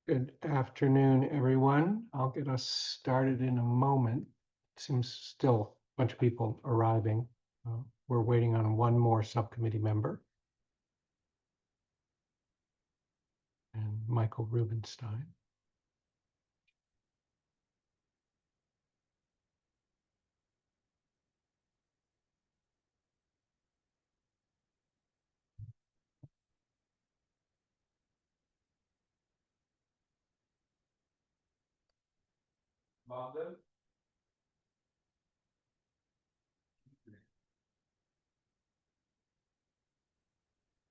Good afternoon, everyone. I'll get us started in a moment. Seems still a bunch of people arriving. We're waiting on one more subcommittee member. And Michael Rubenstein.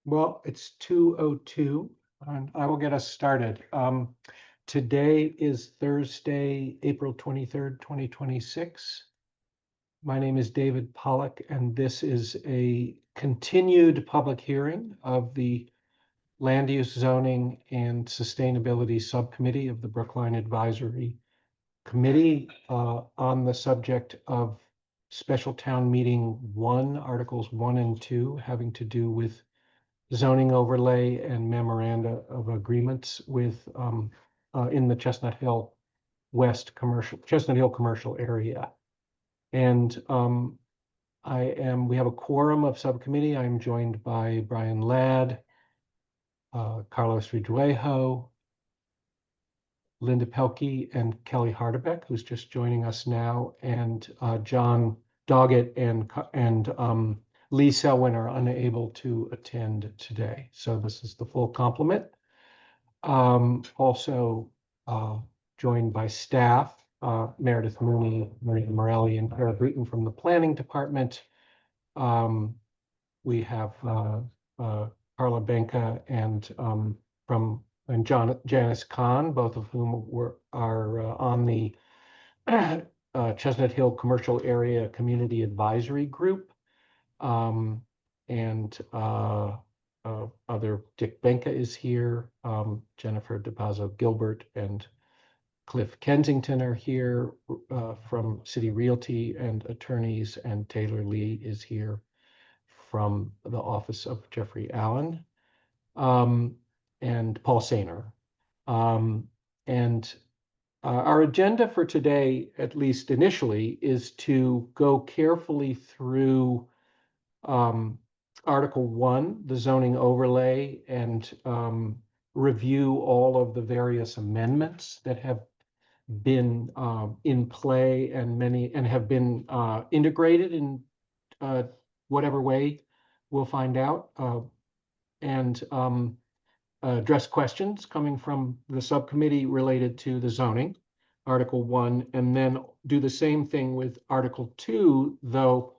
Well, it's 2:02, and I will get us started. Today is Thursday, April 23rd, 2026. My name is David Pollock, and this is a continued public hearing of the Land Use, Zoning, and Sustainability Subcommittee of the Brookline Advisory Committee on the subject of Special Town Meeting 1, Articles 1 and 2, having to do with zoning overlay and memoranda of agreements with in the Chestnut Hill commercial area. And we have a quorum of subcommittee. I'm joined by Brian Ladd, Carlos Ridjuejo, Linda Pelkey, and Kelly Hardebeck, who's just joining us now, and John Doggett and Lee Selwyn are unable to attend today. So this is the full complement. Also joined by staff, Meredith Mooney, Maria Morelli, and Claire Bruton from the Planning Department. We have Carla Benka and Janice Kahn, both of whom are on the Chestnut Hill Commercial Area Community Advisory Group. Other Dick Benka is here, Jennifer DePazzo Gilbert and Cliff Kensington are here from City Realty and attorneys, and Taylor Lee is here from the office of Jeffrey Allen, and Paul Sainer. Our agenda for today, at least initially, is to go carefully through Article 1, the zoning overlay, and review all of the various amendments that have been in play and have been integrated in whatever way we'll find out, and address questions coming from the subcommittee related to the zoning, Article 1, and then do the same thing with Article 2, though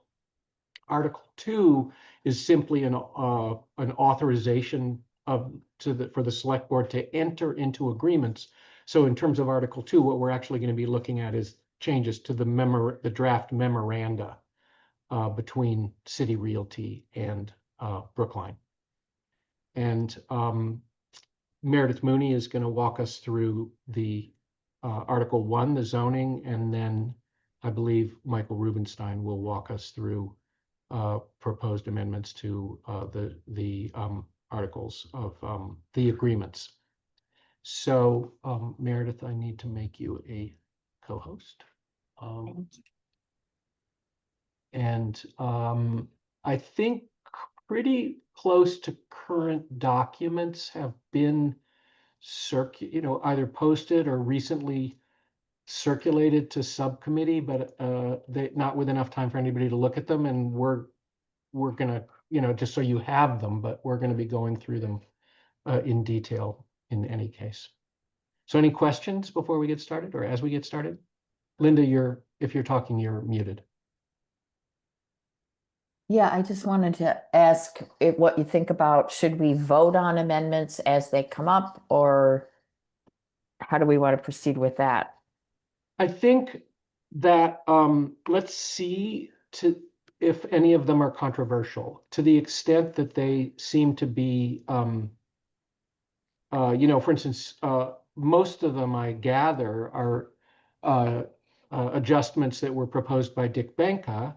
Article 2 is simply an authorization for the select board to enter into agreements. So in terms of Article 2, what we're actually going to be looking at is changes to the draft memoranda between City Realty and Brookline. And Meredith Mooney is going to walk us through the Article 1, the zoning, and then I believe Michael Rubenstein will walk us through proposed amendments to the articles of the agreements. So Meredith, I need to make you a co-host. And I think pretty close to current documents have been either posted or recently circulated to subcommittee, but they not with enough time for anybody to look at them. And we're gonna, just so you have them, but we're gonna be going through them in detail in any case. So any questions before we get started or as we get started? Linda, if you're talking, you're muted. Yeah, I just wanted to ask what you think about, should we vote on amendments as they come up, or how do we want to proceed with that? I think that let's see if any of them are controversial, to the extent that they seem to be, for instance, most of them I gather are adjustments that were proposed by Dick Benka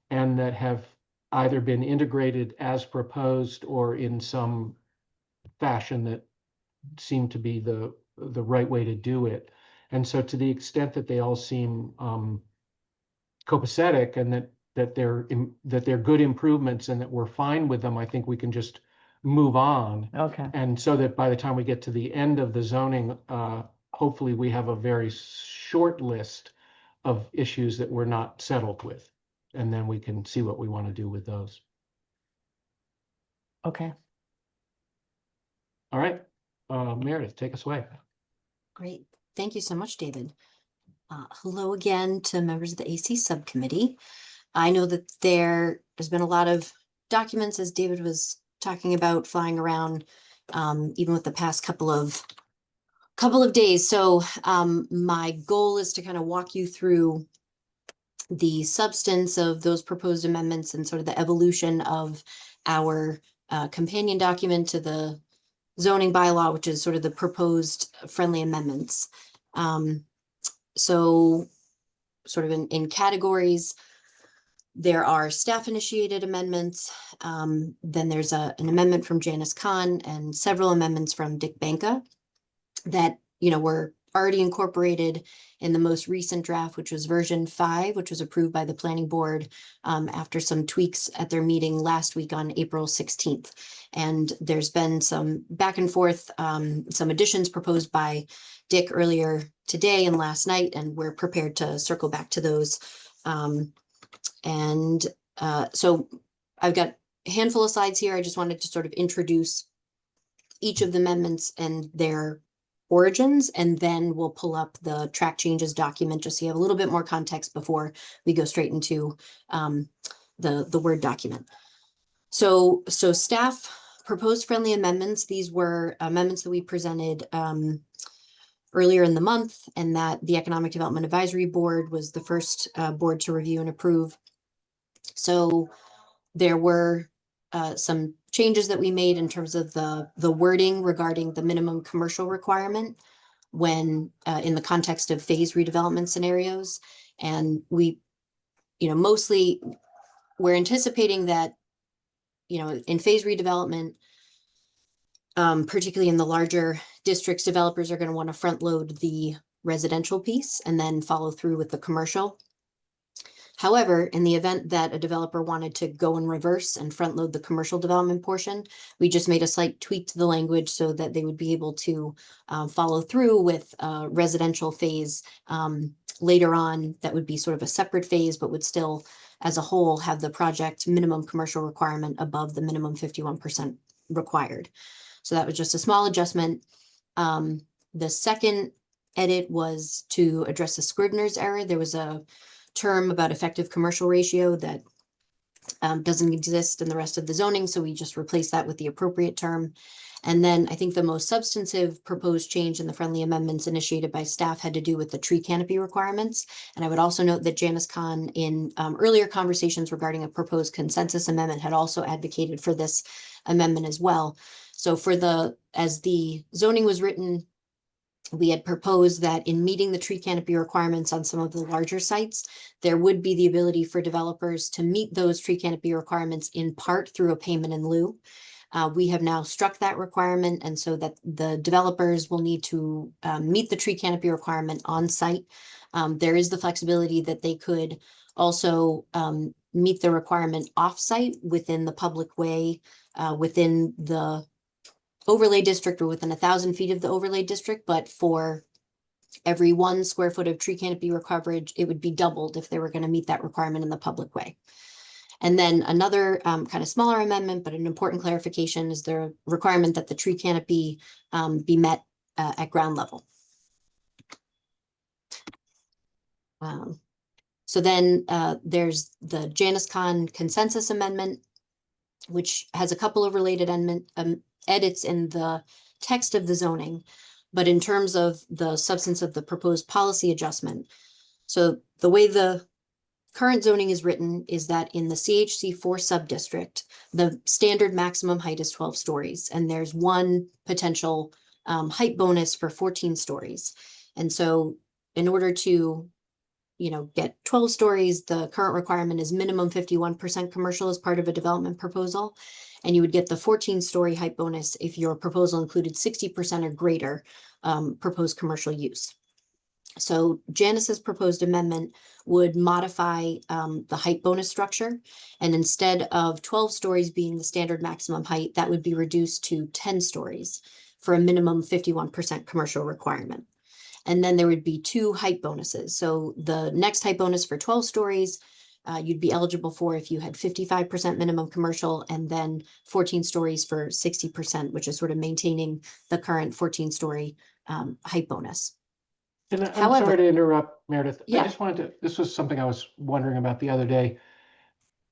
and that have either been integrated as proposed or in some fashion that seemed to be the the right way to do it. And so to the extent that they all seem copacetic and that they're good improvements and that we're fine with them, I think we can just move on. Okay. And so that by the time we get to the end of the zoning, hopefully we have a very short list of issues that we're not settled with. And then we can see what we want to do with those. Okay. All right, Meredith, take us away. Great. Thank you so much, David. Hello again to members of the AC subcommittee. I know that there's been a lot of documents, as David was talking about, flying around, even with the past couple of days. So my goal is to kind of walk you through the substance of those proposed amendments and sort of the evolution of our companion document to the zoning bylaw, which is sort of the proposed friendly amendments. So sort of in categories, there are staff initiated amendments. Then there's an amendment from Janice Kahn and several amendments from Dick Banka that, were already incorporated in the most recent draft, which was version 5, which was approved by the planning board after some tweaks at their meeting last week on April 16th. And there's been some back and forth, some additions proposed by Dick earlier today and last night, and we're prepared to circle back to those. So I've got a handful of slides here. I just wanted to sort of introduce each of the amendments and their origins, and then we'll pull up the track changes document just so you have a little bit more context before we go straight into the Word document. So staff proposed friendly amendments. These were amendments that we presented earlier in the month, and that the Economic Development Advisory Board was the first board to review and approve. So there were some changes that we made in terms of the wording regarding the minimum commercial requirement when in the context of phase redevelopment scenarios. And we, mostly we're anticipating that, in phase redevelopment, particularly in the larger districts, developers are going to want to front load the residential piece and then follow through with the commercial. However, in the event that a developer wanted to go in reverse and front load the commercial development portion, we just made a slight tweak to the language so that they would be able to follow through with residential phase later on. That would be sort of a separate phase, but would still, as a whole, have the project minimum commercial requirement above the minimum 51% required. So that was just a small adjustment. The second edit was to address the Scribner's error. There was a term about effective commercial ratio that doesn't exist in the rest of the zoning, so we just replaced that with the appropriate term. And then I think the most substantive proposed change in the friendly amendments initiated by staff had to do with the tree canopy requirements. And I would also note that Janice Kahn, in earlier conversations regarding a proposed consensus amendment, had also advocated for this amendment as well. So as the zoning was written, we had proposed that in meeting the tree canopy requirements on some of the larger sites, there would be the ability for developers to meet those tree canopy requirements in part through a payment in lieu. We have now struck that requirement, and so that the developers will need to meet the tree canopy requirement on site. There is the flexibility that they could also meet the requirement off-site within the public way, within the overlay district or within 1,000 feet of the overlay district, but for every 1 square foot of tree canopy coverage, it would be doubled if they were going to meet that requirement in the public way. And then another kind of smaller amendment, but an important clarification, is the requirement that the tree canopy be met at ground level. So then there's the Janice Kahn consensus amendment, which has a couple of related edits in the text of the zoning, but in terms of the substance of the proposed policy adjustment. So the way the current zoning is written is that in the CHC4 subdistrict, the standard maximum height is 12 stories, and there's one potential height bonus for 14 stories. And so in order to get 12 stories, the current requirement is minimum 51% commercial as part of a development proposal. And you would get the 14-story height bonus if your proposal included 60% or greater proposed commercial use. So Janice's proposed amendment would modify the height bonus structure. And instead of 12 stories being the standard maximum height, that would be reduced to 10 stories for a minimum 51% commercial requirement. And then there would be 2 height bonuses. So the next height bonus for 12 stories, you'd be eligible for if you had 55% minimum commercial, and then 14 stories for 60%, which is sort of maintaining the current 14-story height bonus. And I'm However, sorry to interrupt, Meredith. I yeah. just wanted to, this was something I was wondering about the other day.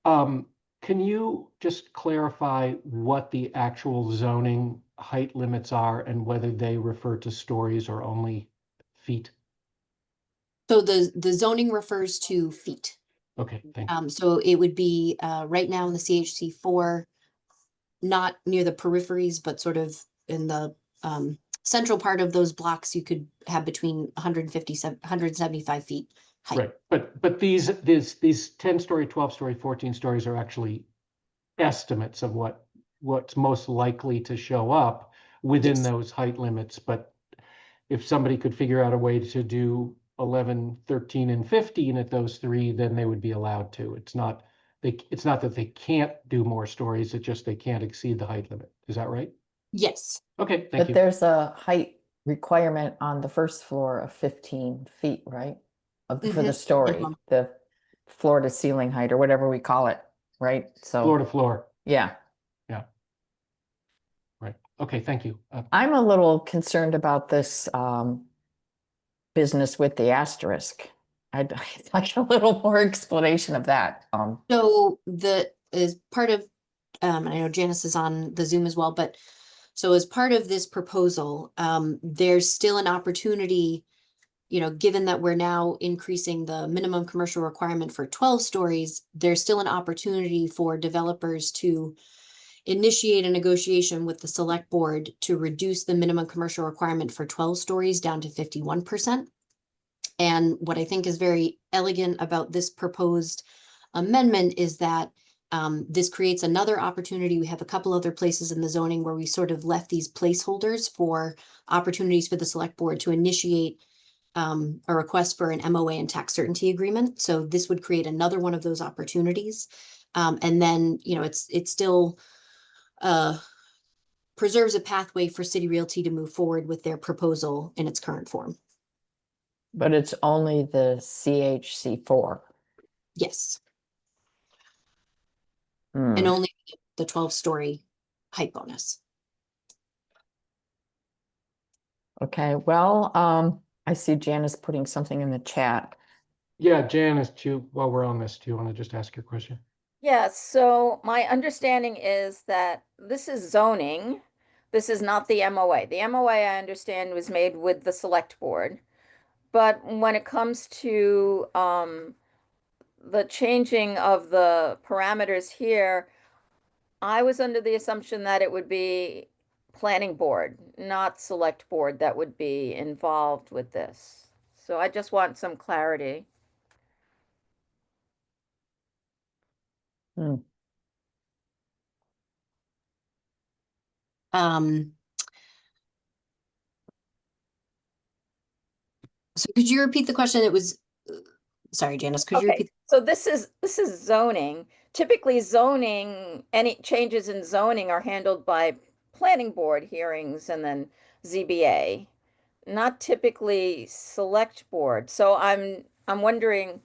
Can you just clarify what the actual zoning height limits are and whether they refer to stories or only feet? So the zoning refers to feet. Okay, thank you. So it would be right now in the CHC4, not near the peripheries, but sort of in the central part of those blocks, you could have between 157, 175 feet height. Right, but these 10-story, 12-story, 14 stories are actually estimates of what's most likely to show up within Yes. those height limits. But if somebody could figure out a way to do 11, 13, and 15 at those 3, then they would be allowed to. It's not that they can't do more stories, it's just they can't exceed the height limit. Is that right? Yes. Okay, thank But you. there's a height requirement on the first floor of 15 feet, right? For the Mhm. story, Minimum. the floor to ceiling height or whatever we call it, right? So, Floor to floor. yeah. Right. Okay, thank you. I'm a little concerned about this business with the asterisk. I'd like a little more explanation of that. So as part of, and I know Janice is on the Zoom as well, but so as part of this proposal, there's still an opportunity, given that we're now increasing the minimum commercial requirement for 12 stories, there's still an opportunity for developers to initiate a negotiation with the select board to reduce the minimum commercial requirement for 12 stories down to 51%. And what I think is very elegant about this proposed amendment is that this creates another opportunity. We have a couple other places in the zoning where we sort of left these placeholders for opportunities for the select board to initiate a request for an MOA and tax certainty agreement. So this would create another one of those opportunities. And then, it still preserves a pathway for City Realty to move forward with their proposal in its current form. But it's only the CHC4. Yes. Hmm. And only the 12-story height bonus. Okay, well, I see Janice putting something in the chat. Yeah, Janice, while we're on this, do you want to just ask your question? Yeah, so my understanding is that this is zoning. This is not the MOA. The MOA, I understand, was made with the select board. But when it comes to the changing of the parameters here, I was under the assumption that it would be planning board, not select board, that would be involved with this. So I just want some clarity. Hmm. So could you repeat the question? It was, sorry, Janice, could you Okay, repeat? so this is zoning. Typically zoning, any changes in zoning are handled by planning board hearings and then ZBA, not typically select board. So I'm wondering,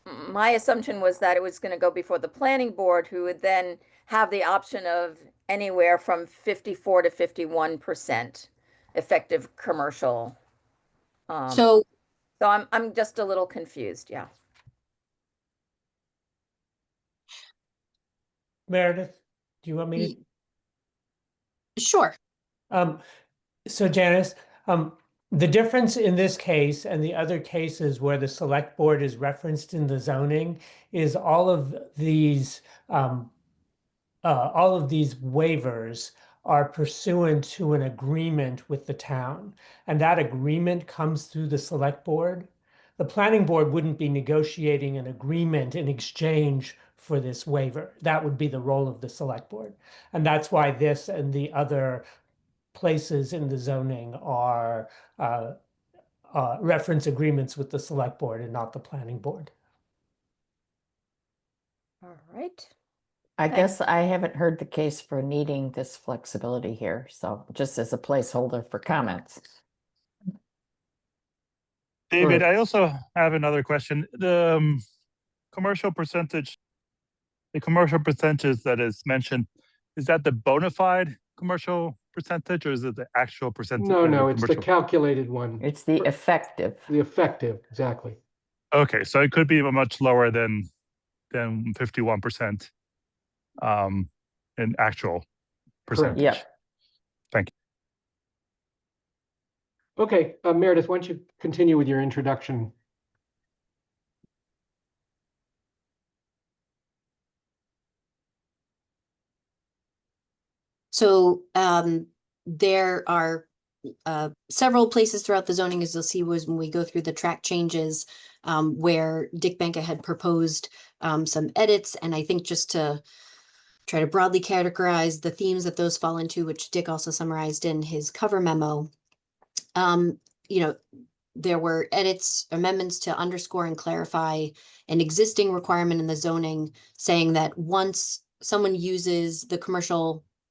my assumption was that it was going to go before the planning board, who would then have the option of anywhere from 54 to 51% effective commercial. So So I'm just a little confused, yeah. Meredith, do you want me sure. to? So Janice, the difference in this case and the other cases where the select board is referenced in the zoning is all of these waivers are pursuant to an agreement with the town, and that agreement comes through the select board. the planning board wouldn't be negotiating an agreement in exchange for this waiver. That would be the role of the select board. And that's why this and the other places in the zoning are reference agreements with the select board and not the planning board. All right. I Thank- guess I haven't heard the case for needing this flexibility here, so just as a placeholder for comments. David, Sure. I also have another question. The commercial percentage, that is mentioned, is that the bona fide commercial percentage, or is it the actual percentage? No, it's the commercial? calculated one, It's the effective. the effective, exactly. Okay, so it could be much lower than 51% in actual percentage. Yep. Thank you. Okay, Meredith, why don't you continue with your introduction? So there are several places throughout the zoning, as you'll see, was when we go through the track changes, where Dick Benka had proposed some edits. And I think just to try to broadly categorize the themes that those fall into, which Dick also summarized in his cover memo, there were amendments to underscore and clarify an existing requirement in the zoning, saying that once someone uses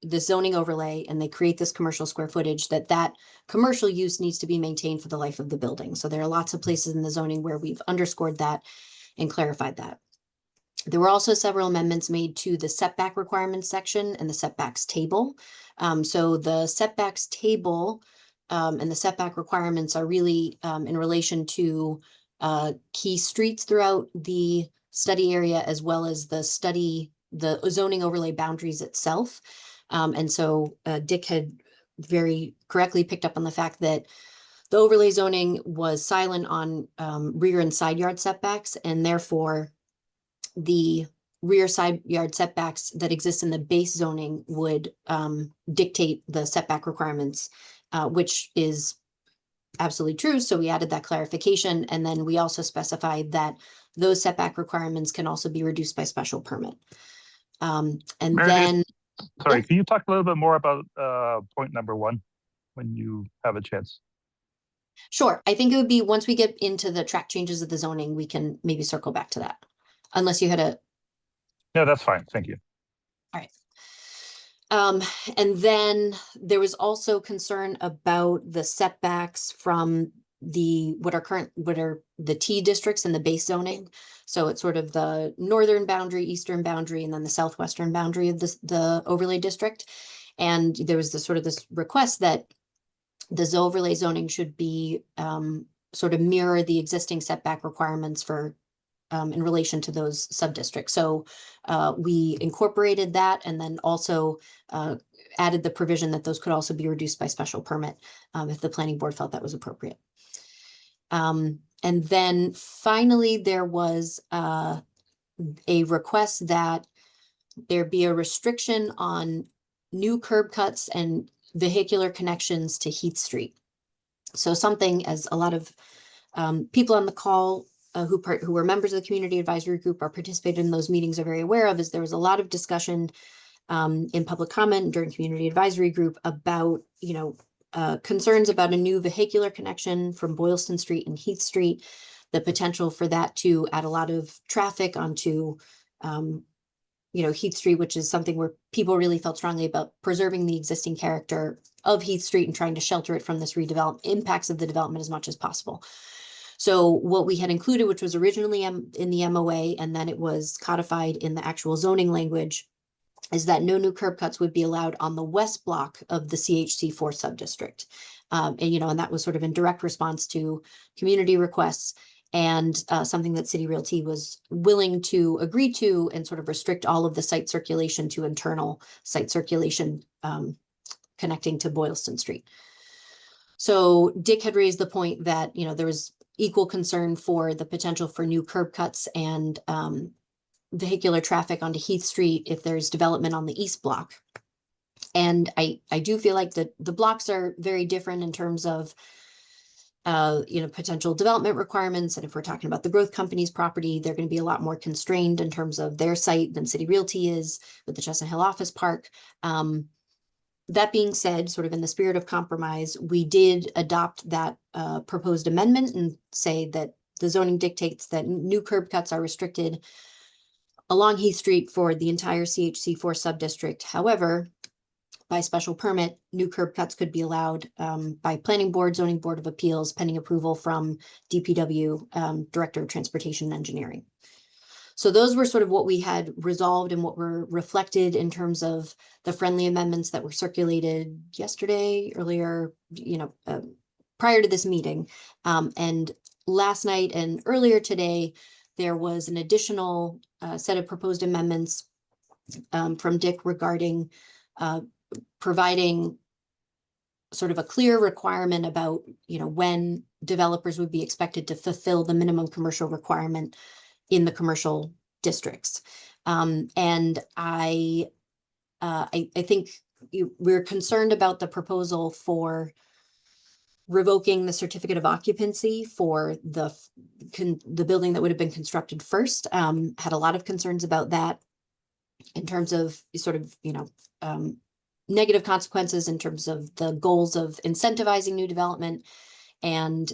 the zoning overlay and they create this commercial square footage, that commercial use needs to be maintained for the life of the building. So there are lots of places in the zoning where we've underscored that and clarified that. There were also several amendments made to the setback requirements section and the setbacks table. So the setbacks table and the setback requirements are really in relation to key streets throughout the study area, as well as the zoning overlay boundaries itself. And so Dick had very correctly picked up on the fact that the overlay zoning was silent on rear and side yard setbacks, and therefore the rear side yard setbacks that exist in the base zoning would dictate the setback requirements, which is absolutely true. So we added that clarification. And then we also specified that those setback requirements can also be reduced by special permit. And Meredith, then, sorry, yeah. Can you talk a little bit more about point number 1 when you have a chance? Sure, I think it would be once we get into the track changes of the zoning, we can maybe circle back to that. Unless you had a. No, that's fine. Thank you. All right. And then there was also concern about the setbacks from what are the T districts in the base zoning. So it's sort of the northern boundary, eastern boundary, and then the southwestern boundary of the overlay district. And there was this request that the overlay zoning should be sort of mirror the existing setback requirements for in relation to those sub-districts. So we incorporated that, and then also added the provision that those could also be reduced by special permit if the planning board felt that was appropriate. And then finally, there was a request that there be a restriction on new curb cuts and vehicular connections to Heath Street. So something, as a lot of people on the call who were members of the community advisory group or participated in those meetings are very aware of, is there was a lot of discussion in public comment during community advisory group about, concerns about a new vehicular connection from Boylston Street and Heath Street, the potential for that to add a lot of traffic onto, Heath Street, which is something where people really felt strongly about preserving the existing character of Heath Street and trying to shelter it from this impacts of the development as much as possible. So what we had included, which was originally in the MOA, and then it was codified in the actual zoning language, is that no new curb cuts would be allowed on the west block of the CHC4 subdistrict. And that was sort of in direct response to community requests and something that City Realty was willing to agree to, and sort of restrict all of the site circulation to internal site circulation connecting to Boylston Street. So Dick had raised the point that, there was equal concern for the potential for new curb cuts and vehicular traffic onto Heath Street if there's development on the east block. And I do feel like the blocks are very different in terms of potential development requirements. And if we're talking about the growth company's property, they're going to be a lot more constrained in terms of their site than City Realty is with the Chestnut Hill Office Park. That being said, sort of in the spirit of compromise, we did adopt that proposed amendment and say that the zoning dictates that new curb cuts are restricted along Heath Street for the entire CHC4 subdistrict. However, by special permit, new curb cuts could be allowed by Planning Board, Zoning Board of Appeals, pending approval from DPW, Director of Transportation and Engineering. So those were sort of what we had resolved and what were reflected in terms of the friendly amendments that were circulated yesterday, earlier, prior to this meeting. And last night and earlier today, there was an additional set of proposed amendments from Dick regarding providing sort of a clear requirement about, when developers would be expected to fulfill the minimum commercial requirement in the commercial districts. And I think we're concerned about the proposal for revoking the certificate of occupancy for the building that would have been constructed first. Had a lot of concerns about that in terms of sort of, negative consequences in terms of the goals of incentivizing new development, and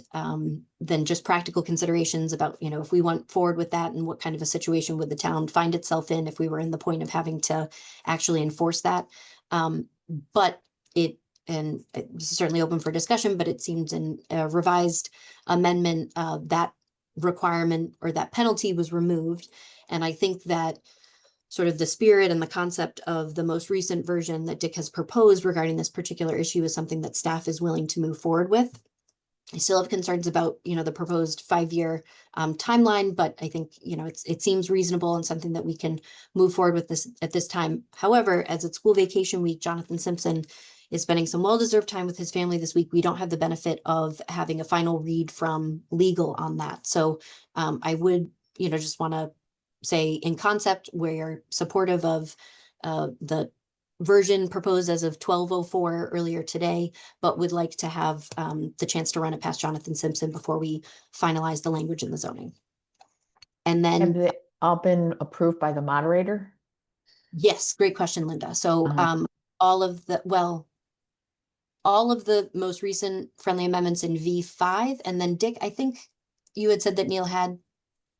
then just practical considerations about, if we went forward with that and what kind of a situation would the town find itself in if we were in the point of having to actually enforce that. But and it's certainly open for discussion, but it seems in a revised amendment, that requirement or that penalty was removed. And I think that sort of the spirit and the concept of the most recent version that Dick has proposed regarding this particular issue is something that staff is willing to move forward with. I still have concerns about, the proposed 5-year timeline, but I think, it seems reasonable and something that we can move forward with this at this time. However, as it's school vacation week, Jonathan Simpson is spending some well-deserved time with his family this week. We don't have the benefit of having a final read from legal on that. So I would, just want to say in concept, we're supportive of the version proposed as of 12:04 earlier today, but would like to have the chance to run it past Jonathan Simpson before we finalize the language in the zoning. And Have then, they all been approved by the moderator? yes, great question, Linda. So all of the most recent friendly amendments in V5, and then Dick, I think you had said that Neil had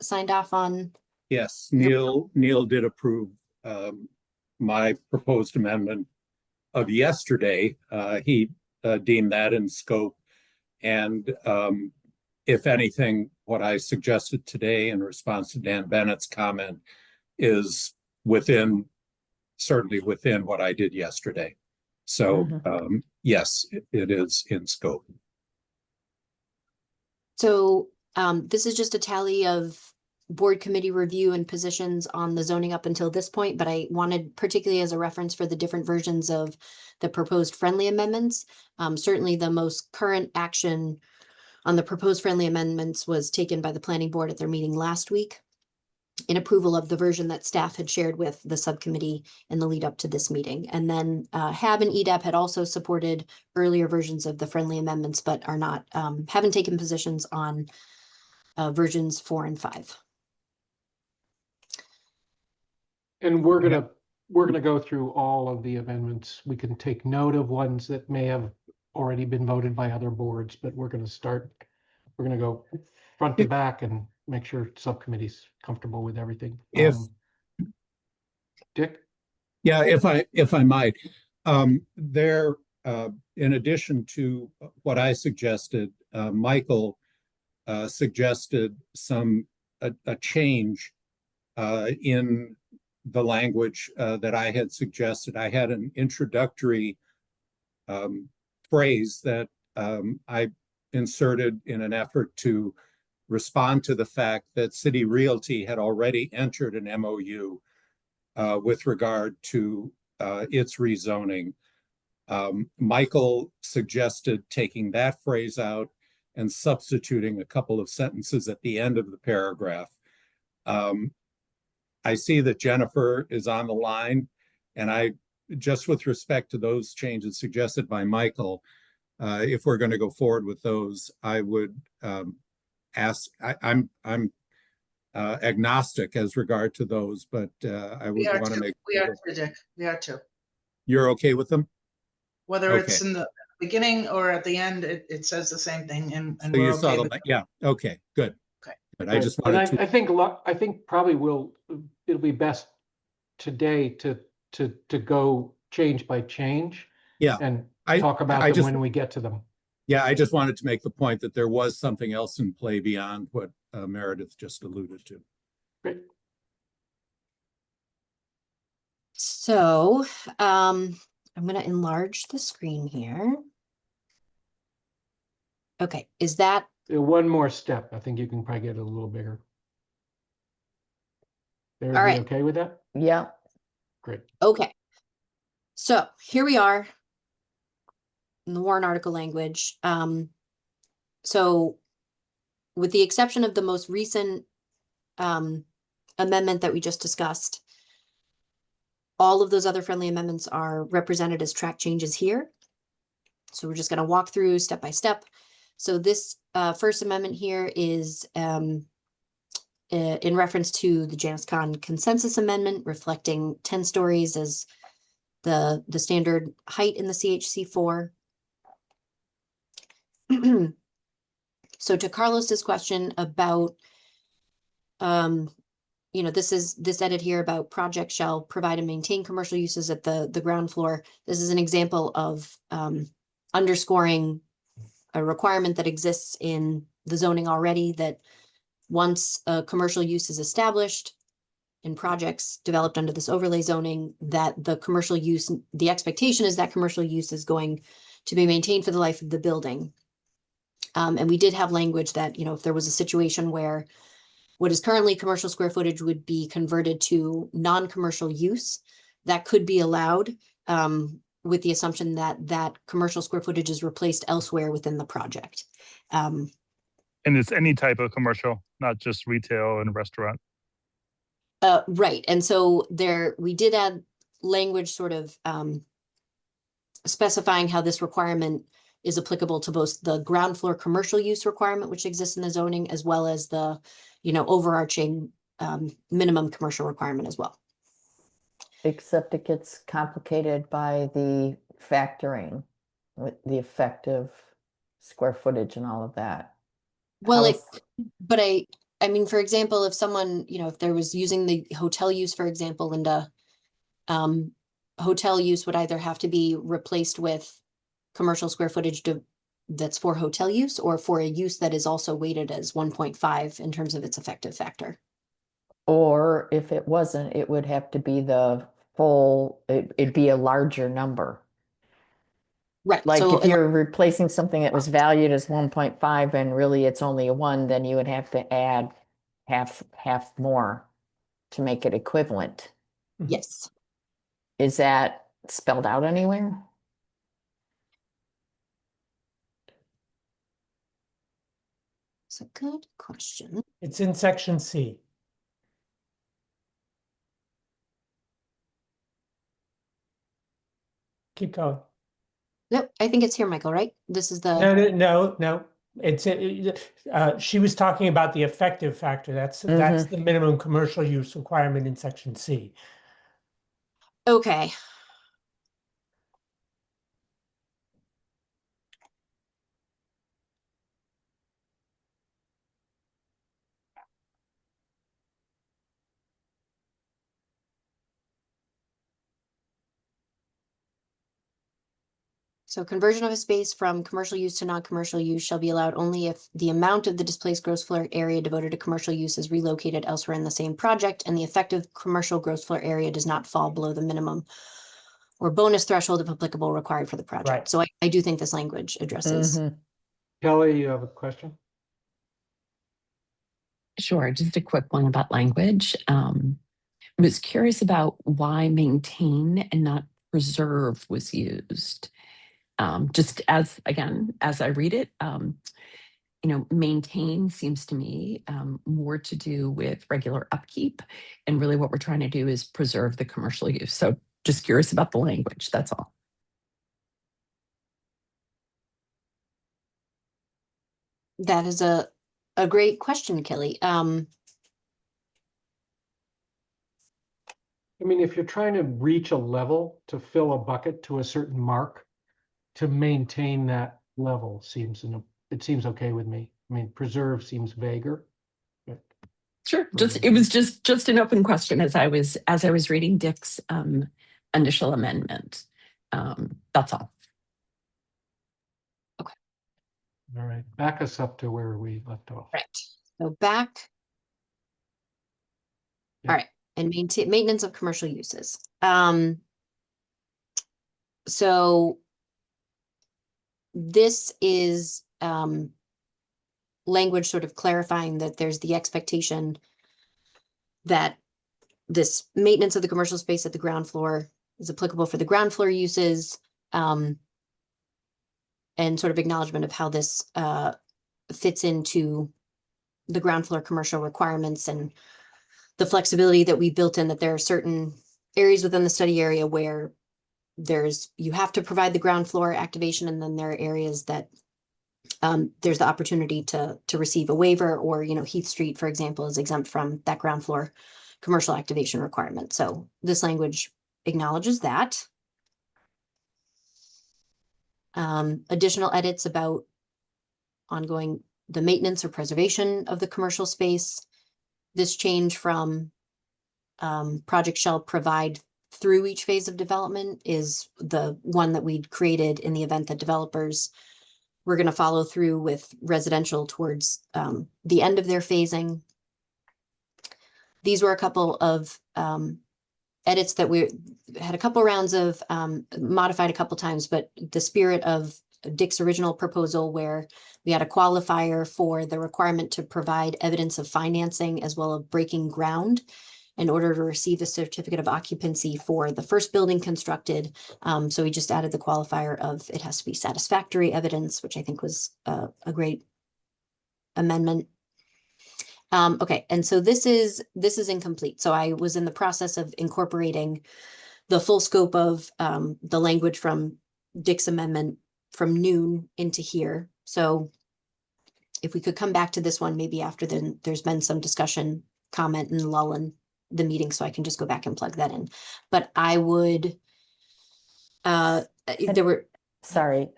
signed off on. Yes, Neil did approve my proposed amendment of yesterday. He deemed that in scope. And if anything, what I suggested today in response to Dan Bennett's comment is certainly within what I did yesterday. So yes, it is in scope. So this is just a tally of board committee review and positions on the zoning up until this point, but I wanted particularly as a reference for the different versions of the proposed friendly amendments. Certainly the most current action on the proposed friendly amendments was taken by the planning board at their meeting last week in approval of the version that staff had shared with the subcommittee in the lead up to this meeting. And then HAB and EDAP had also supported earlier versions of the friendly amendments, but are not, haven't taken positions on versions 4 and 5. And we're gonna go through all of the amendments. We can take note of ones that may have already been voted by other boards, but we're gonna go front to back and make sure subcommittee's comfortable with everything. Dick? Yeah, if I might, there, in addition to what I suggested, Michael suggested a change in the language that I had suggested. I had an introductory phrase that I inserted in an effort to respond to the fact that City Realty had already entered an MOU with regard to its rezoning. Michael suggested taking that phrase out and substituting a couple of sentences at the end of the paragraph. I see that Jennifer is on the line, and just with respect to those changes suggested by Michael, if we're going to go forward with those, I would ask. I'm agnostic as regard to those, but I would want to make. We are too, Dick. We are too. You're okay with them? Whether Okay. it's in the beginning or at the end, it says the same thing, and So we're you saw okay the with it. yeah. Okay. Good. Okay. But I just And wanted to. I think probably it'll be best today to go change by change. Yeah. And I- talk about I them just- when we get to them. Yeah, I just wanted to make the point that there was something else in play beyond what Meredith just alluded to. Great. So I'm going to enlarge the screen here. Okay, is that One more step. I think you can probably get it a little bigger. All Everybody right. okay with that? Yeah. Great. okay? So here we are in the warrant article language. So with the exception of the most recent amendment that we just discussed, all of those other friendly amendments are represented as track changes here. So we're just going to walk through step by step. So this first amendment here is in reference to the Janus Kahn consensus amendment, reflecting 10 stories as the standard height in the CHC4. So to Carlos's question about, this edit here about project shall provide and maintain commercial uses at the ground floor. This is an example of underscoring a requirement that exists in the zoning already, that once a commercial use is established in projects developed under this overlay zoning, that the commercial use, the expectation is that commercial use is going to be maintained for the life of the building. And we did have language that, if there was a situation where what is currently commercial square footage would be converted to non-commercial use, that could be allowed with the assumption that that commercial square footage is replaced elsewhere within the project. And it's any type of commercial, not just retail and restaurant. Right. And so we did add language sort of specifying how this requirement is applicable to both the ground floor commercial use requirement, which exists in the zoning, as well as the, overarching minimum commercial requirement as well. Except it gets complicated by the factoring with the effective square footage and all of that. Well, How I mean, for example, if someone, if there was using the hotel use, for example, Linda, hotel use would either have to be replaced with commercial square footage that's for hotel use, or for a use that is also weighted as 1.5 in terms of its effective factor. Or if it wasn't, it would have to be the full, it'd be a larger number. Right. Like so if you're replacing something that was valued as 1.5 and really it's only a 1, then you would have to add half more to make it equivalent. yes. Is that spelled out anywhere? It's a good question. It's in section C. Keep going. Nope, I think it's here, Michael, right? This is the, No. It's she was talking about the effective factor. That's the minimum commercial use requirement in section C. okay. So conversion of a space from commercial use to non-commercial use shall be allowed only if the amount of the displaced gross floor area devoted to commercial use is relocated elsewhere in the same project, and the effective commercial gross floor area does not fall below the minimum or bonus threshold if applicable required for the project. Right. So I do think this language addresses. Kelly, you have a question? Sure, just a quick one about language. I was curious about why maintain and not preserve was used. Just as I read it, maintain seems to me more to do with regular upkeep. And really what we're trying to do is preserve the commercial use. So just curious about the language, that's all. That is a great question, Kelly. I mean, if you're trying to reach a level to fill a bucket to a certain mark, to maintain that level it seems okay with me. I mean, preserve seems vaguer. But Sure. It was just an open question as I was reading Dick's initial amendment. That's all. all right, back us up to where we left off. Right. So back. Yeah. All right. And maintenance of commercial uses. So this is language sort of clarifying that there's the expectation that this maintenance of the commercial space at the ground floor is applicable for the ground floor uses, and sort of acknowledgement of how this fits into the ground floor commercial requirements and the flexibility that we built in, that there are certain areas within the study area where you have to provide the ground floor activation, and then there are areas that there's the opportunity to receive a waiver, or, Heath Street, for example, is exempt from that ground floor commercial activation requirement. So this language acknowledges that. Additional edits about ongoing the maintenance or preservation of the commercial space. This change from project shall provide through each phase of development is the one that we'd created in the event that developers were going to follow through with residential towards the end of their phasing. These were a couple of edits that we had a couple rounds of, modified a couple times, but the spirit of Dick's original proposal, where we had a qualifier for the requirement to provide evidence of financing as well as breaking ground in order to receive a certificate of occupancy for the first building constructed. So we just added the qualifier of it has to be satisfactory evidence, which I think was a great amendment. Okay, and so this is incomplete. So I was in the process of incorporating the full scope of the language from Dick's amendment from noon into here. So if we could come back to this one, maybe after there's been some discussion, comment, and lull in the meeting, so I can just go back and plug that in. But I would, there were. Sorry.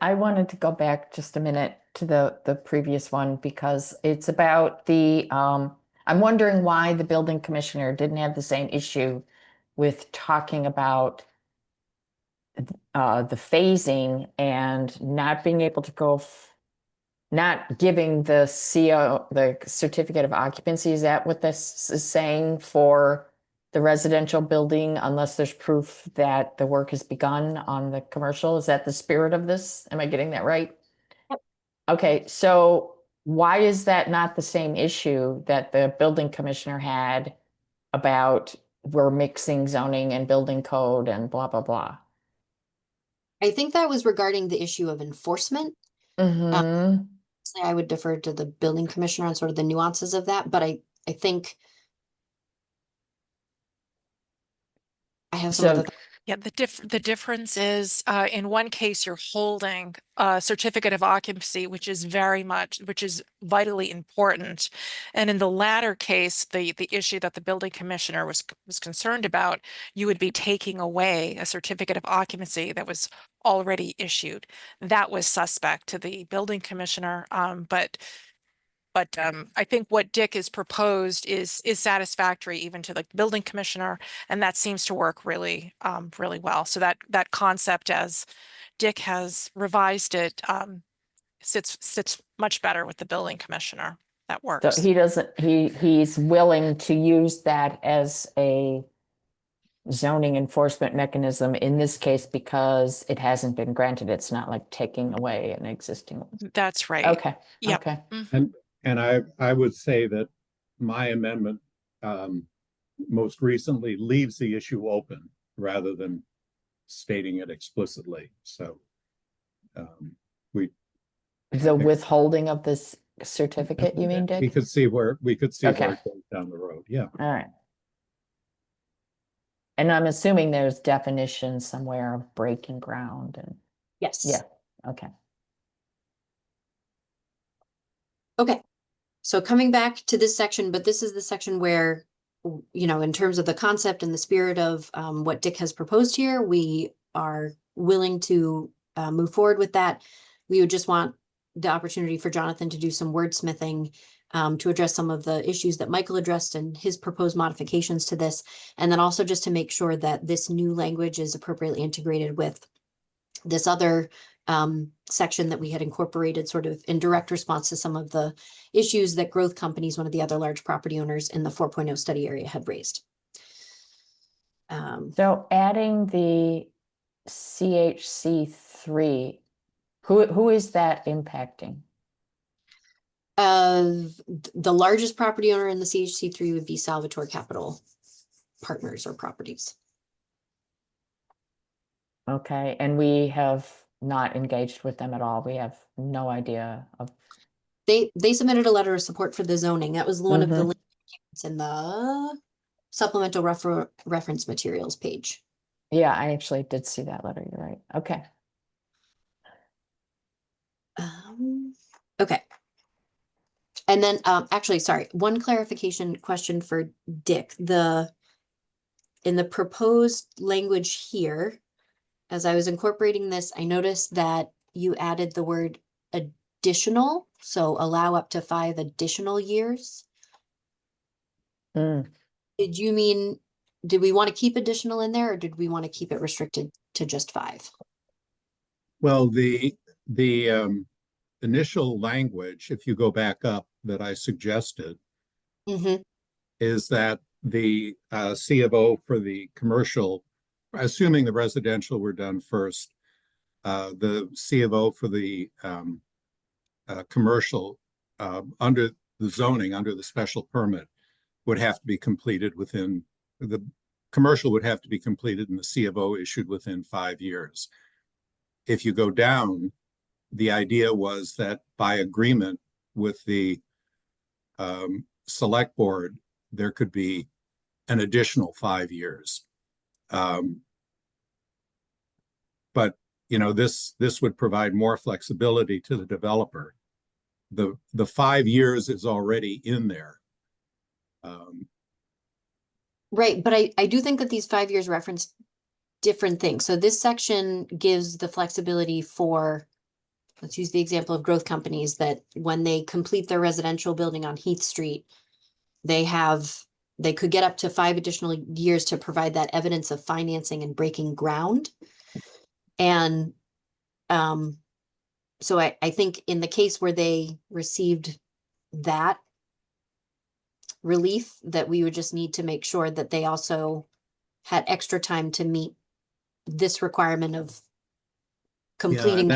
I wanted to go back just a minute to the previous one, because it's about the, I'm wondering why the building commissioner didn't have the same issue with talking about the phasing and not being able to go, not giving the CO, the certificate of occupancy. Is that what this is saying for the residential building, unless there's proof that the work has begun on the commercial? Is that the spirit of this? Am I getting that right? Yep. Okay, so why is that not the same issue that the building commissioner had about we're mixing zoning and building code and blah, blah, blah? I think that was regarding the issue of enforcement. Mm-hmm. I would defer to the building commissioner on sort of the nuances of that, but I think I have some So, other. Yeah, the difference is in one case you're holding a certificate of occupancy, which is vitally important, and in the latter case, the issue that the building commissioner was concerned about, you would be taking away a certificate of occupancy that was already issued. That was suspect to the building commissioner, but I think what Dick has proposed is satisfactory even to the building commissioner, and that seems to work really well. So that concept, as Dick has revised it, sits much better with the building commissioner. That so works. he's willing to use that as a zoning enforcement mechanism in this case because it hasn't been granted. It's not like taking away an existing one. That's right. Okay. Yep. Okay. And I would say that my amendment most recently leaves the issue open rather than stating it explicitly. So the withholding of this certificate, you mean, Dick? we could see where Okay. it goes down the road. Yeah. All right. And I'm assuming there's definitions somewhere of breaking ground and Yes. yeah. Okay. Okay, so coming back to this section, but this is the section where, you know, in terms of the concept and the spirit of what Dick has proposed here, we are willing to move forward with that. We would just want the opportunity for Jonathan to do some wordsmithing to address some of the issues that Michael addressed and his proposed modifications to this. And then also just to make sure that this new language is appropriately integrated with this other section that we had incorporated sort of in direct response to some of the issues that Growth Companies, one of the other large property owners in the 4.0 study area, had raised. So adding the CHC3, who is that impacting? The largest property owner in the CHC3 would be Salvatore Capital Partners or Properties. Okay, and we have not engaged with them at all. We have no idea of. They submitted a letter of support for the zoning. That was one of the links in the supplemental reference materials page. Yeah, I actually did see that letter. You're right. Okay. Okay. And then actually, sorry, one clarification question for Dick. In the proposed language here, as I was incorporating this, I noticed that you added the word additional, so allow up to 5 additional years. Mm. Did you mean, did we want to keep additional in there, or did we want to keep it restricted to just 5? Well, the initial language, if you go back up, that I suggested, is that the C of O for the commercial, assuming the residential were done first, the C of O for the commercial under the zoning, under the special permit, would have to be completed within, the commercial would have to be completed and the C of O issued within 5 years. If you go down, the idea was that by agreement with the select board, there could be an additional 5 years. But you know, this would provide more flexibility to the developer. The 5 years is already in there. Right, but I do think that these 5 years reference different things. So this section gives the flexibility for, let's use the example of Growth Companies, that when they complete their residential building on Heath Street, they could get up to 5 additional years to provide that evidence of financing and breaking ground. And so I think in the case where they received that relief, that we would just need to make sure that they also had extra time to meet this requirement of completing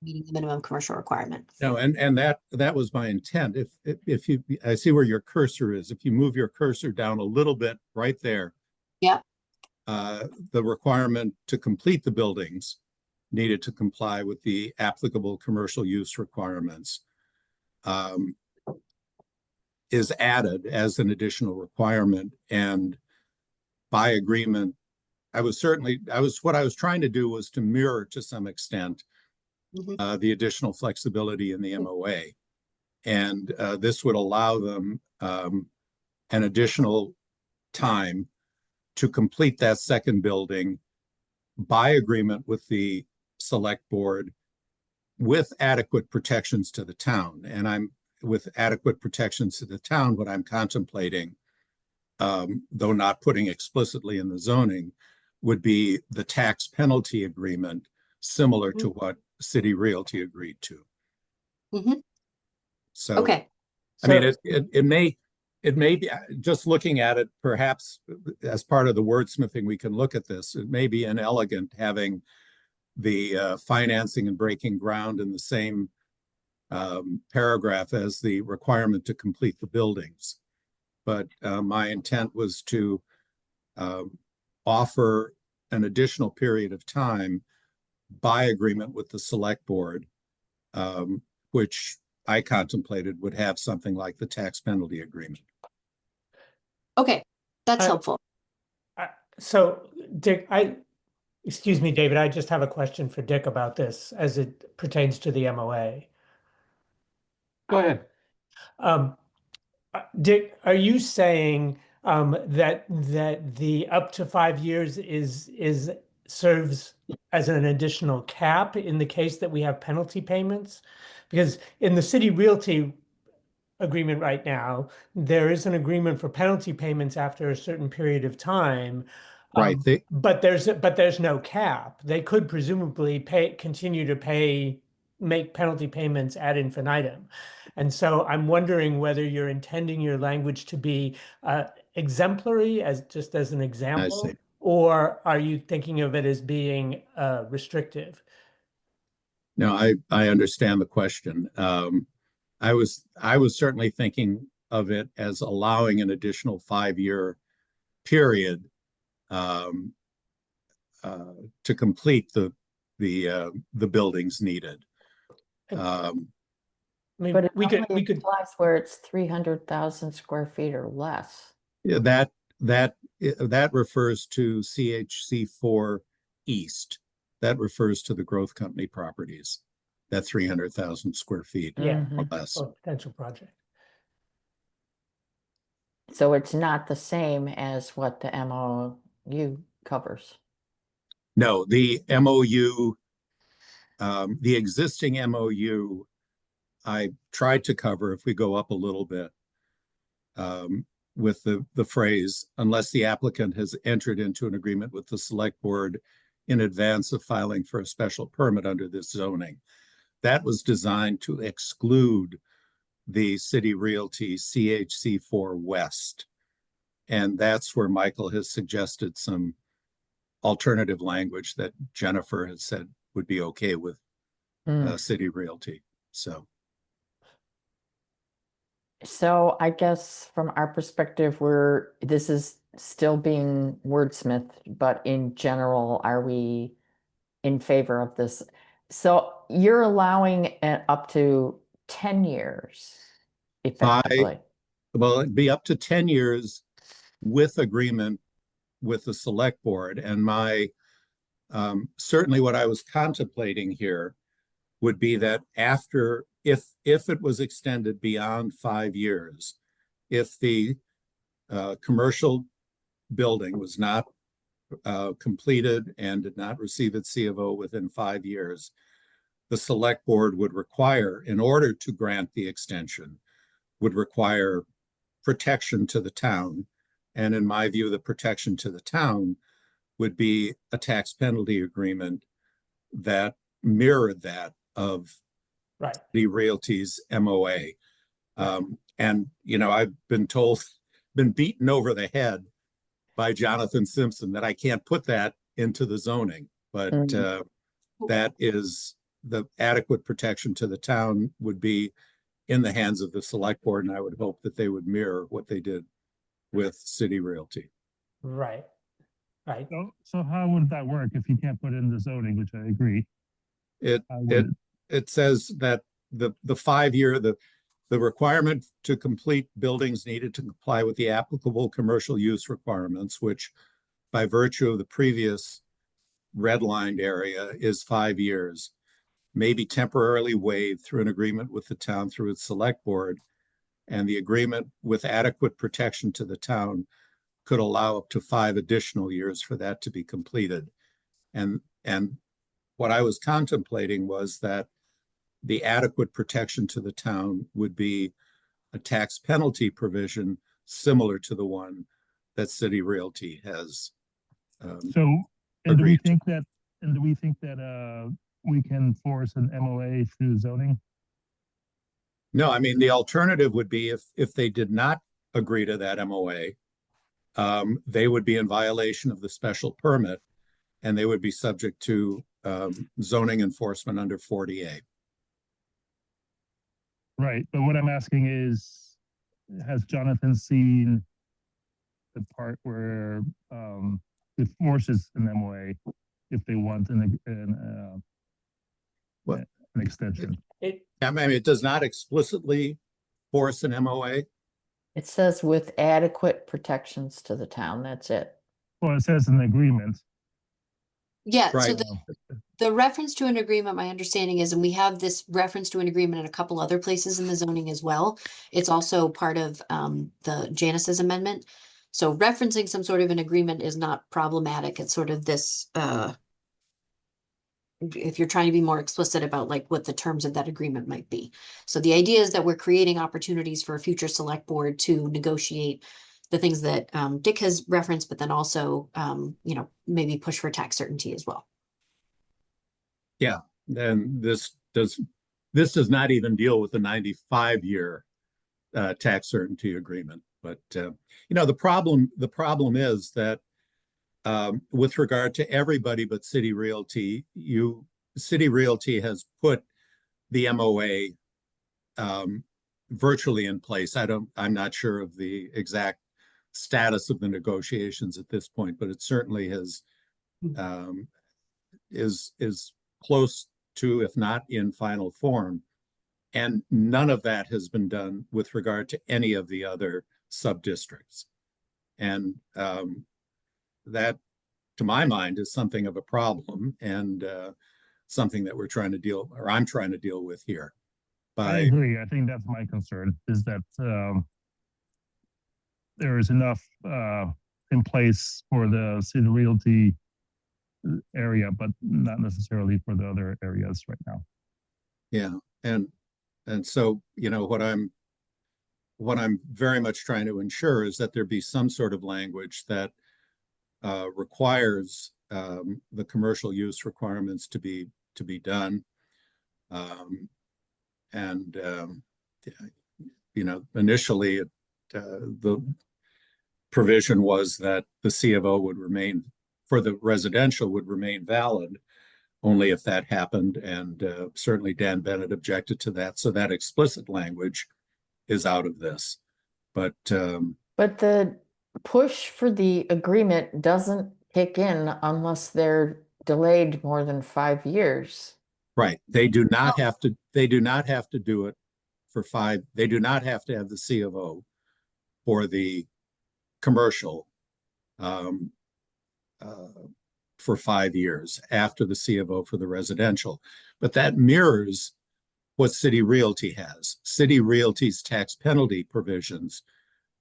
meeting the minimum commercial requirement. No, and that was my intent. If you, I see where your cursor is. If you move your cursor down a little bit right there. Yeah. The requirement to complete the buildings needed to comply with the applicable commercial use requirements is added as an additional requirement. And by agreement, what I was trying to do was to mirror to some extent the additional flexibility in the MOA. And this would allow them an additional time to complete that second building by agreement with the select board with adequate protections to the town. And with adequate protections to the town, what I'm contemplating, though not putting explicitly in the zoning, would be the tax penalty agreement, similar to what City Realty agreed to. So, okay. I mean, it may be, just looking at it, perhaps as part of the wordsmithing, we can look at this. It may be inelegant having the financing and breaking ground in the same paragraph as the requirement to complete the buildings. But my intent was to offer an additional period of time by agreement with the select board, which I contemplated would have something like the tax penalty agreement. Okay, that's helpful. So Dick, excuse me, David, I just have a question for Dick about this as it pertains to the MOA. Go ahead. Dick, are you saying that the up to 5 years is serves as an additional cap in the case that we have penalty payments? Because in the city realty agreement right now, there is an agreement for penalty payments after a certain period of time. Right. But there's no cap. They could presumably continue to make penalty payments ad infinitum. And so I'm wondering whether you're intending your language to be exemplary just as an example, see. or are you thinking of it as being restrictive? No, I understand the question. I was certainly thinking of it as allowing an additional 5-year period to complete the buildings needed. I mean, But it we could applies where it's 300,000 square feet or less. Yeah, that refers to CHC4 East. That refers to the growth company properties. That 300,000 square feet yeah, or less. or potential project. So it's not the same as what the MOU covers. No, the MOU, the existing MOU, I tried to cover, if we go up a little bit, with the phrase, unless the applicant has entered into an agreement with the select board in advance of filing for a special permit under this zoning. That was designed to exclude the City Realty CHC4 West. And that's where Michael has suggested some alternative language that Jennifer has said would be okay with City Realty. So I guess from our perspective, this is still being wordsmithed, but in general, are we in favor of this? So you're allowing it up to 10 years effectively. Well, it'd be up to 10 years with agreement with the select board. And my certainly what I was contemplating here would be that after, if it was extended beyond 5 years, if the commercial building was not completed and did not receive its C of O within 5 years, the select board would require, in order to grant the extension, would require protection to the town. And in my view, the protection to the town would be a tax penalty agreement that mirrored that of the Realty's MOA. And, you know, I've been beaten over the head by Jonathan Simpson that I can't put that into the zoning, but that is the adequate protection to the town would be in the hands of the select board. And I would hope that they would mirror what they did with City Realty. Right. So how would that work if you can't put it in the zoning, which I agree? It says that the 5-year, the requirement to complete buildings needed to comply with the applicable commercial use requirements, which by virtue of the previous redlined area is 5 years, may be temporarily waived through an agreement with the town through its select board, and the agreement with adequate protection to the town could allow up to 5 additional years for that to be completed. And what I was contemplating was that the adequate protection to the town would be a tax penalty provision similar to the one that City Realty has. Do we think that we can force an MOA through zoning? No, I mean, the alternative would be if they did not agree to that MOA, they would be in violation of the special permit, and they would be subject to zoning enforcement under 40A. Right, but what I'm asking is, has Jonathan seen the part where it forces an MOA if they want an extension? I mean, it does not explicitly force an MOA. It says with adequate protections to the town. That's it. Well, it says an agreement. Yeah, Right. so The reference to an agreement, my understanding is, and we have this reference to an agreement in a couple other places in the zoning as well. It's also part of the Janice's amendment. So referencing some sort of an agreement is not problematic. It's sort of this, if you're trying to be more explicit about like what the terms of that agreement might be. So the idea is that we're creating opportunities for a future select board to negotiate the things that Dick has referenced, but then also, you know, maybe push for tax certainty as well. Yeah, then this does not even deal with the 95-year tax certainty agreement. But you know, the problem is that with regard to everybody but City Realty, City Realty has put the MOA virtually in place. I'm not sure of the exact status of the negotiations at this point, but it certainly has is close to, if not in final form. And none of that has been done with regard to any of the other sub-districts. And that, to my mind, is something of a problem, and something that we're trying to deal, or I'm trying to deal with here. I agree. I think that's my concern, is that there is enough in place for the City Realty area, but not necessarily for the other areas right now. Yeah, and so, you know, what I'm very much trying to ensure is that there be some sort of language that requires the commercial use requirements to be done. You know, initially the provision was that the C of O would remain, for the residential, would remain valid only if that happened. And certainly Dan Bennett objected to that. So that explicit language is out of this. But the push for the agreement doesn't kick in unless they're delayed more than 5 years. right, they do not have to do it for 5. They do not have to have the C of O for the commercial for 5 years after the C of O for the residential. But that mirrors what City Realty has. City Realty's tax penalty provisions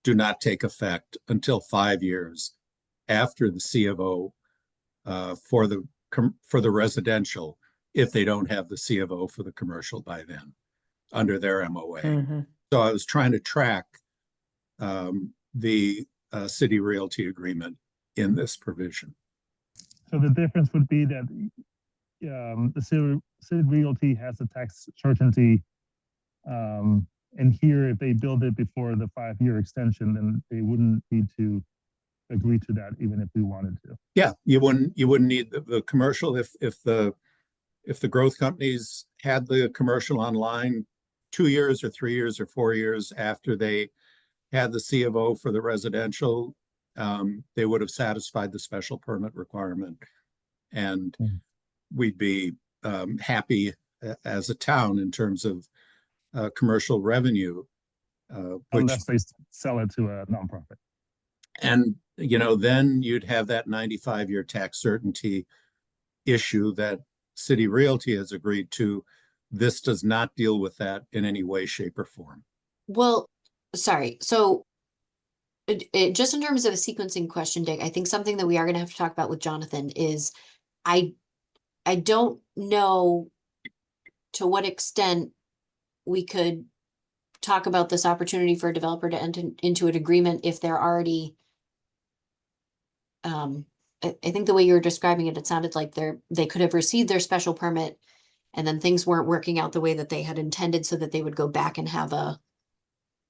do not take effect until 5 years after the C of O for the residential, if they don't have the C of O for the commercial by then, under their MOA. Mm-hmm. So I was trying to track the City Realty agreement in this provision. So the difference would be that the City Realty has a tax certainty, and here, if they build it before the 5-year extension, then they wouldn't need to agree to that, even if we wanted to. Yeah, you wouldn't need the commercial if the growth companies had the commercial online 2 years or 3 years or 4 years after they had the C of O for the residential. They would have satisfied the special permit requirement, and we'd be happy as a town in terms of commercial revenue. Unless they sell it to a nonprofit. And, you know, then you'd have that 95-year tax certainty issue that City Realty has agreed to. This does not deal with that in any way, shape, or form. Well, sorry. So just in terms of a sequencing question, Dick, I think something that we are going to have to talk about with Jonathan is I don't know to what extent we could talk about this opportunity for a developer to enter into an agreement if they're already, I think the way you were describing it, it sounded like they could have received their special permit and then things weren't working out the way that they had intended, so that they would go back and have a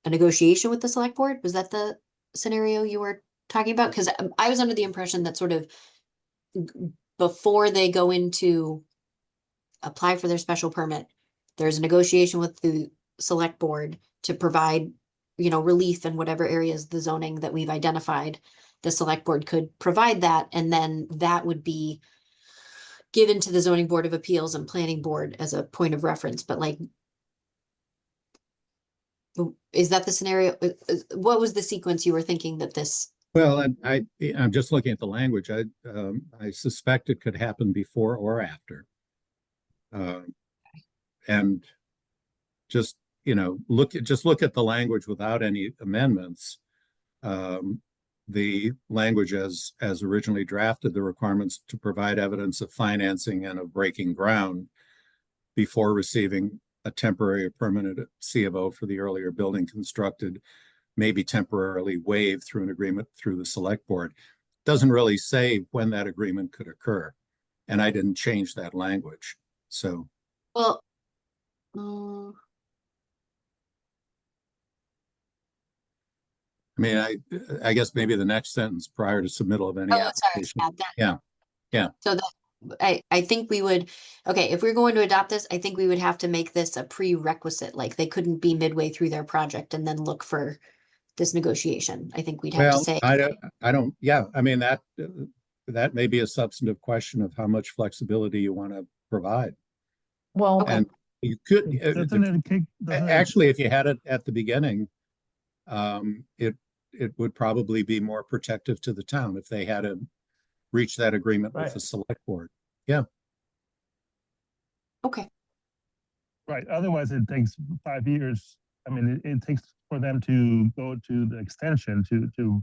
negotiation with the select board. Was that the scenario you were talking about? Because I was under the impression that sort of before they go into apply for their special permit, there's a negotiation with the select board to provide, you know, relief in whatever areas the zoning that we've identified. The select board could provide that, and then that would be given to the zoning board of appeals and planning board as a point of reference. But like, is that the scenario? What was the sequence you were thinking that this? Well, I'm just looking at the language. I suspect it could happen before or after. And just, you know, look at the language without any amendments. The language as originally drafted, the requirements to provide evidence of financing and of breaking ground before receiving a temporary or permanent C of O for the earlier building constructed may be temporarily waived through an agreement through the select board. Doesn't really say when that agreement could occur. And I didn't change that language. So. Well, I mean, I guess maybe the next sentence prior to submittal of any application. Sorry, Yeah. Yeah. So that I think we would, okay, if we're going to adopt this, I think we would have to make this a prerequisite. Like they couldn't be midway through their project and then look for this negotiation. I think we'd have to Well, say. I don't, yeah, I mean, that may be a substantive question of how much flexibility you want to provide. Well, And you could, actually, if you had it at the beginning, it would probably be more protective to the town if they had to reach that agreement with the select board. Yeah. Okay. Right. Otherwise, it takes 5 years. I mean, it takes for them to go to the extension to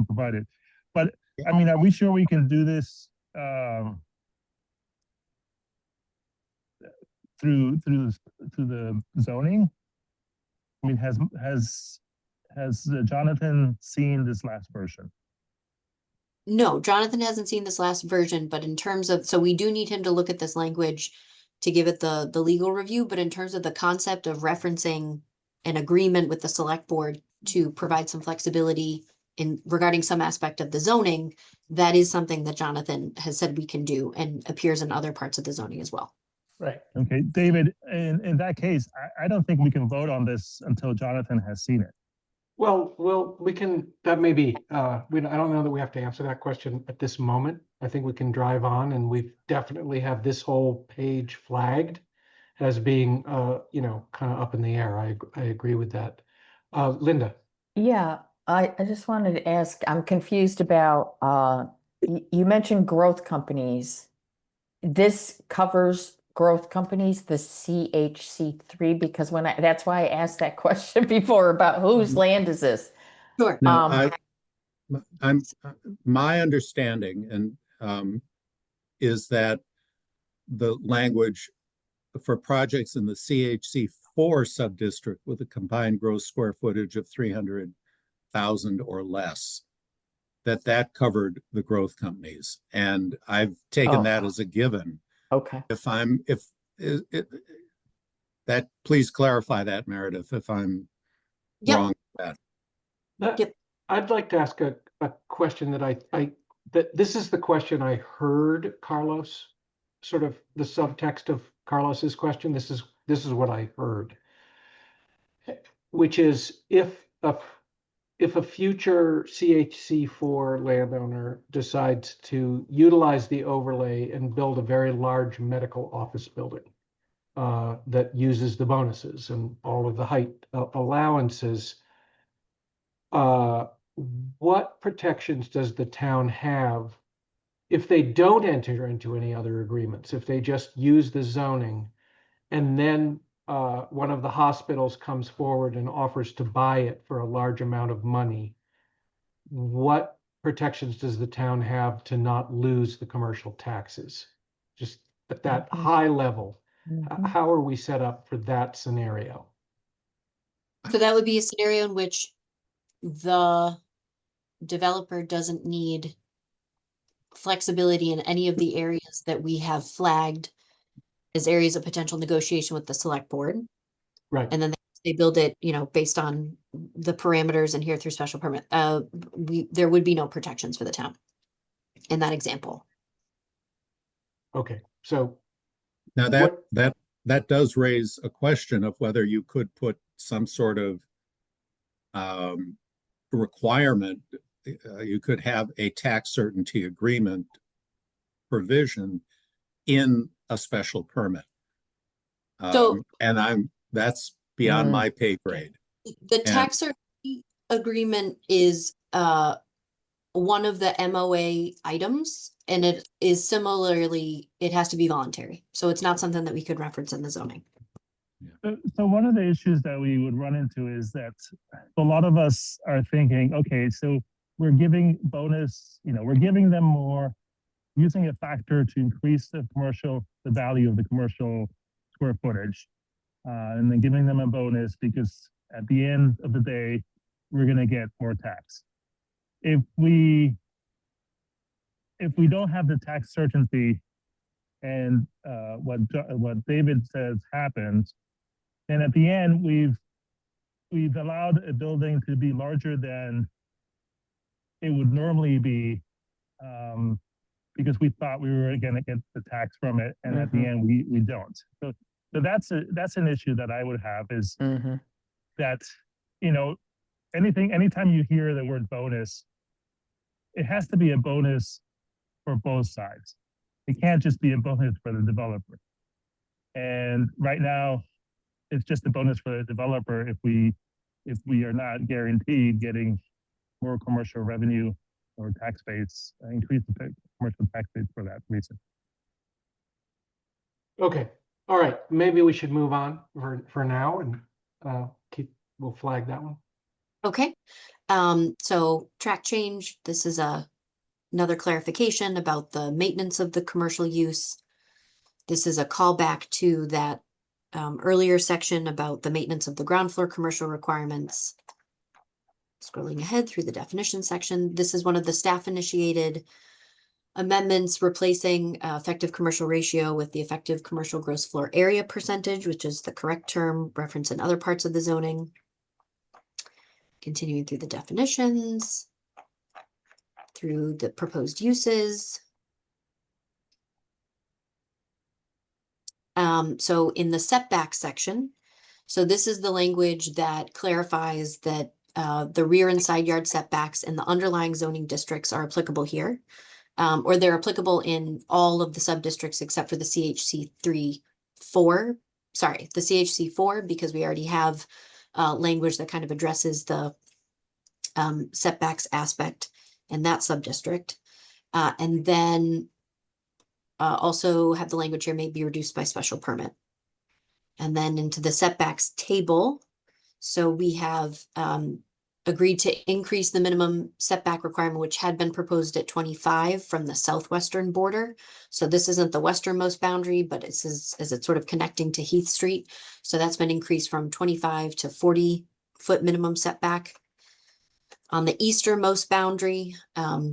provide it. But I mean, are we sure we can do this through the zoning? I mean, has Jonathan seen this last version? No, Jonathan hasn't seen this last version, but in terms of, so we do need him to look at this language to give it the legal review, but in terms of the concept of referencing an agreement with the select board to provide some flexibility in regarding some aspect of the zoning, that is something that Jonathan has said we can do and appears in other parts of the zoning as well. Right. Okay, David, in that case, I don't think we can vote on this until Jonathan has seen it. Well, we can, that may be, I don't know that we have to answer that question at this moment. I think we can drive on, and we definitely have this whole page flagged as being, kind of up in the air. I agree with that. Linda. yeah, I just wanted to ask, I'm confused about, you mentioned growth companies. This covers growth companies, the CHC3, because that's why I asked that question before about whose land is this? Sure. No, I'm my understanding is that the language for projects in the CHC4 subdistrict with a combined gross square footage of 300,000 or less, that covered the growth companies, and I've taken that as a given. Okay. Please clarify that, Meredith, if I'm wrong with that. I'd like to ask a question that this is the question I heard Carlos, sort of the subtext of Carlos's question. This is what I heard, which is if a future CHC4 landowner decides to utilize the overlay and build a very large medical office building that uses the bonuses and all of the height allowances, what protections does the town have if they don't enter into any other agreements, if they just use the zoning and then one of the hospitals comes forward and offers to buy it for a large amount of money? What protections does the town have to not lose the commercial taxes? Just at that high level, how are we set up for that scenario? So that would be a scenario in which the developer doesn't need flexibility in any of the areas that we have flagged as areas of potential negotiation with the select board. Right. And then they build it, based on the parameters and here through special permit. There would be no protections for the town in that example. Okay, so now that does raise a question of whether you could put some sort of requirement. You could have a tax certainty agreement provision in a special permit. That's beyond my pay grade. The tax certainty agreement is one of the MOA items. And it is similarly, it has to be voluntary. So it's not something that we could reference in the zoning. So one of the issues that we would run into is that a lot of us are thinking, okay, so we're giving bonus, we're giving them more, using a factor to increase the value of the commercial square footage, and then giving them a bonus because at the end of the day, we're going to get more tax. If we don't have the tax certainty and what David says happens, and at the end we've allowed a building to be larger than it would normally be, because we thought we were going to get the tax from it, and at the end we don't. So that's an issue that I would have is that anytime you hear the word bonus, it has to be a bonus for both sides. It can't just be a bonus for the developer. And right now, it's just a bonus for the developer if we are not guaranteed getting more commercial revenue or tax base, increase the commercial tax base for that reason. Okay, all right, maybe we should move on for now and we'll flag that one. Okay, so track change, this is another clarification about the maintenance of the commercial use. This is a callback to that earlier section about the maintenance of the ground floor commercial requirements. Scrolling ahead through the definition section, this is one of the staff initiated amendments replacing effective commercial ratio with the effective commercial gross floor area percentage, which is the correct term referenced in other parts of the zoning. Continuing through the definitions, through the proposed uses. So in the setback section, so this is the language that clarifies that the rear and side yard setbacks in the underlying zoning districts are applicable here, or they're applicable in all of the sub-districts except for the CHC4, because we already have language that kind of addresses the setbacks aspect in that sub-district. And then also have the language here may be reduced by special permit. And then into the setbacks table. So we have agreed to increase the minimum setback requirement, which had been proposed at 25 from the southwestern border. So this isn't the westernmost boundary, but it's as it's sort of connecting to Heath Street. So that's been increased from 25 to 40-foot minimum setback. On the easternmost boundary,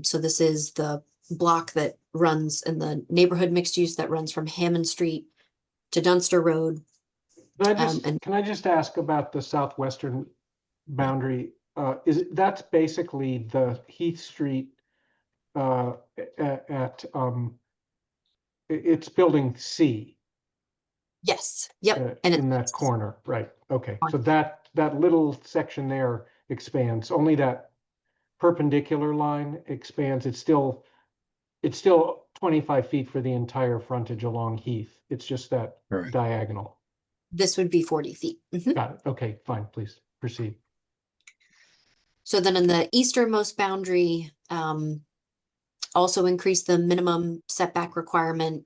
so this is the block that runs in the neighborhood mixed use that runs from Hammond Street to Dunster Road. Can I just ask about the southwestern boundary? That's basically the Heath Street it's building C. Yes. Yep. And in that corner, right? Okay, so that little section there expands. Only that perpendicular line expands. It's still 25 feet for the entire frontage along Heath. It's just that diagonal. This would be 40 feet. Got it. Okay, fine. Please proceed. So then in the easternmost boundary, also increase the minimum setback requirement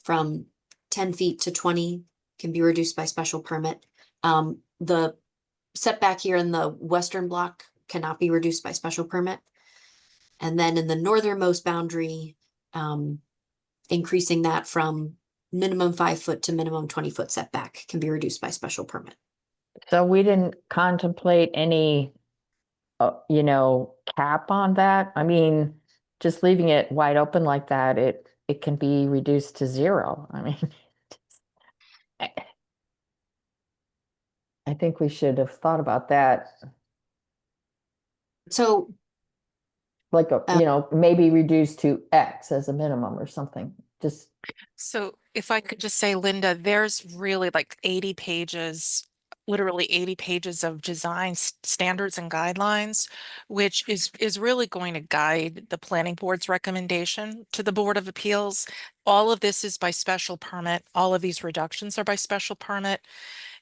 from 10 feet to 20, can be reduced by special permit. The setback here in the western block cannot be reduced by special permit. And then in the northernmost boundary, increasing that from minimum 5 foot to minimum 20-foot setback can be reduced by special permit. So we didn't contemplate any, cap on that. I mean, just leaving it wide open like that, it can be reduced to 0. I mean, I think we should have thought about that. So, like, maybe reduced to X as a minimum or something. Just So if I could just say, Linda, there's really like 80 pages, literally 80 pages of design standards and guidelines, which is really going to guide the planning board's recommendation to the Board of Appeals. All of this is by special permit. All of these reductions are by special permit.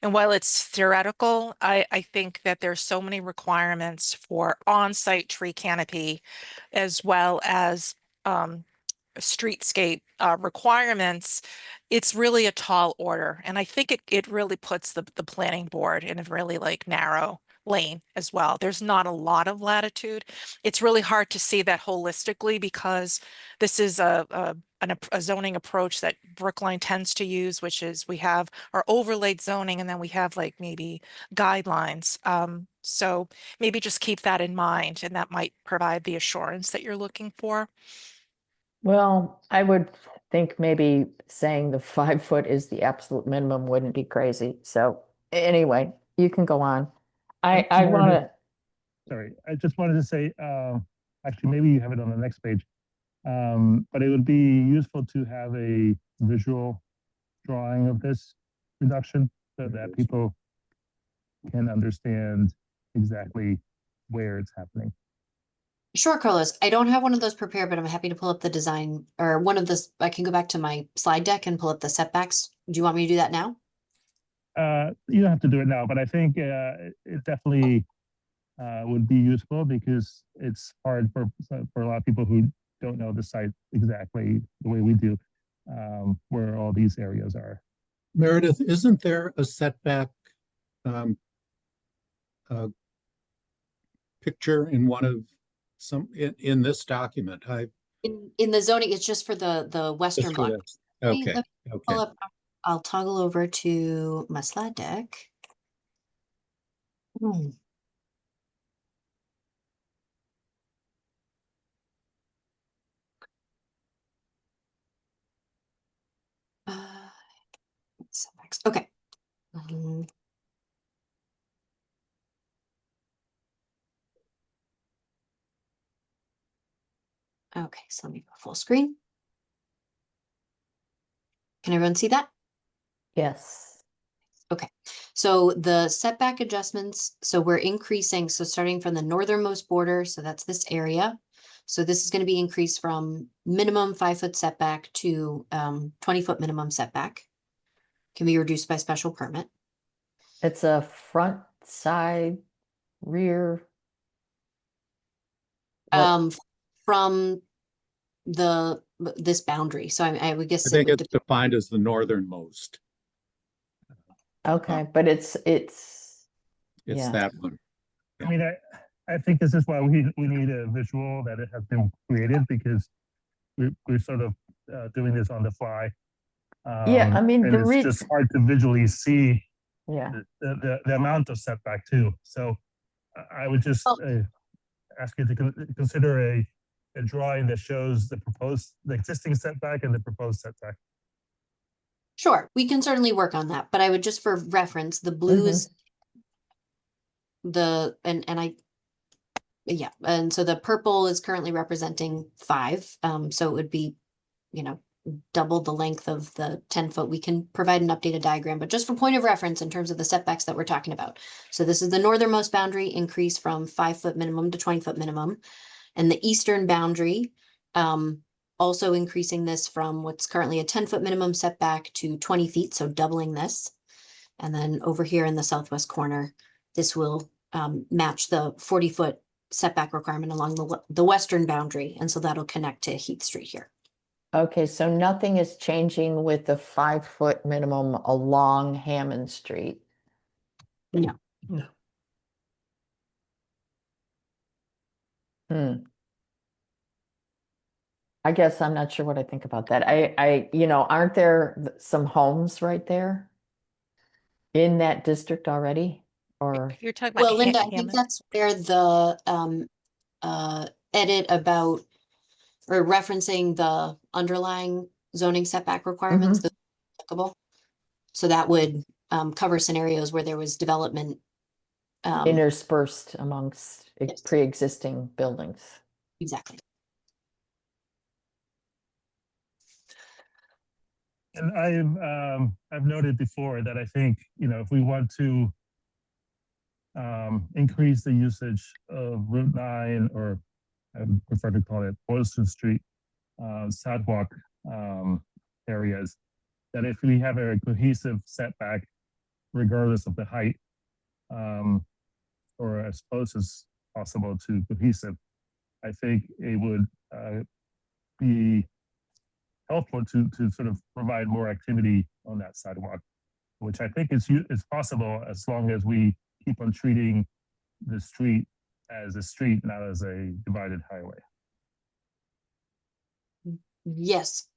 And while it's theoretical, I think that there's so many requirements for on-site tree canopy, as well as streetscape requirements, it's really a tall order. And I think it really puts the planning board in a really like narrow lane as well. There's not a lot of latitude. It's really hard to see that holistically because this is a zoning approach that Brookline tends to use, which is we have our overlaid zoning and then we have like maybe guidelines. So maybe just keep that in mind, and that might provide the assurance that you're looking for. Well, I would think maybe saying the 5 foot is the absolute minimum wouldn't be crazy. So anyway, you can go on. I want to, Sorry, I just wanted to say, actually, maybe you have it on the next page. But it would be useful to have a visual drawing of this reduction so that people can understand exactly where it's happening. Sure, Carlos. I don't have one of those prepared, but I'm happy to pull up the design or one of this. I can go back to my slide deck and pull up the setbacks. Do you want me to do that now? You don't have to do it now, but I think it definitely would be useful because it's hard for a lot of people who don't know the site exactly the way we do, where all these areas are. Meredith, isn't there a setback picture in one of in this document? In the zoning, it's just for the western block. Okay. Let me pull Okay. up- I'll toggle over to my slide deck. Setbacks. Okay. Okay, so let me go full screen. Can everyone see that? yes. Okay, so the setback adjustments, so we're increasing, so starting from the northernmost border, so that's this area. So this is going to be increased from minimum 5 foot setback to 20 foot minimum setback. Can be reduced by special permit. It's a front, side, rear. What? From this boundary. So I would guess I think it would it's defined as the northernmost. Okay, but it's It's yeah. that one. I mean, I think this is why we need a visual that it has been created because we're sort of doing this on the fly. Yeah, I mean, and it's just hard to visually see yeah. the amount of setback too. So I would just ask you to consider a drawing that shows the existing setback and the proposed setback. Sure, we can certainly work on that, but I would just for reference, the blue is and so the purple is currently representing 5. So it would be, double the length of the 10 foot. We can provide an updated diagram, but just for point of reference in terms of the setbacks that we're talking about. So this is the northernmost boundary increase from 5 foot minimum to 20 foot minimum. And the eastern boundary, also increasing this from what's currently a 10 foot minimum setback to 20 feet, so doubling this. And then over here in the southwest corner, this will match the 40 foot setback requirement along the western boundary. And so that'll connect to Heath Street here. Okay, so nothing is changing with the 5 foot minimum along Hammond Street. No. No. I guess I'm not sure what I think about that. Aren't there some homes right there in that district already? Or You're talking about Well, Linda, I think Hammond? that's where the edit about or referencing the underlying zoning setback requirements that's applicable. So that would cover scenarios where there was development interspersed amongst Yes. pre-existing buildings. Exactly. And I've noted before that I think, if we want to increase the usage of Route 9, or I would prefer to call it Boylston Street sidewalk areas, that if we have a cohesive setback, regardless of the height, or as close as possible to cohesive, I think it would be helpful to sort of provide more activity on that sidewalk, which I think is possible as long as we keep on treating the street as a street, not as a divided highway. Yes,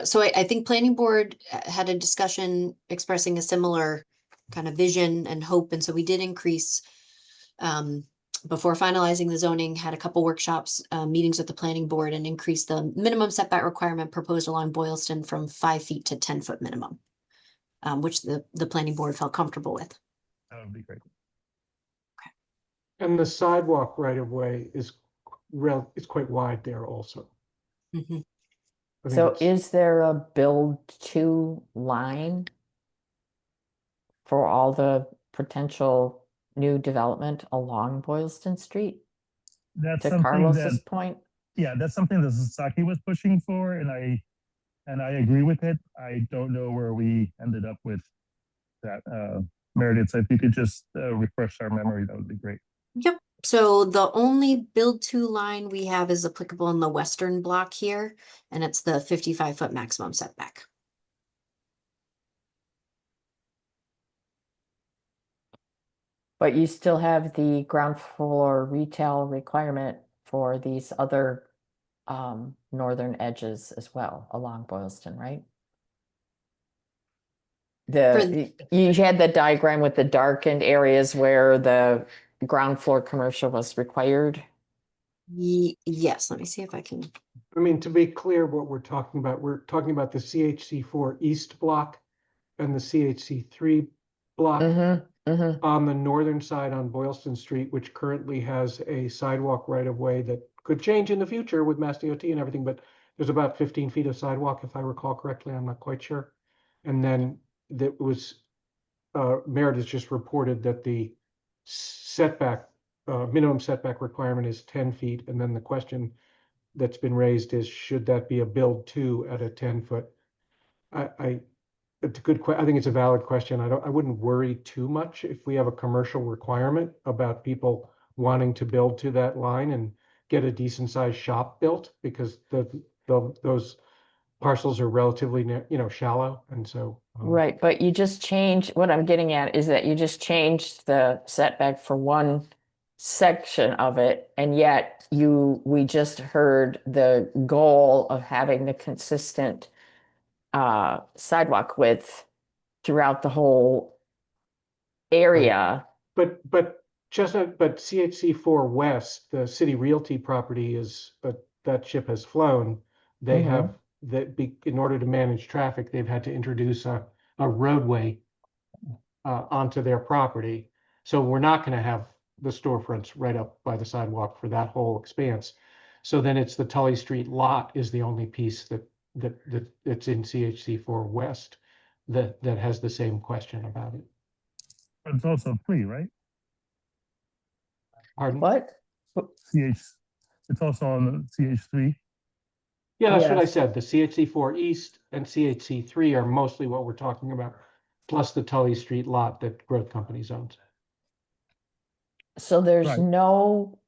so I think planning board had a discussion expressing a similar kind of vision and hope, and so we did increase before finalizing the zoning, had a couple workshops, meetings with the planning board, and increased the minimum setback requirement proposed along Boylston from 5 feet to 10-foot minimum, which the planning board felt comfortable with. That would be great. And the sidewalk right of way is quite wide there also. Mhm. I think So it's- is there a build to line for all the potential new development along Boylston Street? That's To something Carlos's that, point? yeah, that's something that Sasaki was pushing for, and I agree with it. I don't know where we ended up with that. Meredith, so if you could just refresh our memory, that would be great. Yep. So the only build to line we have is applicable in the western block here, and it's the 55-foot maximum setback. But you still have the ground floor retail requirement for these other northern edges as well along Boylston, right? You had the diagram with the darkened areas where the ground floor commercial was required. Yes, let me see if I can. I mean, to be clear, what we're talking about the CHC4 East block and the CHC3 block on the northern side on Boylston Street, which currently has a sidewalk right of way that could change in the future with Mass DOT and everything, but there's about 15 feet of sidewalk, if I recall correctly. I'm not quite sure. And then that was, Meredith just reported that the setback, minimum setback requirement is 10 feet. And then the question that's been raised is, should that be a build to at a 10-foot? It's a good question. I think it's a valid question. I wouldn't worry too much if we have a commercial requirement about people wanting to build to that line and get a decent sized shop built, because those parcels are relatively, shallow. And so. Right, but you just changed, what I'm getting at is that you just changed the setback for one section of it, and yet we just heard the goal of having the consistent sidewalk width throughout the whole area. But CHC4 West, the City Realty property is, that ship has flown. They have in order to manage traffic, they've had to introduce a roadway onto their property. So we're not going to have the storefronts right up by the sidewalk for that whole expanse. So then it's the Tully Street lot is the only piece that's in CHC4 West that has the same question about it. But it's also free, right? Pardon? What? It's also on the CH3. Yeah, that's what I Yes. said. The CHC4 East and CHC3 are mostly what we're talking about, plus the Tully Street lot that Growth Companies owns. So there's Right. no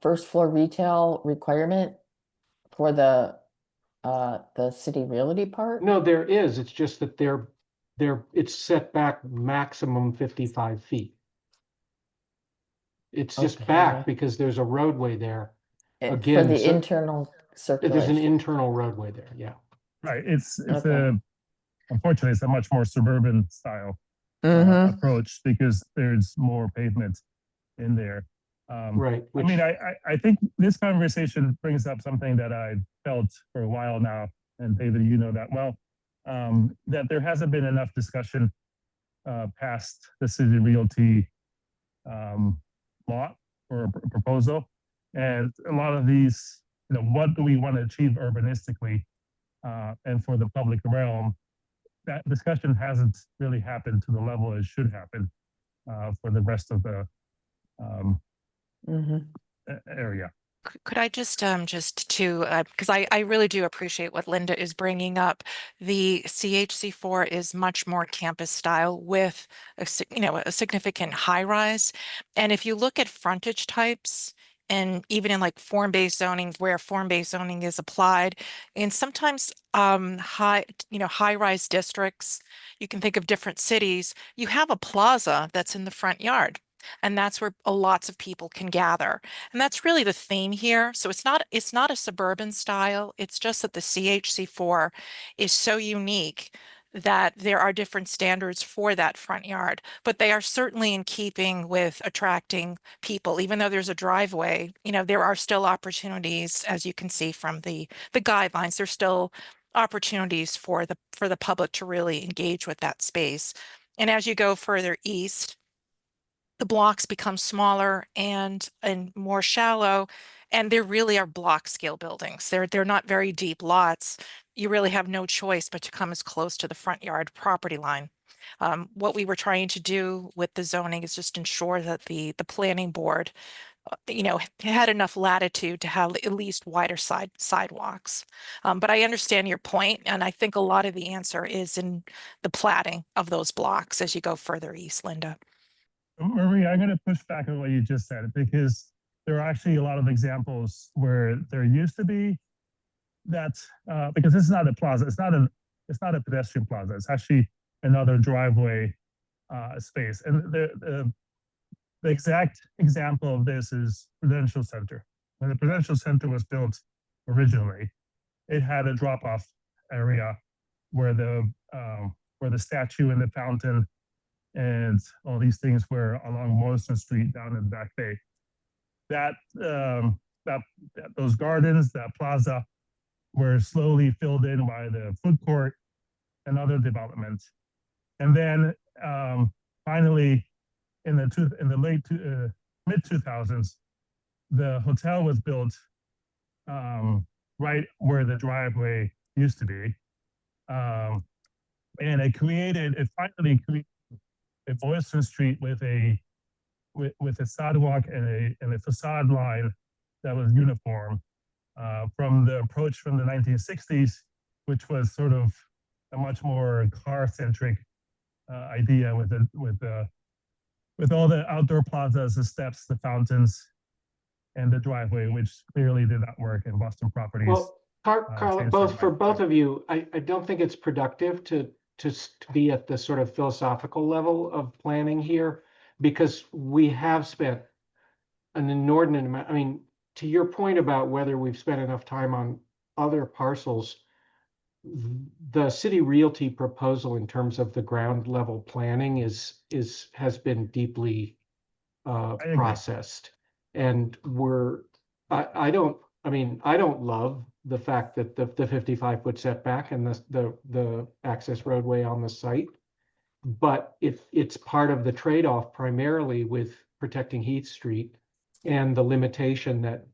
first floor retail requirement for the City Realty part? No, there is. It's just that it's set back maximum 55 feet. It's just back Okay. because there's a roadway there. For Again, the so internal there's an circulation. internal roadway there. Yeah. Right. It's Okay. unfortunately, it's a much more suburban style approach because there's more pavement in there. Right. I mean, I think this conversation brings up something that I felt for a while now, and David, you know that well, that there hasn't been enough discussion past the City Realty law or proposal, and a lot of these, what do we want to achieve urbanistically and for the public realm? That discussion hasn't really happened to the level it should happen for the rest of the area. Could I just because I really do appreciate what Linda is bringing up. The CHC4 is much more campus style with a significant high rise. And if you look at frontage types and even in like form-based zoning, where form-based zoning is applied, and sometimes high-rise districts, you can think of different cities, you have a plaza that's in the front yard. And that's where lots of people can gather. And that's really the theme here. So it's not a suburban style. It's just that the CHC4 is so unique that there are different standards for that front yard, but they are certainly in keeping with attracting people. Even though there's a driveway, there are still opportunities, as you can see from the guidelines, there's still opportunities for the public to really engage with that space. And as you go further east, the blocks become smaller and more shallow, and there really are block scale buildings. They're not very deep lots. You really have no choice but to come as close to the front yard property line. What we were trying to do with the zoning is just ensure that the planning board, had enough latitude to have at least wider sidewalks. But I understand your point, and I think a lot of the answer is in the platting of those blocks as you go further east, Linda. Maria, I'm going to push back on what you just said, because there are actually a lot of examples where there used to be that, because this is not a plaza, it's not a pedestrian plaza, it's actually another driveway space. And the exact example of this is Prudential Center. When the Prudential Center was built originally, it had a drop-off area where the statue and the fountain and all these things were along Morrison Street down in the Back Bay. Those gardens, that plaza, were slowly filled in by the food court and other developments. And then finally, in the mid 2000s, the hotel was built right where the driveway used to be, and it finally created a Boylston Street with a sidewalk and a facade line that was uniform, from the approach from the 1960s, which was sort of a much more car-centric idea with all the outdoor plazas, the steps, the fountains, and the driveway, which clearly did not work in Boston Properties. Well, Carla, both of you, I don't think it's productive to be at the sort of philosophical level of planning here, because we have spent an inordinate amount. I mean, to your point about whether we've spent enough time on other parcels, the city realty proposal in terms of the ground level planning has been deeply processed, and I don't love the fact that the 55-foot setback and the access roadway on the site, but it's part of the trade-off primarily with protecting Heath Street and the limitation that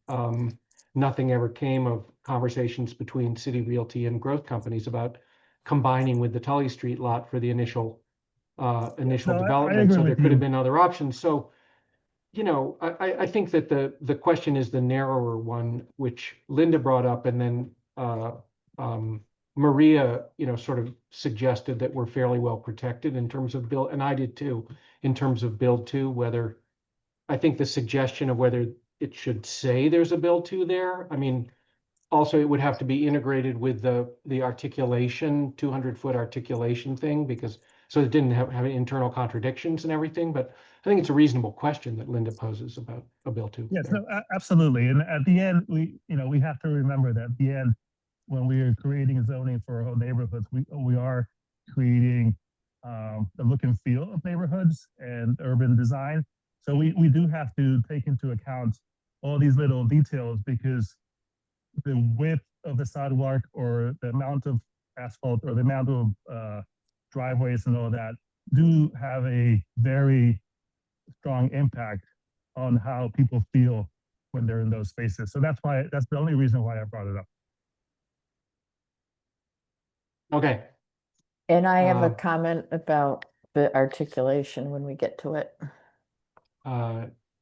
nothing ever came of conversations between City Realty and growth companies about combining with the Tully Street lot for the initial development. So there could have been other options. So, I think that the question is the narrower one, which Linda brought up, and then Maria, sort of suggested that we're fairly well protected in terms of build, and I did too, in terms of build to, whether I think the suggestion of whether it should say there's a build to there. I mean, also it would have to be integrated with the articulation, 200-foot articulation thing, because so it didn't have internal contradictions and everything. But I think it's a reasonable question that Linda poses about a build to. Yes, no, absolutely. And at the end, we have to remember that at the end, when we are creating zoning for whole neighborhoods, we are creating the look and feel of neighborhoods and urban design. So we do have to take into account all these little details, because the width of the sidewalk or the amount of asphalt or the amount of driveways and all that do have a very strong impact on how people feel when they're in those spaces. So that's the only reason why I brought it up. Okay. And I have a comment about the articulation when we get to it.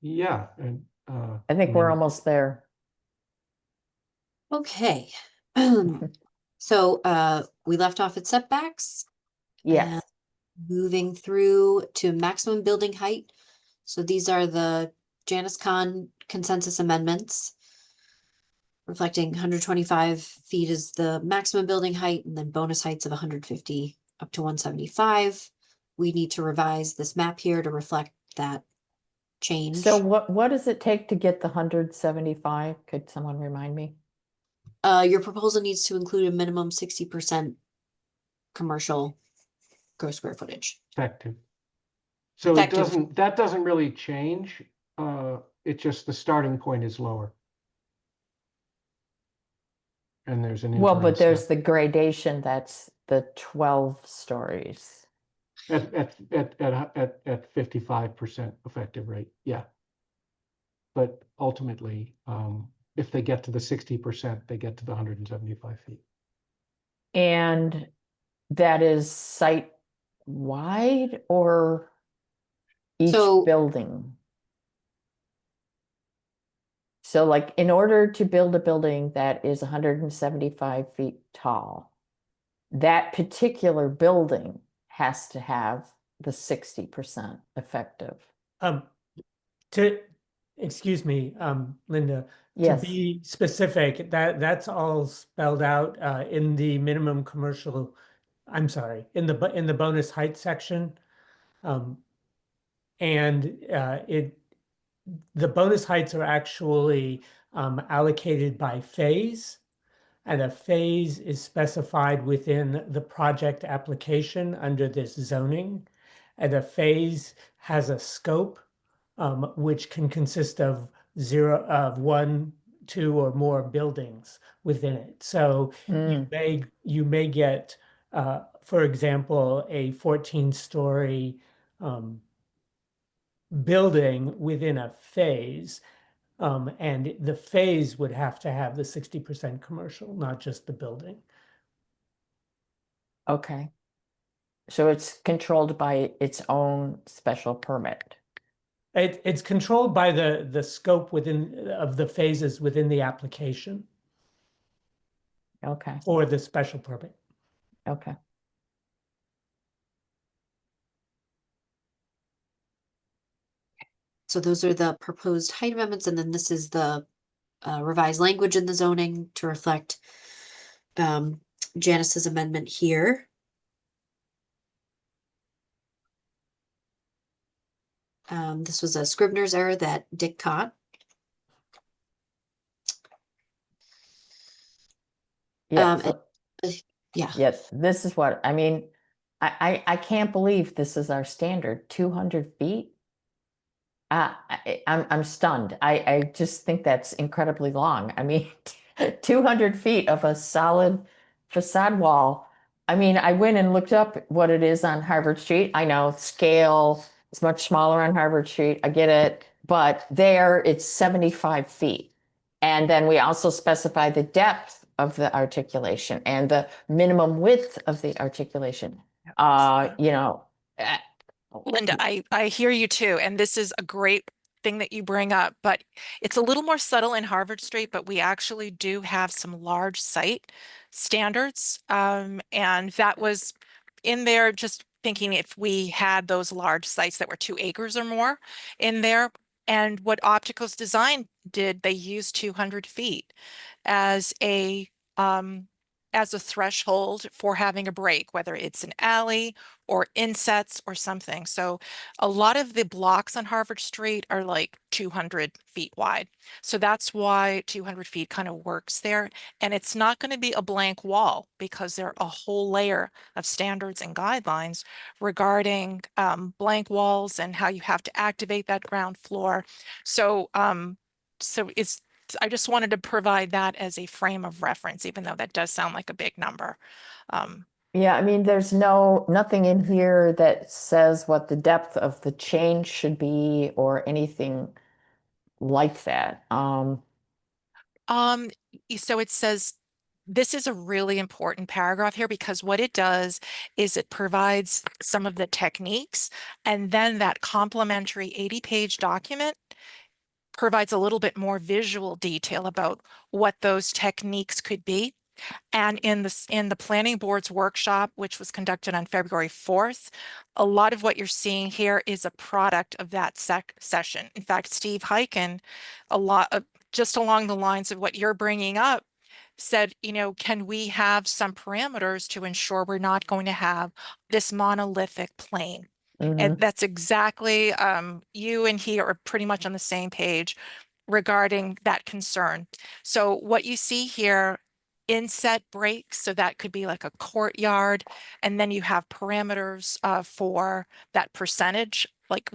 Yeah. And I think we're almost there. Okay. So we left off at setbacks. Yes. Moving through to maximum building height. So these are the Janice Kahn consensus amendments reflecting 125 feet is the maximum building height and then bonus heights of 150 up to 175. We need to revise this map here to reflect that change. So what does it take to get the 175? Could someone remind me? Your proposal needs to include a minimum 60% commercial gross square footage. Effective. So Effective. that doesn't really change. It's just the starting point is lower. And there's an Well, interim but there's step. the gradation, that's the 12 stories. At 55% effective rate, yeah. But ultimately, if they get to the 60%, they get to the 175 feet. And that is site wide or each So- building? So like in order to build a building that is 175 feet tall, that particular building has to have the 60% effective. To excuse me, Linda, Yes. to be specific, that's all spelled out in the minimum commercial. I'm sorry, in the bonus height section, and the bonus heights are actually allocated by phase. And a phase is specified within the project application under this zoning. And a phase has a scope, which can consist of one, two, or more buildings within it. So you may get, for example, a 14-story building within a phase. And the phase would have to have the 60% commercial, not just the building. Okay. So it's controlled by its own special permit. It's controlled by the scope of the phases within the application Okay. for the special permit. Okay. So those are the proposed height amendments, and then this is the revised language in the zoning to reflect Janice's amendment here. This was a Scribner's error that Dick caught. Yeah. Yeah. Yes, this is what, I mean, I can't believe this is our standard, 200 feet. I'm stunned. I just think that's incredibly long. I mean, 200 feet of a solid facade wall. I mean, I went and looked up what it is on Harvard Street. I know scale is much smaller on Harvard Street. I get it. But there it's 75 feet. And then we also specify the depth of the articulation and the minimum width of the articulation. You know, Linda, I hear you too, and this is a great thing that you bring up, but it's a little more subtle in Harvard Street, but we actually do have some large site standards. And that was in there, just thinking if we had those large sites that were 2 acres or more in there. And what Optical's Design did, they used 200 feet as a threshold for having a break, whether it's an alley or insets or something. So a lot of the blocks on Harvard Street are like 200 feet wide. So that's why 200 feet kind of works there. And it's not going to be a blank wall because there are a whole layer of standards and guidelines regarding blank walls and how you have to activate that ground floor. So, I just wanted to provide that as a frame of reference, even though that does sound like a big number. yeah, I mean, there's nothing in here that says what the depth of the change should be or anything like that. So it says, this is a really important paragraph here because what it does is it provides some of the techniques, and then that complimentary 80-page document provides a little bit more visual detail about what those techniques could be. And in the planning board's workshop, which was conducted on February 4th, a lot of what you're seeing here is a product of that session. In fact, Steve Hyken, a lot of, just along the lines of what you're bringing up, said, you know, can we have some parameters to ensure we're not going to have this monolithic plane? And that's exactly, you and he are pretty much on the same page regarding that concern. So what you see here, inset breaks, so that could be like a courtyard, and then you have parameters for that percentage, like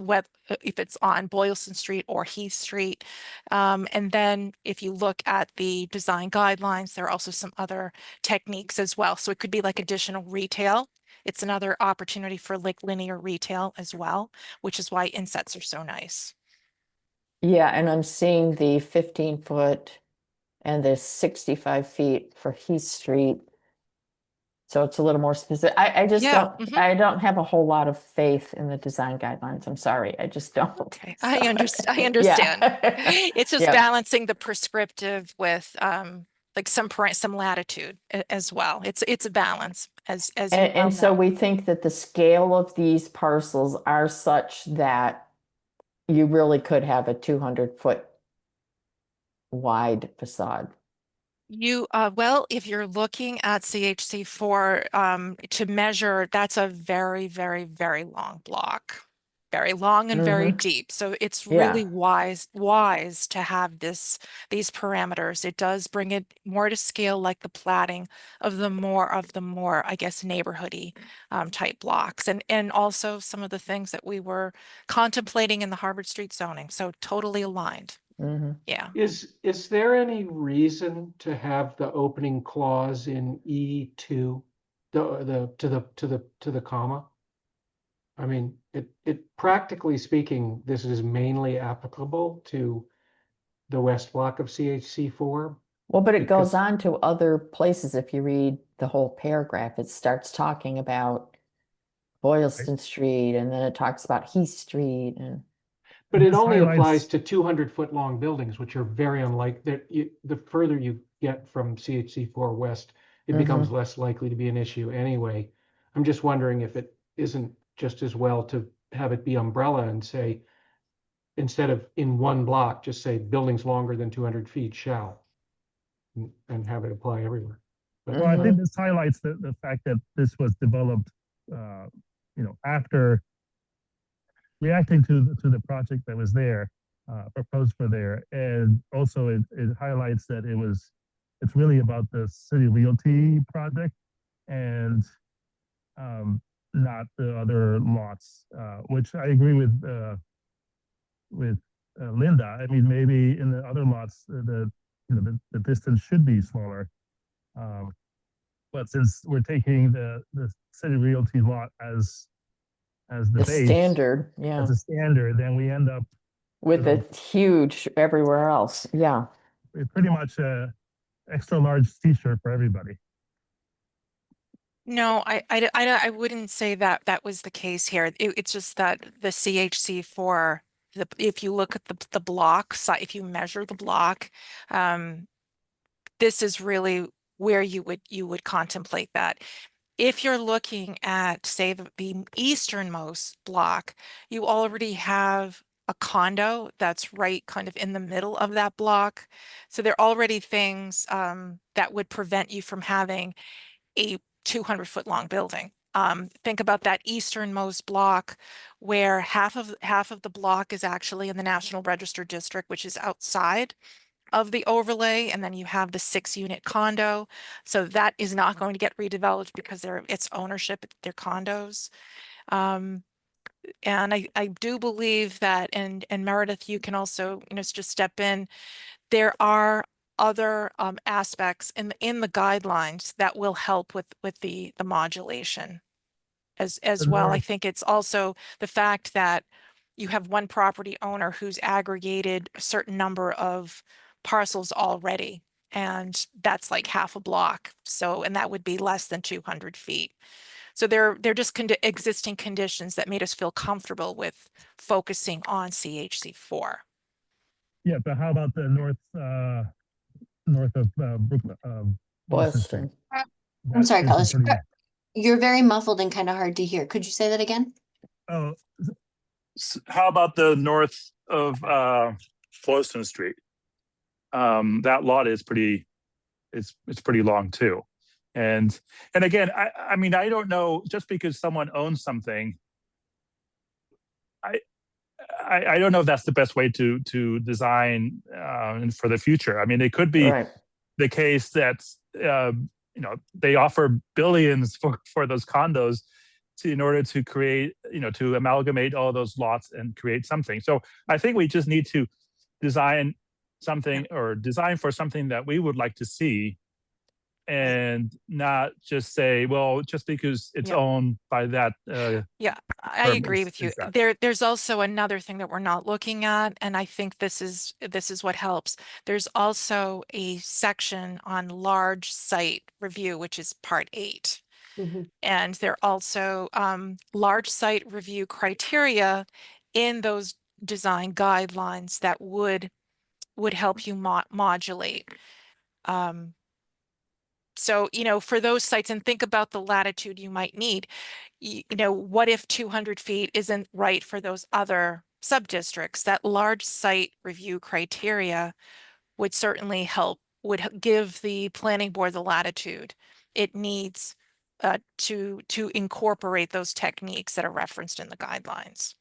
if it's on Boylston Street or Heath Street. And then if you look at the design guidelines, there are also some other techniques as well. So it could be like additional retail. It's another opportunity for like linear retail as well, which is why insets are so nice. Yeah, and I'm seeing the 15-foot and the 65 feet for Heath Street. So it's a little more specific. I just Yeah, don't, I don't have a whole lot of faith in the design guidelines. I'm sorry. I just don't. Okay, I understand. I Yeah. understand. It's just Yeah. balancing the prescriptive with like some latitude as well. It's a balance as you well And so know. we think that the scale of these parcels are such that you really could have a 200-foot wide facade. You well, if you're looking at CHC4 to measure, that's a very, very, very long block. Very long and very deep. So it's really wise to have these parameters. It does bring it more to scale, like the platting of the more, I guess, neighborhoody type blocks, and also some of the things that we were contemplating in the Harvard Street zoning. So totally aligned. Yeah. Is there any reason to have the opening clause in E2, to the comma? I mean, it practically speaking, this is mainly applicable to the west block of CHC4. Well, but it Because- goes on to other places. If you read the whole paragraph, it starts talking about Boylston Street, and then it talks about Heath Street, and But it This only highlights- applies to 200-foot long buildings, which are very unlike that. The further you get from CHC4 west, it becomes less likely to be an issue anyway. I'm just wondering if it isn't just as well to have it be umbrella and say, instead of in one block, just say buildings longer than 200 feet shall, and have it apply everywhere. But Well, I think this highlights the fact that this was developed, after reacting to the project that was there, proposed for there, and also it highlights that it's really about the city realty project and not the other lots, which I agree with Linda. I mean, maybe in the other lots, the distance should be smaller. But since we're taking the city realty lot as the the base, standard, yeah, as a standard, then we end up with the huge everywhere else. Yeah. with pretty much a extra large t-shirt for everybody. No, I wouldn't say that that was the case here. It's just that the CHC4, if you look at the block, if you measure the block, this is really where you would contemplate that. If you're looking at, say, the easternmost block, you already have a condo that's right kind of in the middle of that block. So there are already things that would prevent you from having a 200-foot long building. Think about that easternmost block where half of the block is actually in the National Register District, which is outside of the overlay, and then you have the 6-unit condo. So that is not going to get redeveloped because it's ownership, they're condos. And I do believe that, and Meredith, you can also, just step in. There are other aspects in the guidelines that will help with the modulation as well. I think it's also the fact that you have one property owner who's aggregated a certain number of parcels already, and that's like half a block. So, and that would be less than 200 feet. So they're just existing conditions that made us feel comfortable with focusing on CHC4. Yeah, but how about the north of Brooklyn, Boylston. I'm sorry, That is Carlos. pretty- You're very muffled and kind of hard to hear. Could you say that again? Oh, how about the north of Boylston Street? That lot is pretty, it's pretty long too. And again, I mean, I don't know, just because someone owns something, I don't know if that's the best way to design for the future. I mean, it could be Right. the case that you know, they offer billions for those condos in order to create, you know, to amalgamate all those lots and create something. So I think we just need to design something, or design for something that we would like to see, and not just say, well, just because it's Yep. owned by that. Yeah, I Firm agree is- with you. is that. There's also another thing that we're not looking at, and I think this is what helps. There's also a section on large site review, which is part 8. And there are also large site review criteria in those design guidelines that would help you modulate. So, you know, for those sites, and think about the latitude you might need. You know, what if 200 feet isn't right for those other sub-districts? That large site review criteria would certainly help, would give the planning board the latitude it needs to incorporate those techniques that are referenced in the guidelines.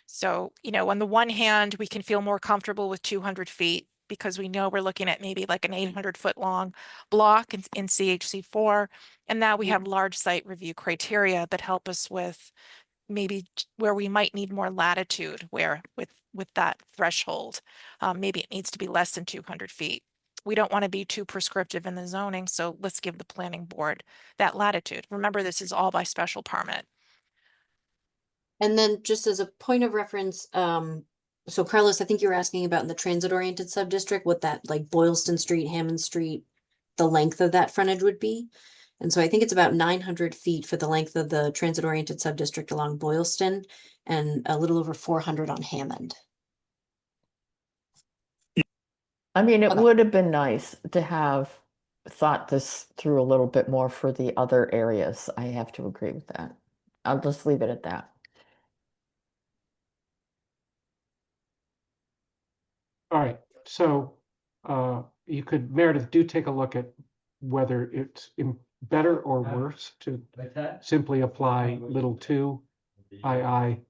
So, you know, on the one hand, we can feel more comfortable with 200 feet because we know we're looking at maybe like an 800-foot long block in CHC4. And now we have large site review criteria that help us with maybe where we might need more latitude, where with that threshold, maybe it needs to be less than 200 feet. We don't want to be too prescriptive in the zoning, so let's give the planning board that latitude. Remember, this is all by special permit. And then just as a point of reference, so Carlos, I think you were asking about in the transit-oriented sub-district, what that like Boylston Street, Hammond Street, the length of that frontage would be. And so I think it's about 900 feet for the length of the transit-oriented sub-district along Boylston, and a little over 400 on Hammond. I mean, it Okay. would have been nice to have thought this through a little bit more for the other areas. I have to agree with that. I'll just leave it at that. All right, so you could, Meredith, do take a look at whether it's better or worse to simply apply little 2 II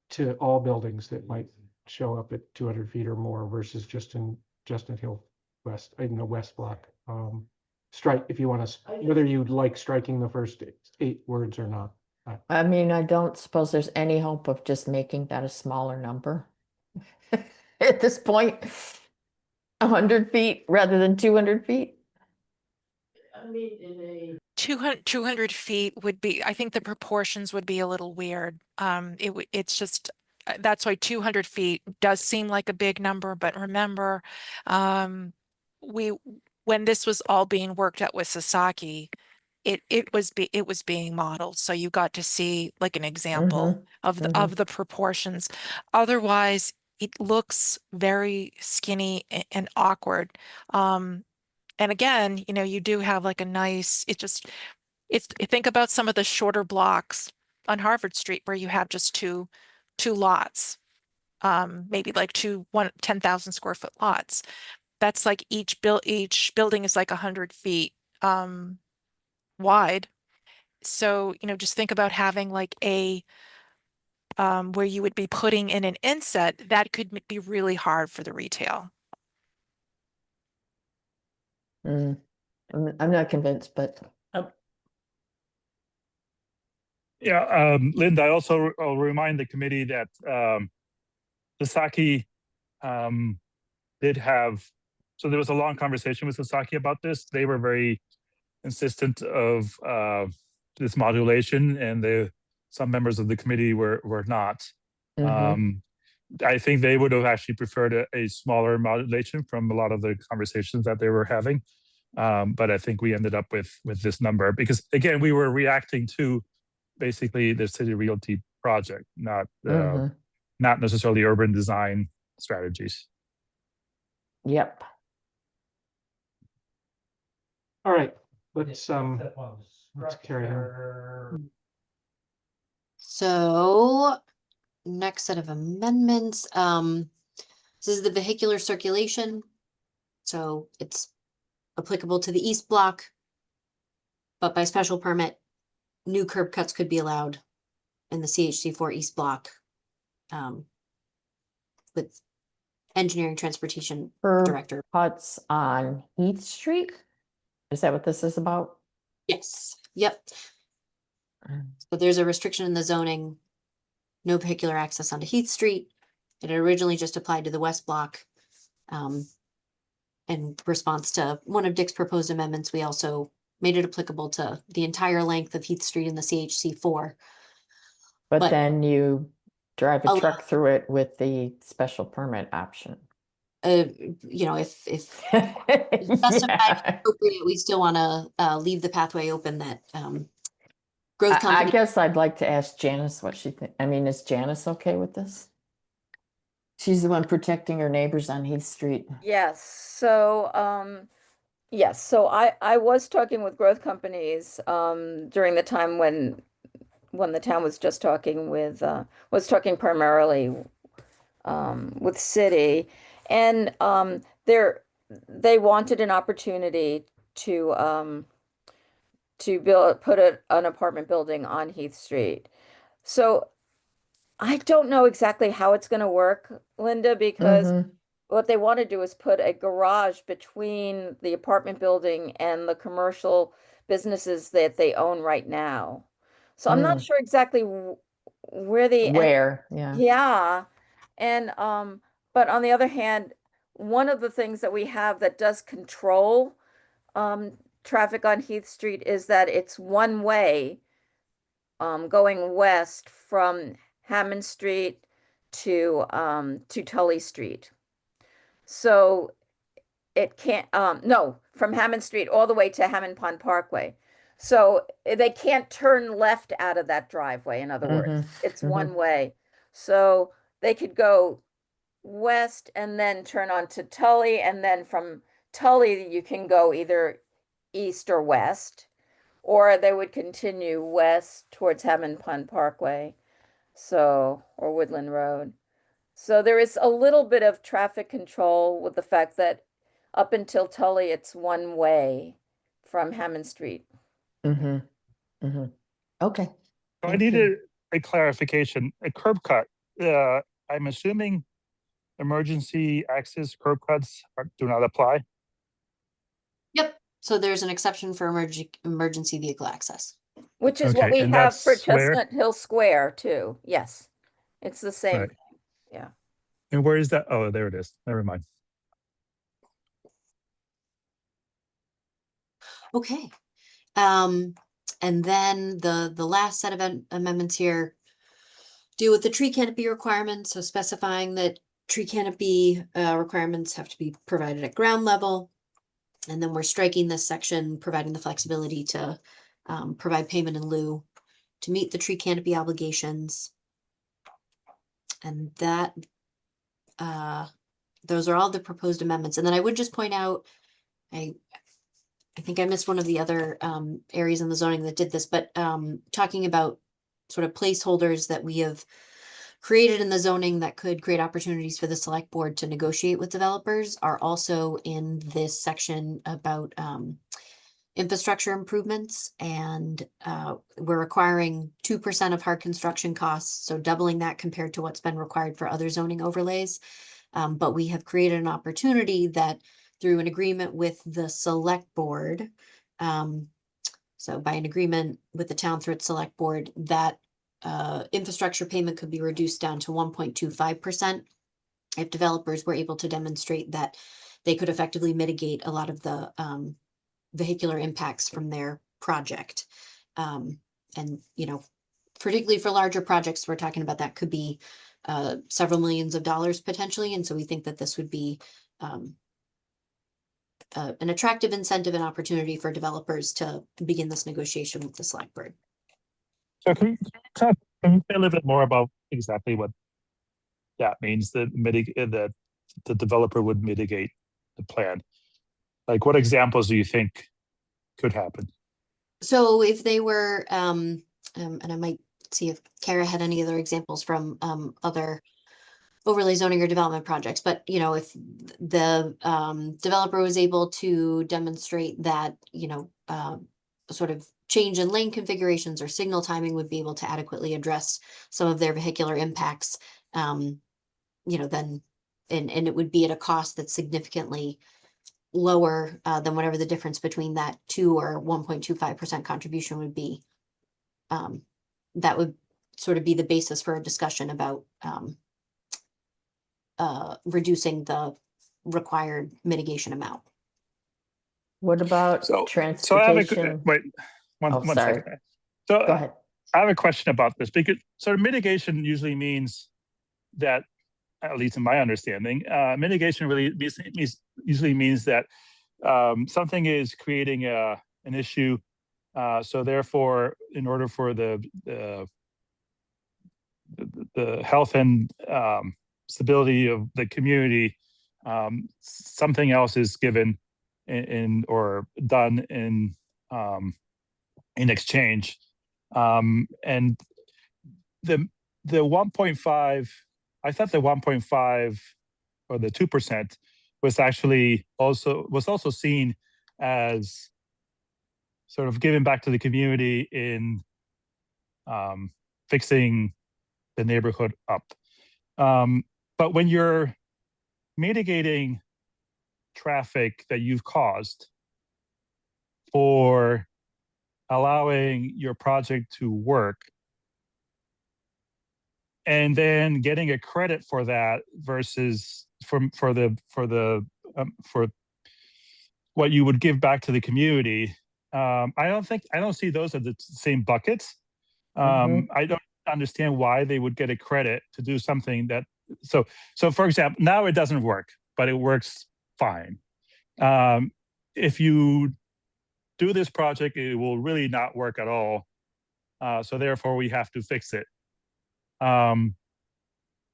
to all buildings that might show up at 200 feet or more versus just in Hill West, in the West block. Strike, if you want to, whether you'd like striking the first 8 words or not. I mean, I don't suppose there's any hope of just making that a smaller number at this point. 100 feet rather than 200 feet. I mean, in a 200 feet would be, I think the proportions would be a little weird. It's just, that's why 200 feet does seem like a big number, but remember, when this was all being worked out with Sasaki, it was being modeled. So you got to see like an example of the proportions. Otherwise, it looks very skinny and awkward. And again, you know, you do have like a nice, think about some of the shorter blocks on Harvard Street where you have just two lots, maybe like 10,000 square foot lots. That's like each building is like 100 feet wide. So, you know, just think about having like where you would be putting in an inset that could be really hard for the retail. I'm not convinced, but Yeah, Linda, I'll remind the committee that Sasaki did have, so there was a long conversation with Sasaki about this. They were very insistent of this modulation, and some members of the committee were not. I think they would have actually preferred a smaller modulation from a lot of the conversations that they were having. But I think we ended up with this number because, again, we were reacting to basically the City Realty project, not necessarily urban design strategies. Yep. All right, let's carry on. So next set of amendments, this is the vehicular circulation. So it's applicable to the east block. But by special permit, new curb cuts could be allowed in the CHC4 East block. With engineering transportation Curb director. cuts on Heath Street? Is that what this is about? Yes, yep. So there's a restriction in the zoning, no vehicular access onto Heath Street. It originally just applied to the west block. In response to one of Dick's proposed amendments, we also made it applicable to the entire length of Heath Street in the CHC4. But then you drive a Allow- truck through it with the special permit option. You know, if specified Yeah. appropriate, we still want to leave the pathway open that growth I company. guess I'd like to ask Janice what she thinks. I mean, is Janice okay with this? She's the one protecting her neighbors on Heath Street. Yes, so yes, so I was talking with growth companies during the time when the town was just talking with was talking primarily with city, and they wanted an opportunity to put an apartment building on Heath Street. So I don't know exactly how it's going to work, Linda, because Mhm. what they want to do is put a garage between the apartment building and the commercial businesses that they own right now. So I'm not sure exactly where the Where? Yeah. yeah. And but on the other hand, one of the things that we have that does control traffic on Heath Street is that it's one way going west from Hammond Street to Tully Street. So it can't no, from Hammond Street all the way to Hammond Pond Parkway. So they can't turn left out of that driveway, in other words. It's one way. So they could go west and then turn onto Tully, and then from Tully you can go either east or west, or they would continue west towards Hammond Pond Parkway, so, or Woodland Road. So there is a little bit of traffic control with the fact that up until Tully, it's one way from Hammond Street. Okay. I Thank needed a clarification. A curb cut. I'm assuming emergency access curb cuts do not apply. Yep. So there's an exception for emergency vehicle access. Which is what Okay, we and have for that's where? Chestnut Hill Square too. Yes. It's the same Right. thing. Yeah. And where is that? Oh, there it is. Never mind. Okay. And then the last set of amendments here deal with the tree canopy requirements. So specifying that tree canopy requirements have to be provided at ground level. And then we're striking this section, providing the flexibility to provide payment in lieu to meet the tree canopy obligations. And that those are all the proposed amendments. And then I would just point out, I think I missed one of the other areas in the zoning that did this, but talking about sort of placeholders that we have created in the zoning that could create opportunities for the select board to negotiate with developers are also in this section about infrastructure improvements. And we're requiring 2% of hard construction costs, so doubling that compared to what's been required for other zoning overlays. But we have created an opportunity that through an agreement with the select board, so by an agreement with the town through its select board, that infrastructure payment could be reduced down to 1.25% if developers were able to demonstrate that they could effectively mitigate a lot of the vehicular impacts from their project. And, you know, particularly for larger projects, we're talking about that could be several millions of dollars potentially. And so we think that this would be an attractive incentive and opportunity for developers to begin this negotiation with the select board. So can you say a little bit more about exactly what that means, that that the developer would mitigate the plan? Like what examples do you think could happen? So if they were, and I might see if Kara had any other examples from other overlay zoning or development projects, but you know, if the developer was able to demonstrate that, you know, sort of change in lane configurations or signal timing would be able to adequately address some of their vehicular impacts, you know, then, and it would be at a cost that's significantly lower than whatever the difference between that 2 or 1.25% contribution would be. That would sort of be the basis for a discussion about reducing the required mitigation amount. What about So I have transportation? wait, Oh, one sorry. second. So Go ahead. I have a question about this, because sort of mitigation usually means that, at least in my understanding, mitigation really usually means that something is creating an issue. So therefore, in order for the health and stability of the community, something else is given in or done in exchange. And the 1.5, I thought the 1.5 or the 2% was actually also seen as sort of giving back to the community in fixing the neighborhood up. But when you're mitigating traffic that you've caused for allowing your project to work, and then getting a credit for that versus for what you would give back to the community, I don't see those as the same buckets. I don't understand why they would get a credit to do something that, so for example, now it doesn't work, but it works fine. If you do this project, it will really not work at all. So therefore we have to fix it.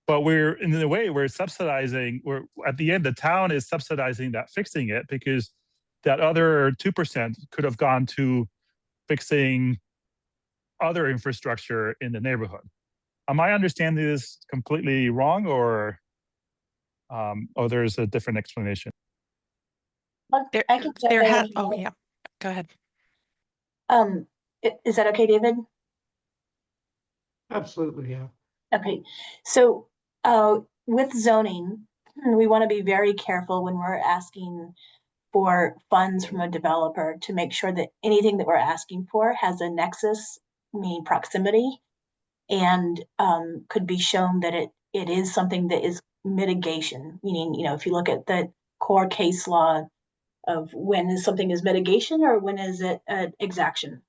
But we're, in a way, we're subsidizing, at the end, the town is subsidizing that fixing it, because that other 2% could have gone to fixing other infrastructure in the neighborhood. Am I understanding this completely wrong, or there's a different explanation? There, I can jump in. oh yeah, go ahead. Is that okay, David? Absolutely, yeah. Okay, so with zoning, we want to be very careful when we're asking for funds from a developer to make sure that anything that we're asking for has a nexus, meaning proximity, and could be shown that it is something that is mitigation, meaning, you know, if you look at the core case law of when is something is mitigation or when is it exaction.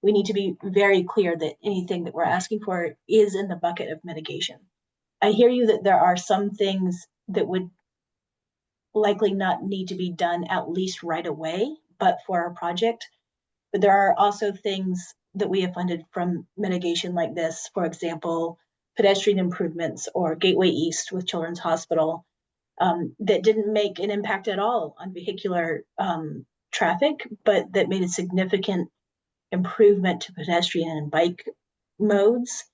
We need to be very clear that anything that we're asking for is in the bucket of mitigation. I hear you that there are some things that would likely not need to be done at least right away, but for our project. But there are also things that we have funded from mitigation like this, for example, pedestrian improvements or Gateway East with Children's Hospital, that didn't make an impact at all on vehicular traffic, but that made a significant improvement to pedestrian and bike modes,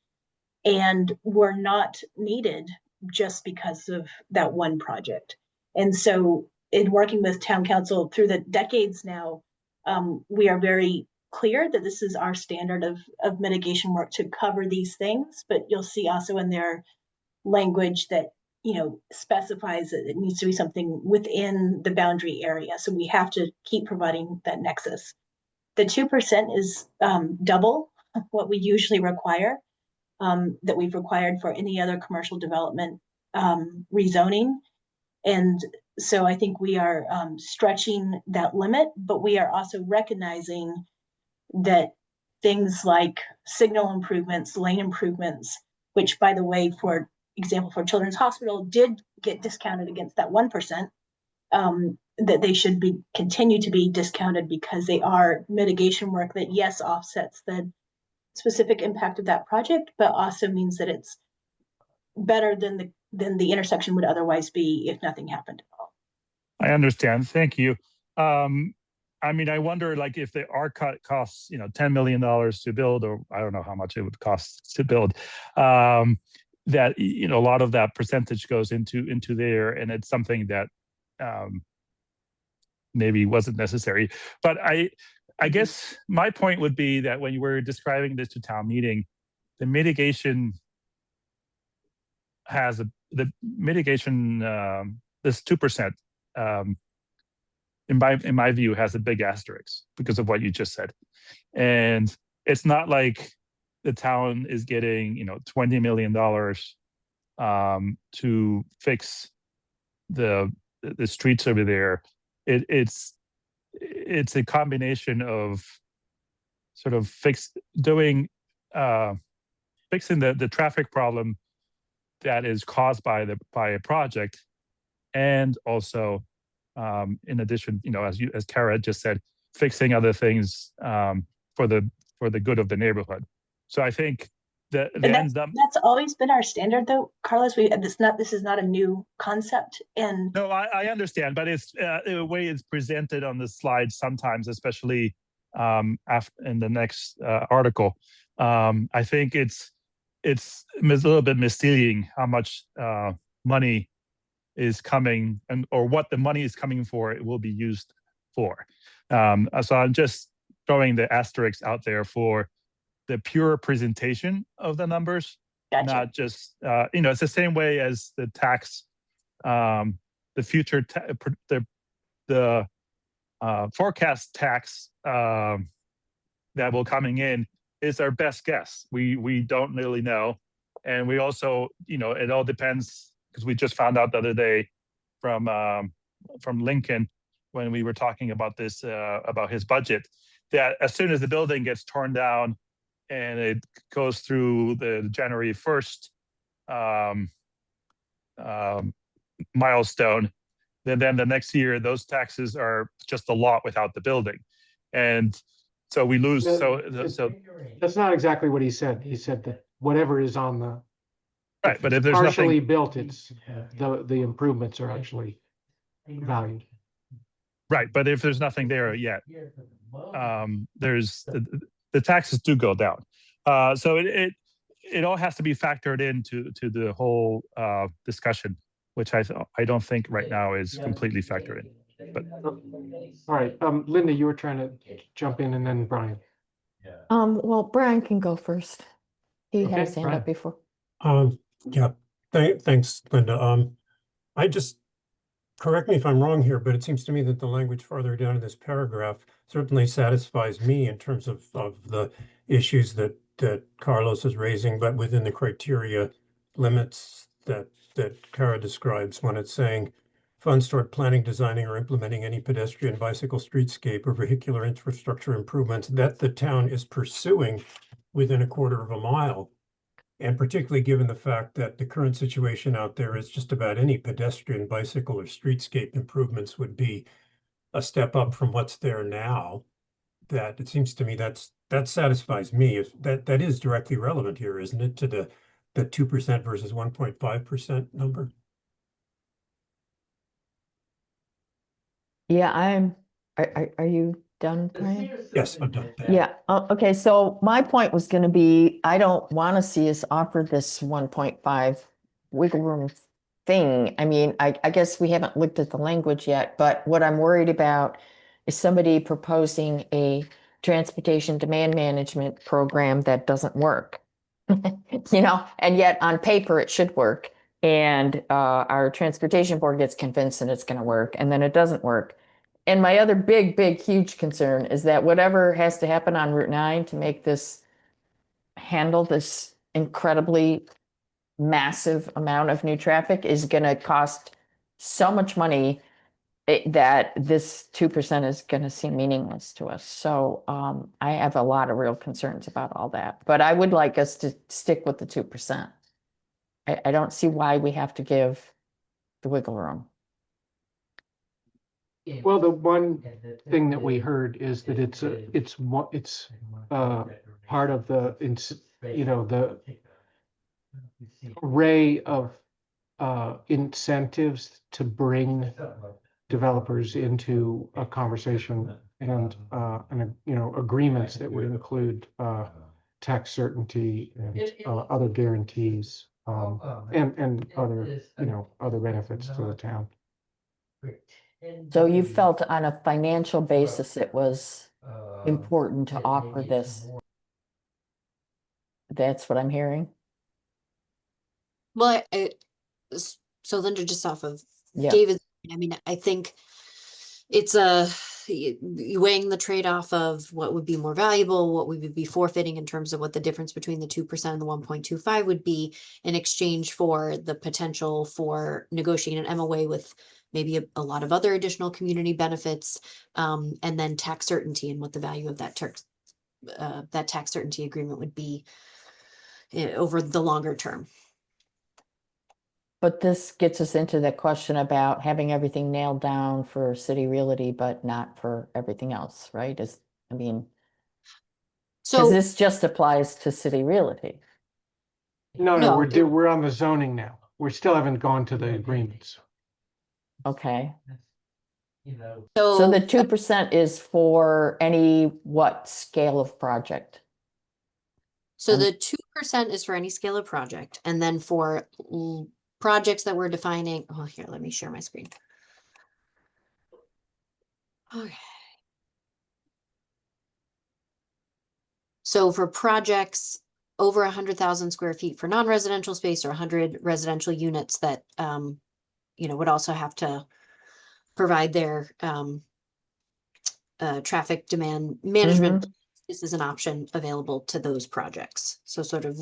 and were not needed just because of that one project. And so in working with town council through the decades now, we are very clear that this is our standard of mitigation work to cover these things, but you'll see also in their language that, you know, specifies that it needs to be something within the boundary area. So we have to keep providing that nexus. The 2% is double what we usually require, that we've required for any other commercial development rezoning. And so I think we are stretching that limit, but we are also recognizing that things like signal improvements, lane improvements, which, by the way, for example, for Children's Hospital, did get discounted against that 1%, that they should be continue to be discounted because they are mitigation work that, yes, offsets the specific impact of that project, but also means that it's better than the intersection would otherwise be if nothing happened at all. I understand. Thank you. I mean, I wonder, like, if the cut costs, $10 million to build, or I don't know how much it would cost to build, that, a lot of that percentage goes into there, and it's something that maybe wasn't necessary. But I guess my point would be that when you were describing this to town meeting, the mitigation this 2%, in my view, has a big asterisk because of what you just said. And it's not like the town is getting, $20 million to fix the streets over there. It's a combination of sort of fixing the traffic problem that is caused by a project, and also in addition, as Kara just said, fixing other things for the good of the neighborhood. So I think that that's always been our standard, though, Carlos. This is not a new concept. And no, I understand, but it's the way it's presented on the slide sometimes, especially in the next article. I think it's a little bit misleading how much money is coming, or what the money is coming for, it will be used for. So I'm just throwing the asterisks out there for the pure presentation of the numbers. Gotcha. Not just it's the same way as the tax, the future the forecast tax that will coming in is our best guess. We don't really know, and we also, it all depends, because we just found out the other day from Lincoln, when we were talking about this, about his budget, that as soon as the building gets torn down and it goes through the January 1st milestone, then the next year those taxes are just a lot without the building, and so we lose. So that's not exactly what he said. He said that whatever is on the right, but if there's partially nothing built, it's the improvements are actually valued. Right, but if there's nothing there yet, there's the taxes do go down. So it all has to be factored into the whole discussion, which I don't think right now is completely factored in. But all right, Linda, you were trying to jump in, and then Brian. Well, Brian can go first. He had his hand Brian. up before. Yeah, thanks, Linda. I just, correct me if I'm wrong here, but it seems to me that the language farther down in this paragraph certainly satisfies me in terms of the issues that Carlos is raising, but within the criteria limits that Kara describes when it's saying funds toward planning, designing, or implementing any pedestrian, bicycle, streetscape, or vehicular infrastructure improvements that the town is pursuing within a quarter of a mile. And particularly given the fact that the current situation out there is just about any pedestrian, bicycle, or streetscape improvements would be a step up from what's there now, that it seems to me that satisfies me. If that is directly relevant here, isn't it, to the 2% versus 1.5% number? Yeah, are you done, Brian? Yes, I'm done. Yeah, okay, so my point was gonna be, I don't wanna see us offer this 1.5 wiggle room thing. I mean, I guess we haven't looked at the language yet, but what I'm worried about is somebody proposing a transportation demand management program that doesn't work. And yet on paper it should work. And our transportation board gets convinced that it's gonna work, and then it doesn't work. And my other big, huge concern is that whatever has to happen on Route 9 to make this handle this incredibly massive amount of new traffic is going to cost so much money that this 2% is going to seem meaningless to us. So I have a lot of real concerns about all that. But I would like us to stick with the 2%. I don't see why we have to give the wiggle room. Well, the one thing that we heard is that it's part of the the array of incentives to bring developers into a conversation and, you know, agreements that would include, tax certainty and, other guarantees, and other, you know, other benefits to the town. So you felt on a financial basis it was important to offer this. That's what I'm hearing? Well, so Linda, just off of Yeah. David, I mean, I think it's weighing the trade-off of what would be more valuable, what we would be forfeiting in terms of what the difference between the 2% and the 1.25 would be in exchange for the potential for negotiating an MOA with maybe a lot of other additional community benefits, and then tax certainty and what the value of that tax certainty agreement would be over the longer term. But this gets us into the question about having everything nailed down for city realty, but not for everything else, right? Because So this just applies to city realty. No, No, we're on the zoning now. We still haven't gone to the agreements. Okay. so So the 2% is for any what scale of project? So the 2% is for any scale of project, and then for projects that we're defining, oh, here, let me share my screen. Okay. So for projects over 100,000 square feet for non-residential space or 100 residential units that, you know, would also have to provide their traffic demand management. This is an option available to those projects. So sort of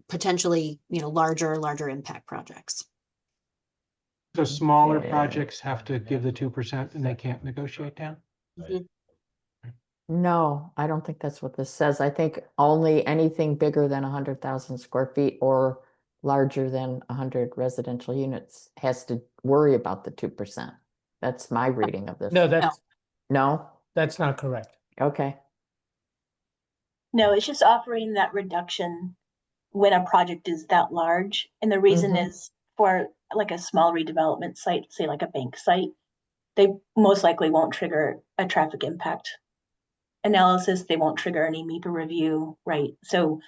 potentially, you know, larger impact projects. So smaller Okay. projects have to give the 2% and they can't negotiate down? Mhm. No, I don't think that's what this says. I think only anything bigger than 100,000 square feet or larger than 100 residential units has to worry about the 2%. That's my reading of this. No, No? that's not correct. Okay. No, it's just offering that reduction when a project is that large. And the reason Mhm. is for like a small redevelopment site, say like a bank site, they most likely won't trigger a traffic impact analysis. They won't trigger any MEPA review, right? So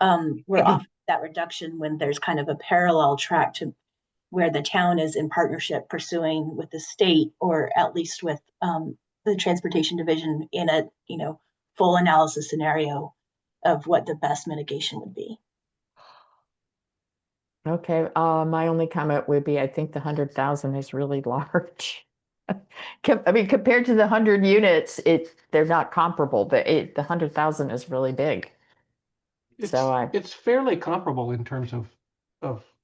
we're offering that reduction when there's kind of a parallel track to where the town is in partnership pursuing with the state, or at least with the transportation division in a, you know, full analysis scenario of what the best mitigation would be. Okay, my only comment would be, I think the 100,000 is really large. I mean, compared to the 100 units, they're not comparable, but the 100,000 is really big. It's fairly comparable in terms of,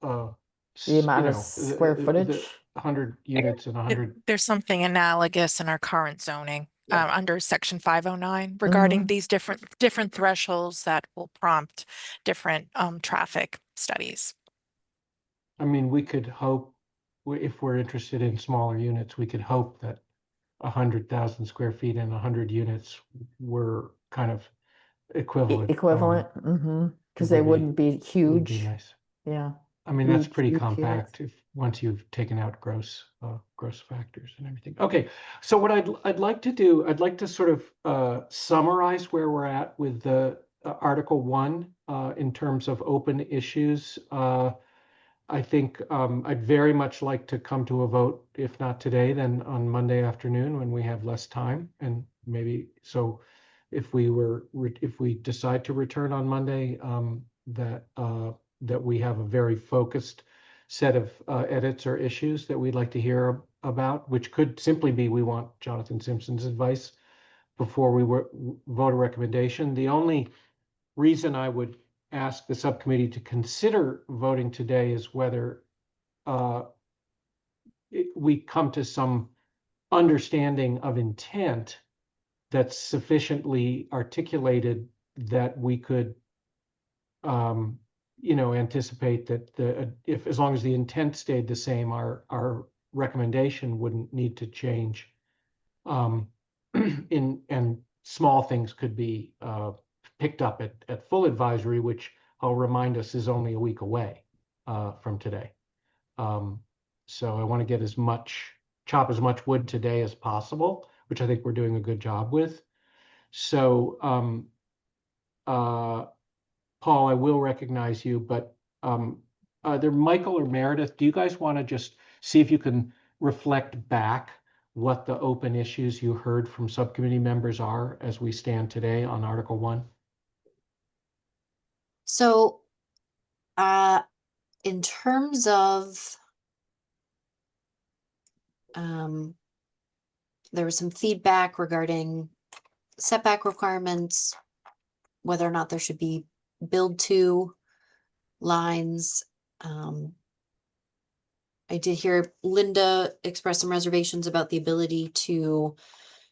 The amount you of know, square footage. 100 units and 100. There's something analogous in our current zoning under section 509 regarding Mhm. these different thresholds that will prompt different traffic studies. I mean, we could hope, if we're interested in smaller units, we could hope that 100,000 square feet and 100 units were kind of equivalent. Equivalent, because they would be- wouldn't be Would be huge. nice. Yeah. I mean, that's Huge, pretty huge compact once you've taken out gross factors and everything. Okay, so what I'd like to do, I'd like to sort of summarize where we're at with the Article 1 in terms of open issues. I think I'd very much like to come to a vote, if not today, then on Monday afternoon when we have less time, and maybe so if we decide to return on Monday, that we have a very focused set of edits or issues that we'd like to hear about, which could simply be we want Jonathan Simpson's advice before we vote a recommendation. The only reason I would ask the subcommittee to consider voting today is whether we come to some understanding of intent that's sufficiently articulated that we could you know, anticipate that if as long as the intent stayed the same, our recommendation wouldn't need to change. And small things could be picked up at full advisory, which I'll remind us is only a week away from today. So I want to get as much chop as much wood today as possible, which I think we're doing a good job with. So, Paul, I will recognize you, but either Michael or Meredith, do you guys want to just see if you can reflect back what the open issues you heard from subcommittee members are as we stand today on Article 1? So, in terms of, there was some feedback regarding setback requirements, whether or not there should be build to lines. I did hear Linda express some reservations about the ability to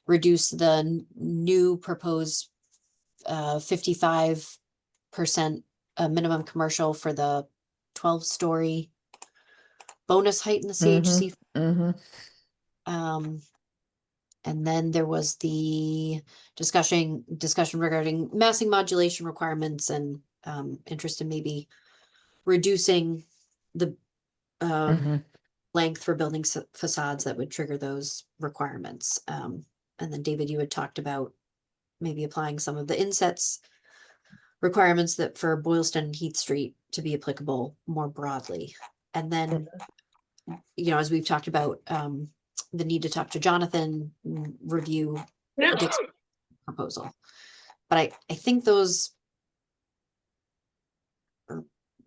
reduce the new proposed 55% minimum commercial for the 12-story bonus height in the CHC. And then there was the discussion regarding massing modulation requirements and interest in maybe reducing the length for building facades that would trigger those requirements. And then David, you had talked about maybe applying some of the insets requirements that for Boylston and Heath Street to be applicable more broadly. And then, as we've talked about, the need to talk to Jonathan, review Dick's proposal. But I think those are,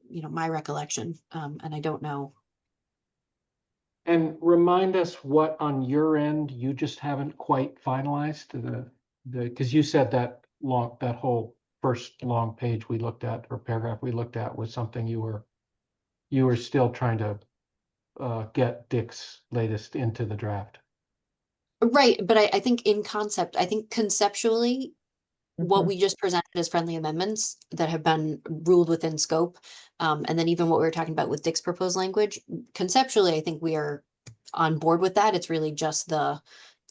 my recollection, and I don't know. And remind us what on your end you just haven't quite finalized because you said that whole first long page we looked at or paragraph we looked at was something you were still trying to get Dick's latest into the draft. Right, but I think conceptually, what we just presented as friendly amendments that have been ruled within scope, and then even what we were talking about with Dick's proposed language, conceptually, I think we are on board with that. It's really just the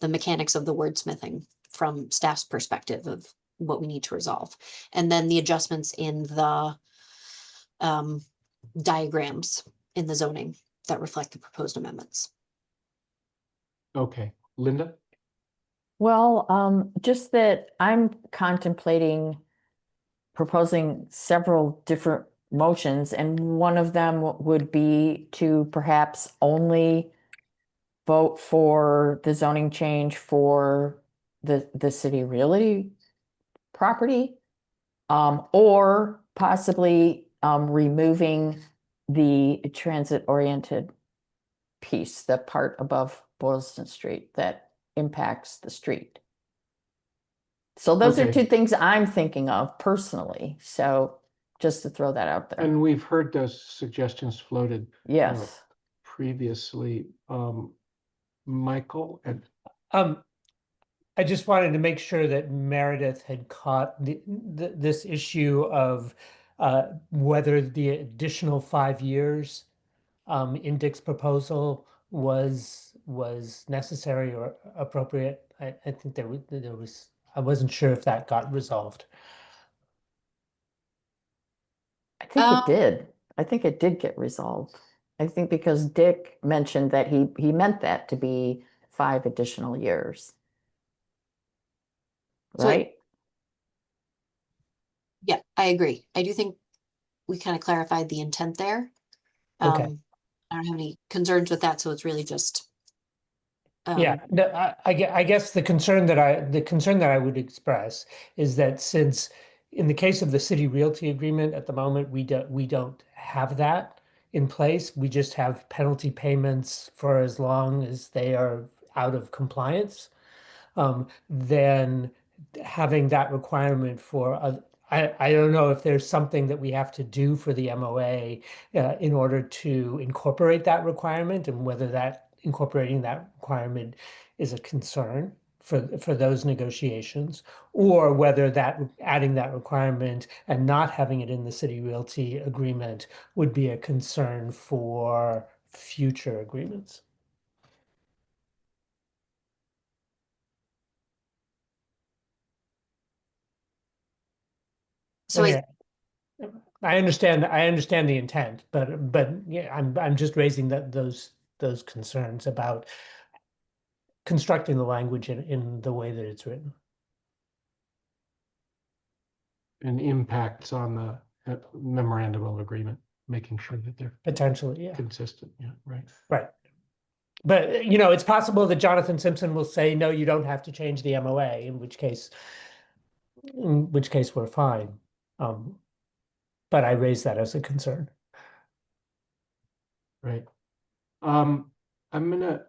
mechanics of the wordsmithing from staff's perspective of what we need to resolve. And then the adjustments in the diagrams in the zoning that reflect the proposed amendments. Okay, Linda? Well, just that I'm contemplating proposing several different motions, and one of them would be to perhaps only vote for the zoning change for the city realty property, or possibly removing the transit-oriented piece, the part above Boylston Street that impacts the street. So those are Okay. two things I'm thinking of personally. So just to throw that out there. And we've heard those suggestions floated Yes. previously. Michael and I just wanted to make sure that Meredith had caught this issue of whether the additional 5 years in Dick's proposal was necessary or appropriate. I think there was I wasn't sure if that got resolved. I think it did. I think it did get resolved. I think because Dick mentioned that he meant that to be 5 additional years. So Right? Yeah, I agree. I do think we kind of clarified the intent there. Okay. I don't have any concerns with that, so it's really just. Yeah, no, I guess the concern that I would express is that since in the case of the city realty agreement at the moment, we don't have that in place. We just have penalty payments for as long as they are out of compliance. Then having that requirement for I don't know if there's something that we have to do for the MOA in order to incorporate that requirement, and whether that incorporating that requirement is a concern for those negotiations, or whether that adding that requirement and not having it in the city realty agreement would be a concern for future agreements. So I understand the intent, but yeah, I'm just raising those concerns about constructing the language in the way that it's written. And impacts on the memorandum of agreement, making sure that they're Potentially, yeah. consistent. Yeah, right. Right. But, you know, it's possible that Jonathan Simpson will say, no, you don't have to change the MOA, in which case we're fine. But I raised that as a concern. Right. I'm gonna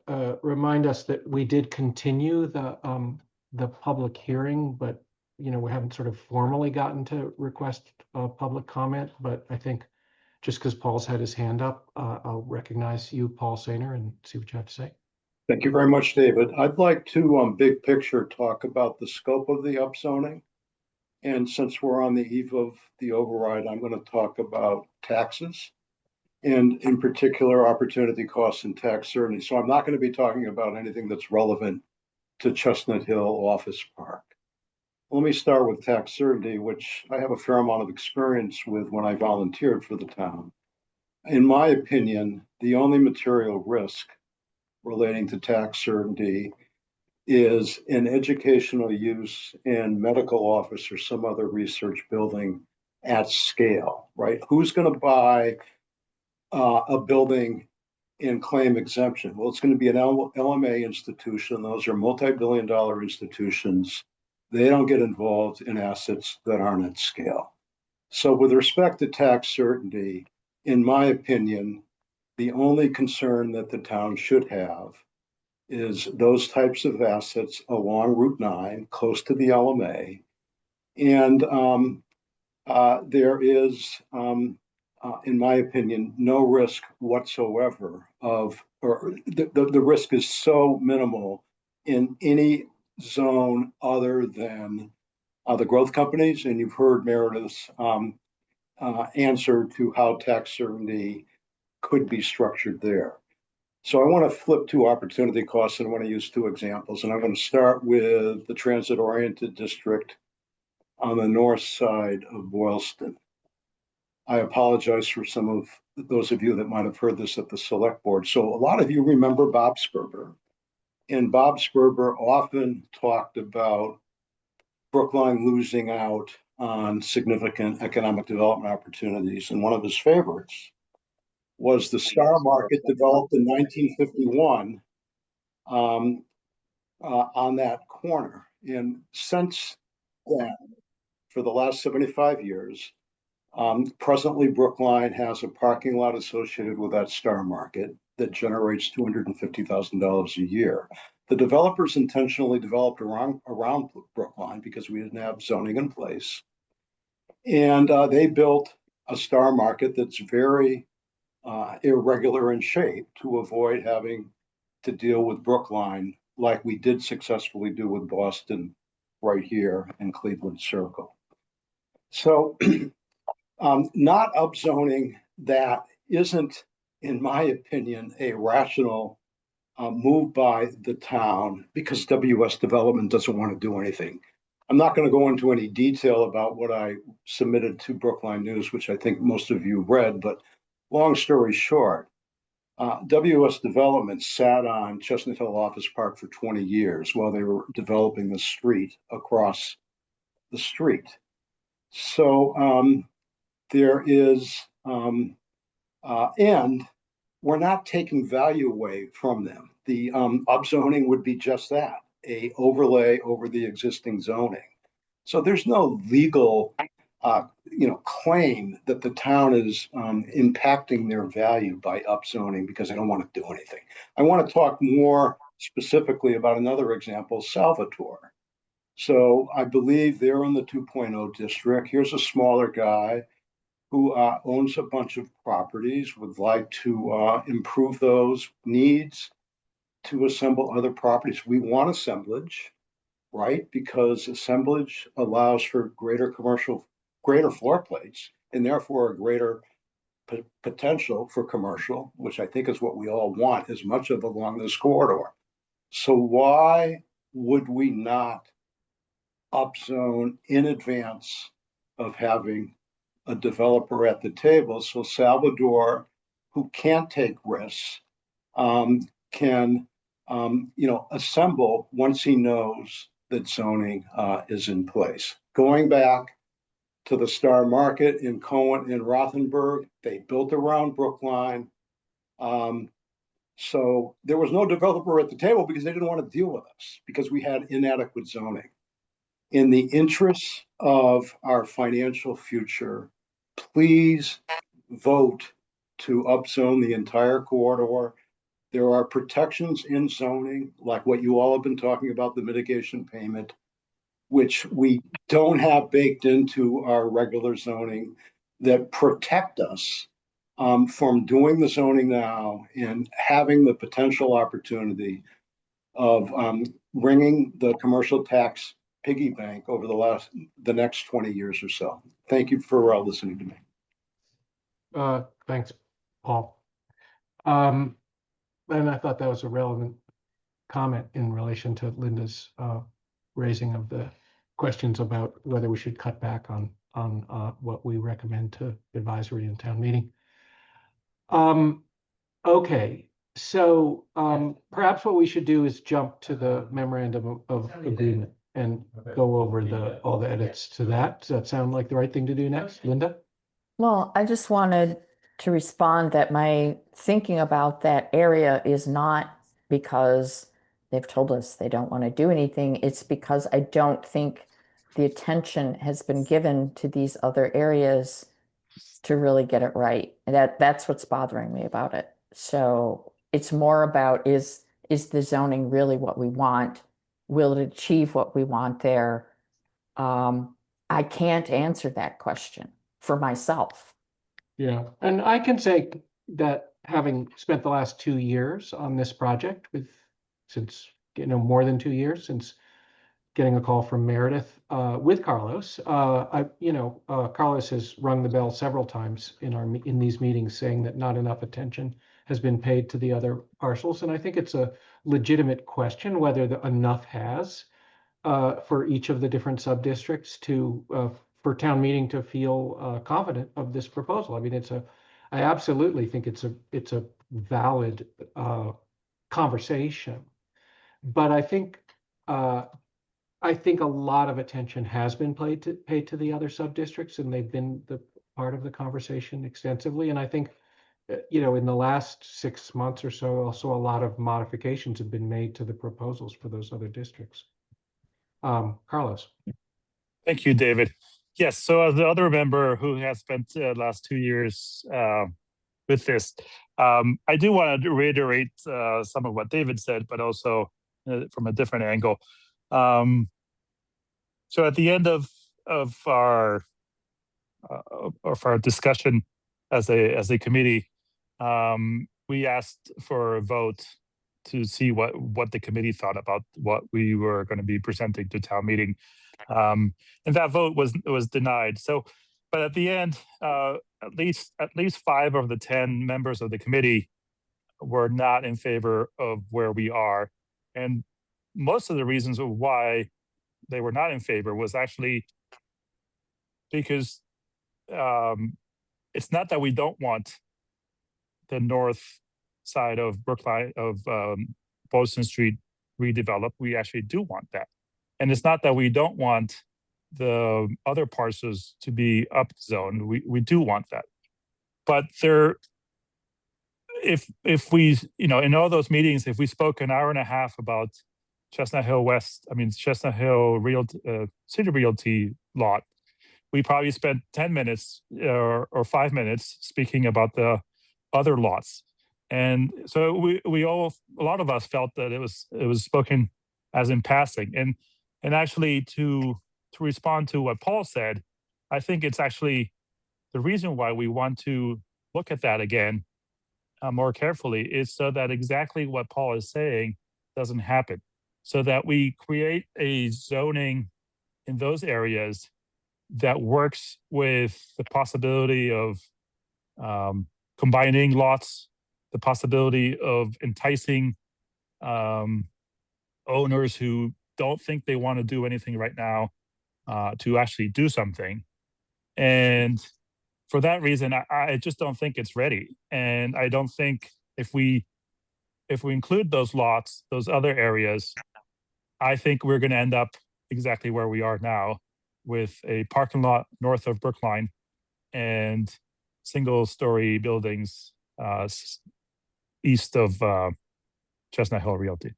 remind us that we did continue the public hearing, but you know, we haven't sort of formally gotten to request public comment, but I think just because Paul's had his hand up, I'll recognize you, Paul Sainer, and see what you have to say. Thank you very much, David. I'd like to, big picture, talk about the scope of the upzoning. And since we're on the eve of the override, I'm going to talk about taxes and in particular opportunity costs and tax certainty. So I'm not going to be talking about anything that's relevant to Chestnut Hill Office Park. Let me start with tax certainty, which I have a fair amount of experience with when I volunteered for the town. In my opinion, the only material risk relating to tax certainty is an educational use in medical office or some other research building at scale, right? Who's going to buy a building and claim exemption? Well, it's going to be an LMA institution. Those are multi-billion-dollar institutions. They don't get involved in assets that aren't at scale. So with respect to tax certainty, in my opinion, the only concern that the town should have is those types of assets along Route 9, close to the LMA. And there is, in my opinion, no risk whatsoever of, or the risk is so minimal in any zone other than the growth companies. And you've heard Meredith's answer to how tax certainty could be structured there. So I want to flip to opportunity costs, and I want to use two examples. And I'm going to start with the transit-oriented district on the north side of Boylston. I apologize for some of those of you that might have heard this at the select board. So a lot of you remember Bob Sperber. And Bob Sperber often talked about Brookline losing out on significant economic development opportunities. And one of his favorites was the Star Market developed in 1951 on that corner. And since then, for the last 75 years, presently Brookline has a parking lot associated with that Star Market that generates $250,000 a year. The developers intentionally developed around Brookline because we didn't have zoning in place. And they built a Star Market that's very irregular in shape to avoid having to deal with Brookline like we did successfully do with Boston right here in Cleveland Circle. So not upzoning that isn't, in my opinion, a rational move by the town because WS Development doesn't want to do anything. I'm not going to go into any detail about what I submitted to Brookline News, which I think most of you read, but long story short, WS Development sat on Chestnut Hill Office Park for 20 years while they were developing the street across the street. So there is, and we're not taking value away from them. The upzoning would be just that, a overlay over the existing zoning. So there's no legal claim that the town is impacting their value by upzoning because they don't want to do anything. I want to talk more specifically about another example, Salvatore. So I believe they're in the 2.0 district. Here's a smaller guy who owns a bunch of properties, would like to improve those, needs to assemble other properties. We want assemblage, right? Because assemblage allows for greater floor plates, and therefore a greater potential for commercial, which I think is what we all want as much of along this corridor. So why would we not upzone in advance of having a developer at the table? So Salvador, who can't take risks, can assemble once he knows that zoning is in place. Going back to the Star Market in Cohen and Rothenburg, they built around Brookline. So there was no developer at the table because they didn't want to deal with us because we had inadequate zoning. In the interests of our financial future, please vote to upzone the entire corridor. There are protections in zoning, like what you all have been talking about, the mitigation payment, which we don't have baked into our regular zoning, that protect us from doing the zoning now and having the potential opportunity of ringing the commercial tax piggy bank over the next 20 years or so. Thank you for listening to me. Thanks, Paul. And I thought that was a relevant comment in relation to Linda's raising of the questions about whether we should cut back on what we recommend to advisory and town meeting. Okay, so perhaps what we should do is jump to the memorandum of agreement and go over all the edits to that. Does that sound like the right thing to do next, Linda? Well, I just wanted to respond that my thinking about that area is not because they've told us they don't want to do anything. It's because I don't think the attention has been given to these other areas to really get it right. That's what's bothering me about it. So it's more about is the zoning really what we want? Will it achieve what we want there? I can't answer that question for myself. Yeah, and I can say that having spent the last 2 years on this project since more than 2 years since getting a call from Meredith with Carlos, Carlos has rung the bell several times in these meetings saying that not enough attention has been paid to the other parcels, and I think it's a legitimate question whether enough has for each of the different sub-districts for town meeting to feel confident of this proposal. I mean, I absolutely think it's a valid conversation, but I think a lot of attention has been paid to the other sub-districts, and they've been the part of the conversation extensively. And I think, in the last 6 months or so, also a lot of modifications have been made to the proposals for those other districts. Carlos. Thank you, David. Yes, so as the other member who has spent the last 2 years with this, I do want to reiterate some of what David said, but also from a different angle. So at the end of our discussion as a committee, we asked for a vote to see what the committee thought about what we were going to be presenting to town meeting, and that vote was denied. So, but at the end, at least 5 of the 10 members of the committee were not in favor of where we are, and most of the reasons of why they were not in favor was actually because it's not that we don't want the north side of Brookline of Boylston Street redeveloped. We actually do want that, and it's not that we don't want the other parcels to be upzoned. We do want that, but if we in all those meetings, if we spoke an hour and a half about Chestnut Hill City Realty lot, we probably spent 10 minutes or 5 minutes speaking about the other lots. And so a lot of us felt that it was spoken as in passing. And actually to respond to what Paul said, I think it's actually the reason why we want to look at that again more carefully is so that exactly what Paul is saying doesn't happen. So that we create a zoning in those areas that works with the possibility of combining lots, the possibility of enticing owners who don't think they want to do anything right now to actually do something. And for that reason, I just don't think it's ready. And I don't think if we if we include those lots, those other areas, I think we're going to end up exactly where we are now, with a parking lot north of Brookline and single-story buildings east of Chestnut Hill Realty.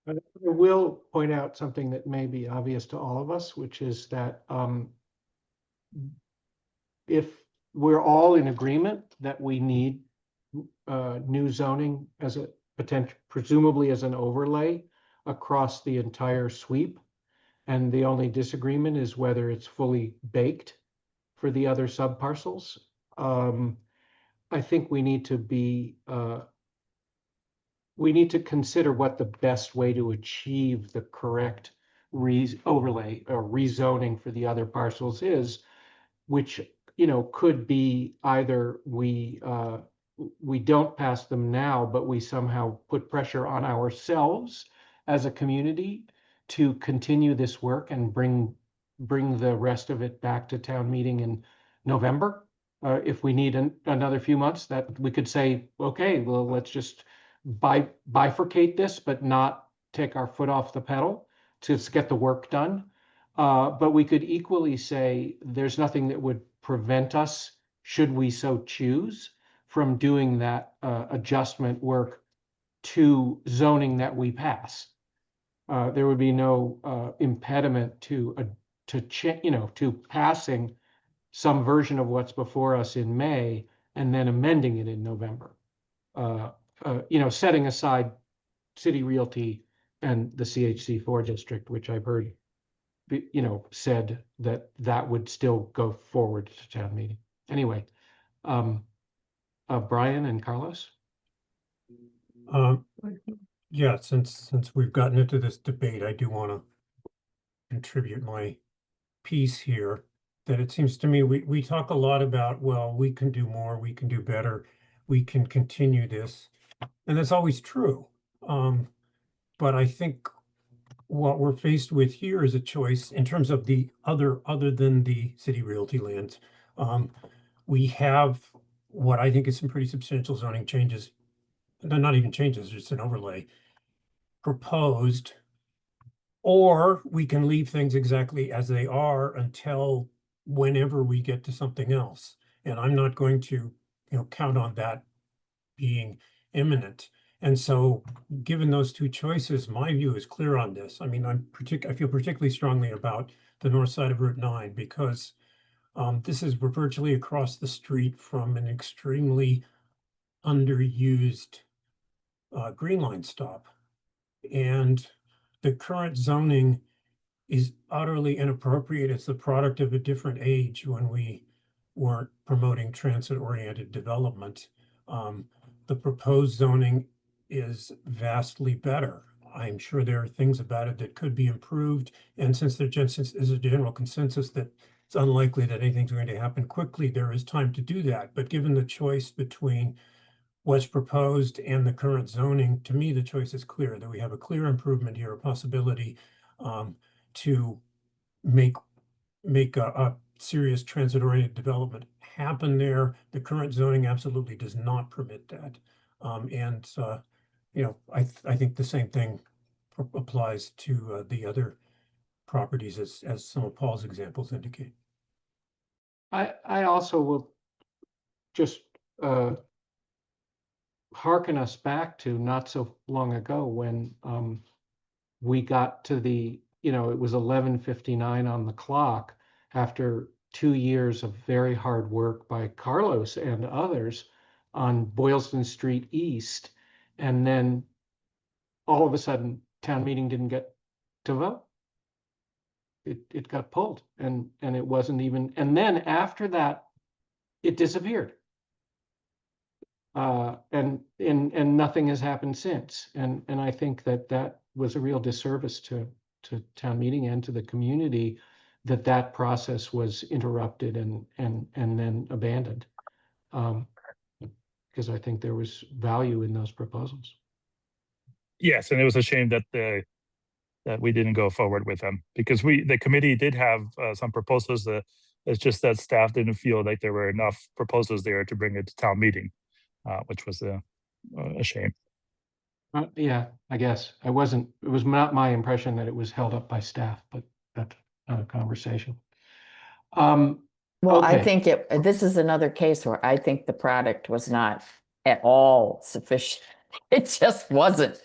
I will point out something that may be obvious to all of us, which is that if we're all in agreement that we need new zoning as a potential, presumably as an overlay across the entire sweep, and the only disagreement is whether it's fully baked for the other subparcels, I think we need to be we need to consider what the best way to achieve the correct overlay or rezoning for the other parcels is, which, you know, could be either we don't pass them now, but we somehow put pressure on ourselves as a community to continue this work and bring the rest of it back to town meeting in November. If we need another few months, that we could say, okay, well, let's just bifurcate this, but not take our foot off the pedal to get the work done. But we could equally say there's nothing that would prevent us, should we so choose, from doing that adjustment work to zoning that we pass. There would be no impediment to passing some version of what's before us in May and then amending it in November. Setting aside City Realty and the CHC4 district, which I've heard, said that would still go forward to town meeting. Anyway, Brian and Carlos? Yeah, since we've gotten into this debate, I do want to contribute my piece here, that it seems to me we talk a lot about, well, we can do more, we can do better, we can continue this, and that's always true. But I think what we're faced with here is a choice in terms of the other than the City Realty lands. We have what I think is some pretty substantial zoning changes, not even changes, just an overlay proposed, or we can leave things exactly as they are until whenever we get to something else. And I'm not going to, count on that being imminent. And so, given those two choices, my view is clear on this. I mean, I feel particularly strongly about the north side of Route 9 because we're virtually across the street from an extremely underused Green Line stop. And the current zoning is utterly inappropriate. It's the product of a different age when we weren't promoting transit-oriented development. The proposed zoning is vastly better. I'm sure there are things about it that could be improved. And since there's a general consensus that it's unlikely that anything's going to happen quickly, there is time to do that. But given the choice between what's proposed and the current zoning, to me, the choice is clear, that we have a clear improvement here, a possibility to make a serious transit-oriented development happen there. The current zoning absolutely does not permit that. I think the same thing applies to the other properties as some of Paul's examples indicate. I also will just hearken us back to not so long ago when we got to it was 11:59 on the clock after 2 years of very hard work by Carlos and others on Boylston Street East. And then all of a sudden, town meeting didn't get to vote. It got pulled and it wasn't even, and then after that, it disappeared. And nothing has happened since. And I think that was a real disservice to town meeting and to the community, that process was interrupted and then abandoned. Because I think there was value in those proposals. Yes, and it was a shame that we didn't go forward with them, because the committee did have some proposals. The It's just that staff didn't feel like there were enough proposals there to bring it to town meeting, which was a shame. Yeah, I guess it was not my impression that it was held up by staff, but that's a conversation. Well, I Okay. think this is another case where I think the product was not at all sufficient. It just wasn't.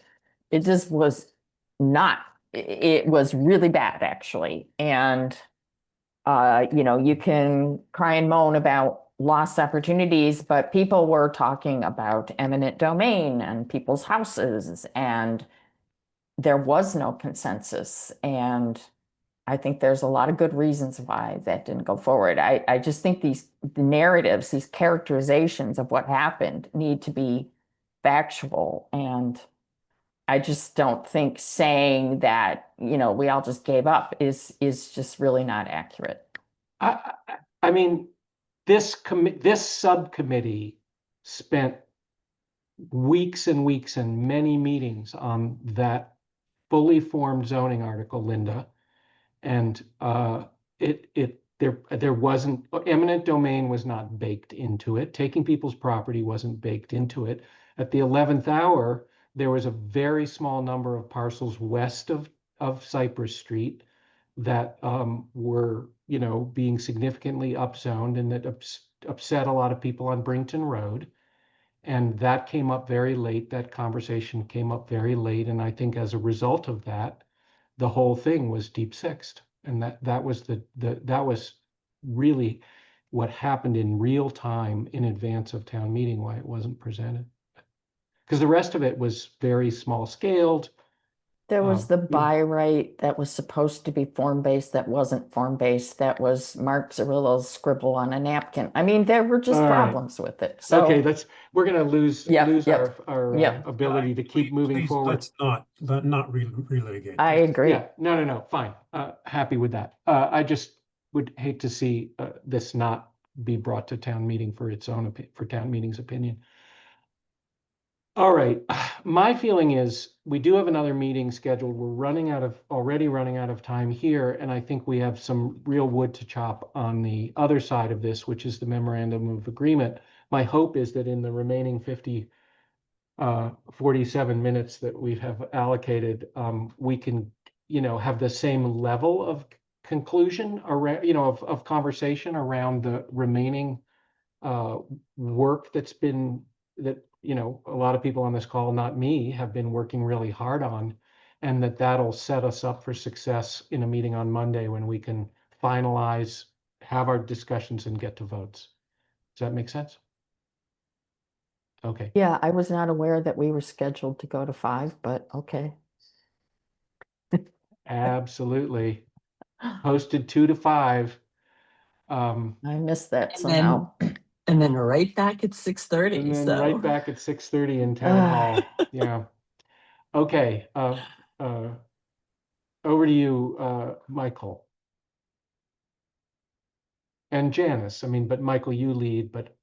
It just was not. It was really bad, actually. And, you can cry and moan about lost opportunities, but people were talking about eminent domain and people's houses, and there was no consensus. And I think there's a lot of good reasons why that didn't go forward. I just think the narratives, these characterizations of what happened need to be factual. And I just don't think saying that, we all just gave up is just really not accurate. I mean, this subcommittee spent weeks and weeks and many meetings on that fully formed zoning article, Linda. And there wasn't, eminent domain was not baked into it. Taking people's property wasn't baked into it. At the 11th hour, there was a very small number of parcels west of Cypress Street that were, being significantly upzoned, and that upset a lot of people on Brington Road. And that came up very late. That conversation came up very late. And I think as a result of that, the whole thing was deep sixed. And that was that was really what happened in real time in advance of town meeting, why it wasn't presented. Because the rest of it was very small scaled. There was the buy right that was supposed to be form-based, that wasn't form-based, that was Mark Cirillo's scribble on a napkin. I mean, there were just All right. problems with it. So Okay, we're gonna lose our Yep. ability to keep moving Please, forward. let's not relitigate. I this. agree. Yeah, no, fine. Happy with that. I just would hate to see this not be brought to town meeting for its own for town meeting's opinion. All right, my feeling is we do have another meeting scheduled. We're already running out of time here, and I think we have some real wood to chop on the other side of this, which is the memorandum of agreement. My hope is that in the remaining 47 minutes that we have allocated, we can, have the same level of conclusion around, of conversation around the remaining work that a lot of people on this call, not me, have been working really hard on, and that'll set us up for success in a meeting on Monday when we can finalize, have our discussions, and get to votes. Does that make sense? Okay. Yeah, I was not aware that we were scheduled to go to 5, but okay. Absolutely. Posted 2 to 5. I missed that And somehow. And then right back at 6:30. And then So right back at 6:30 in town hall. Yeah. Okay. Over to you, Michael. And Janice. I mean, but Michael, you lead, but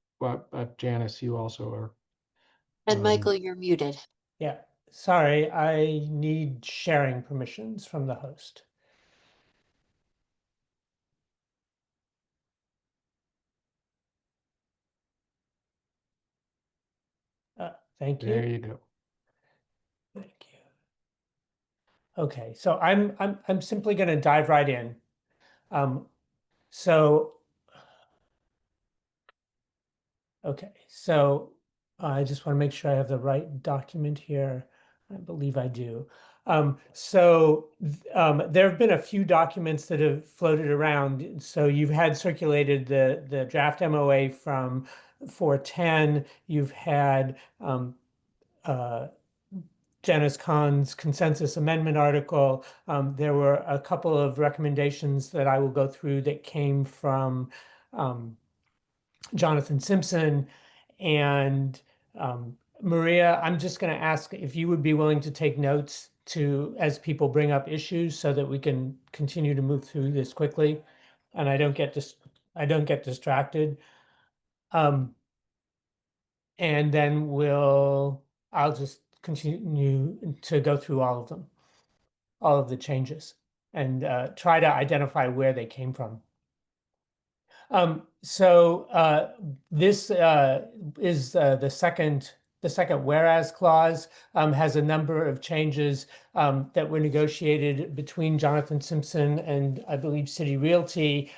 Janice, you also are. And Michael, you're muted. Yeah, sorry, I need sharing permissions from the host. Thank you. There you go. Thank you. Okay, so I'm simply going to dive right in. Okay, so I just want to make sure I have the right document here. I believe I do. There have been a few documents that have floated around. So you've had circulated the draft MOA from 410. You've had Janice Kahn's consensus amendment article. There were a couple of recommendations that I will go through that came from Jonathan Simpson. And Maria, I'm just going to ask if you would be willing to take notes as people bring up issues so that we can continue to move through this quickly and I don't get distracted. And then I'll just continue to go through all of them, all of the changes, and try to identify where they came from. This is the second whereas clause, has a number of changes that were negotiated between Jonathan Simpson and I believe City Realty,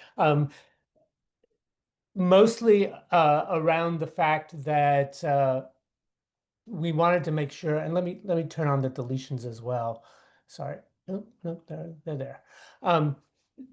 mostly around the fact that we wanted to make sure, and let me turn on the deletions as well. Sorry, no, they're there.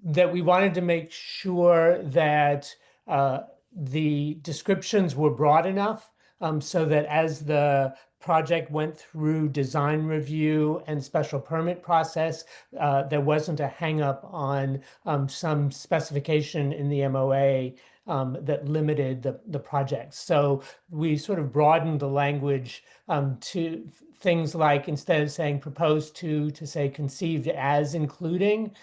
That we wanted to make sure that the descriptions were broad enough so that as the project went through design review and special permit process, there wasn't a hang up on some specification in the MOA that limited the project. So we sort of broadened the language to things like, instead of saying proposed to say conceived as including.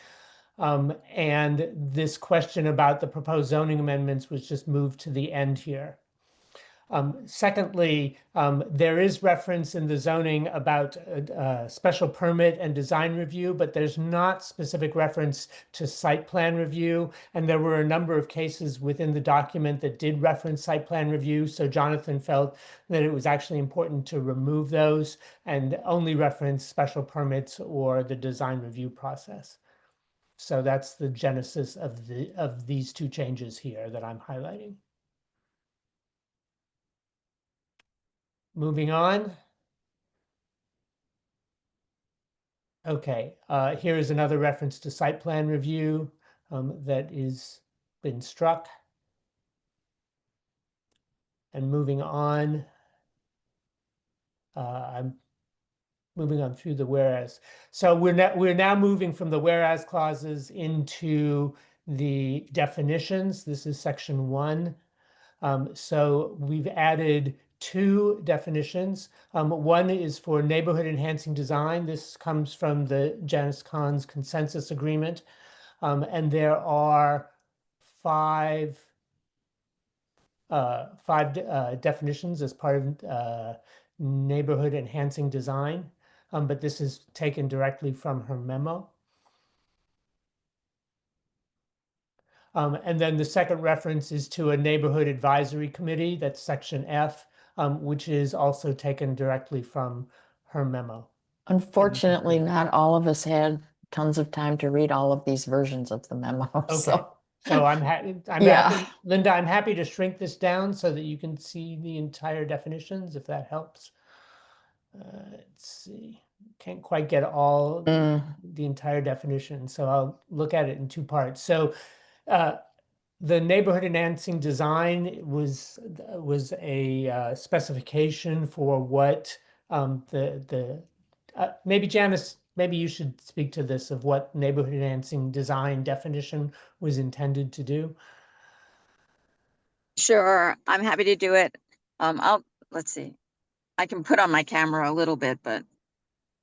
And this question about the proposed zoning amendments was just moved to the end here. Secondly, there is reference in the zoning about special permit and design review, but there's not specific reference to site plan review. And there were a number of cases within the document that did reference site plan review. So Jonathan felt that it was actually important to remove those and only reference special permits or the design review process. So that's the genesis of these two changes here that I'm highlighting. Moving on. Okay, here is another reference to site plan review that is been struck. And moving on, I'm moving on through the whereas. So we're now moving from the whereas clauses into the definitions. This is section 1. So we've added 2 definitions. One is for neighborhood enhancing design. This comes from the Janus Kahn's consensus agreement. And there are 5 definitions as part of neighborhood enhancing design. But this is taken directly from her memo. And then the second reference is to a neighborhood advisory committee, that's section F, which is also taken directly from her memo. Unfortunately, not all of us had tons of time to read all of these versions of the memo. Okay. So I'm Yeah. happy, Linda, I'm happy to shrink this down so that you can see the entire definitions, if that helps. Let's see, can't quite get all the entire definition, so I'll look at it in 2 parts. So the neighborhood enhancing design was a specification for what maybe Janice, maybe you should speak to this, of what neighborhood enhancing design definition was intended to do. Sure, I'm happy to do it. Let's see. I can put on my camera a little bit, but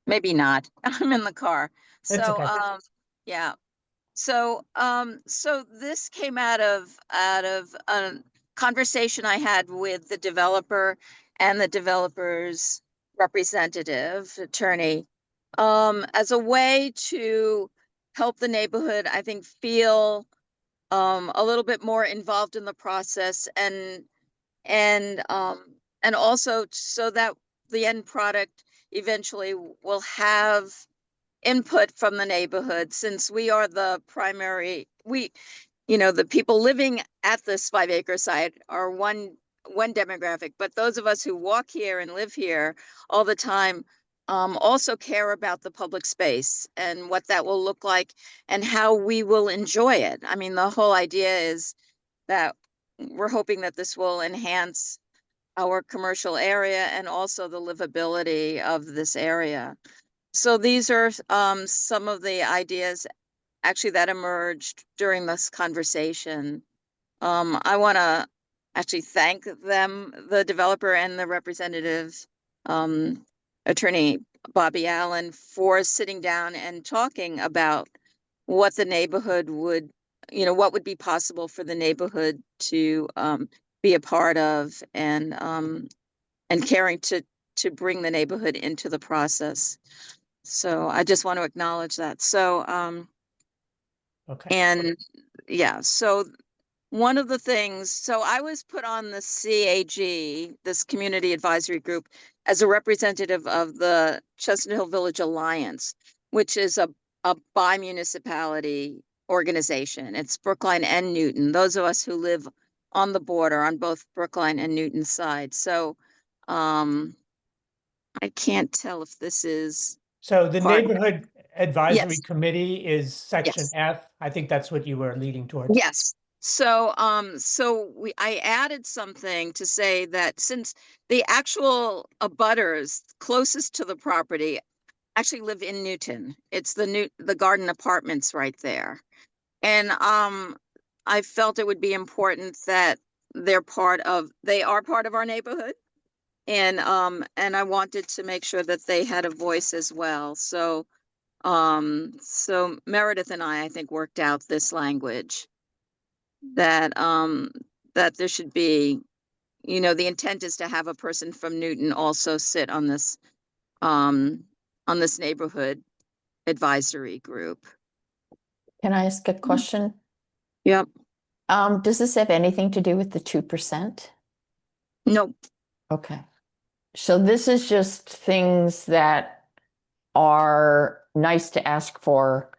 maybe not. I'm in the car. That's So, okay. yeah. So this came out of a conversation I had with the developer and the developer's representative attorney, as a way to help the neighborhood, I think, feel a little bit more involved in the process, and also so that the end product eventually will have input from the neighborhood, since we are the primary, the people living at this 5-acre site are one demographic, but those of us who walk here and live here all the time also care about the public space and what that will look like and how we will enjoy it. I mean, the whole idea is that we're hoping that this will enhance our commercial area and also the livability of this area. So these are some of the ideas actually that emerged during this conversation. I want to actually thank them, the developer and the representative, attorney Bobby Allen, for sitting down and talking about what the neighborhood would, what would be possible for the neighborhood to be a part of, and caring to bring the neighborhood into the process. So I just want to acknowledge that. So, Okay. and yeah, so one of the things, so I was put on the CAG, this Community Advisory Group, as a representative of the Chestnut Hill Village Alliance, which is a bi-municipality organization. It's Brookline and Newton, those of us who live on the border on both Brookline and Newton side. So I can't tell if this is So the part- neighborhood advisory Yes. committee is section Yes. F. I think that's what you were leading towards. Yes. So, I added something to say that since the actual abutters closest to the property actually live in Newton, it's the Garden Apartments right there. And, I felt it would be important that they are part of our neighborhood. And I wanted to make sure that they had a voice as well. So, so Meredith and I think worked out this language that that there should be, the intent is to have a person from Newton also sit on this neighborhood advisory group. Can I ask a question? Yep. Does this have anything to do with the 2%? Nope. Okay. So this is just things that are nice to ask for,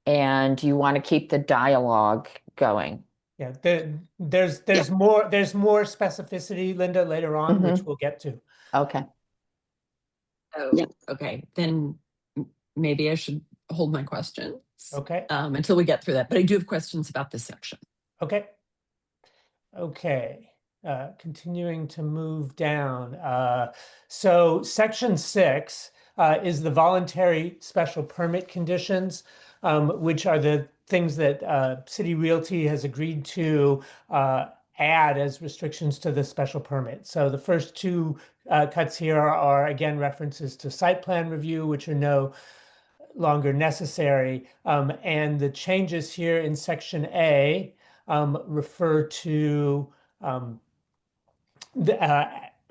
and you want to keep the dialogue going. Yeah, there's more specificity, Linda, later on, which we'll get to. Okay. Oh, Yep. okay. Then maybe I should hold my questions. Okay. Until we get through that. But I do have questions about this section. Okay. Okay. Continuing to move down. So section 6 is the voluntary special permit conditions, which are the things that City Realty has agreed to add as restrictions to the special permit. So the first two cuts here are again references to site plan review, which are no longer necessary. And the changes here in section A refer to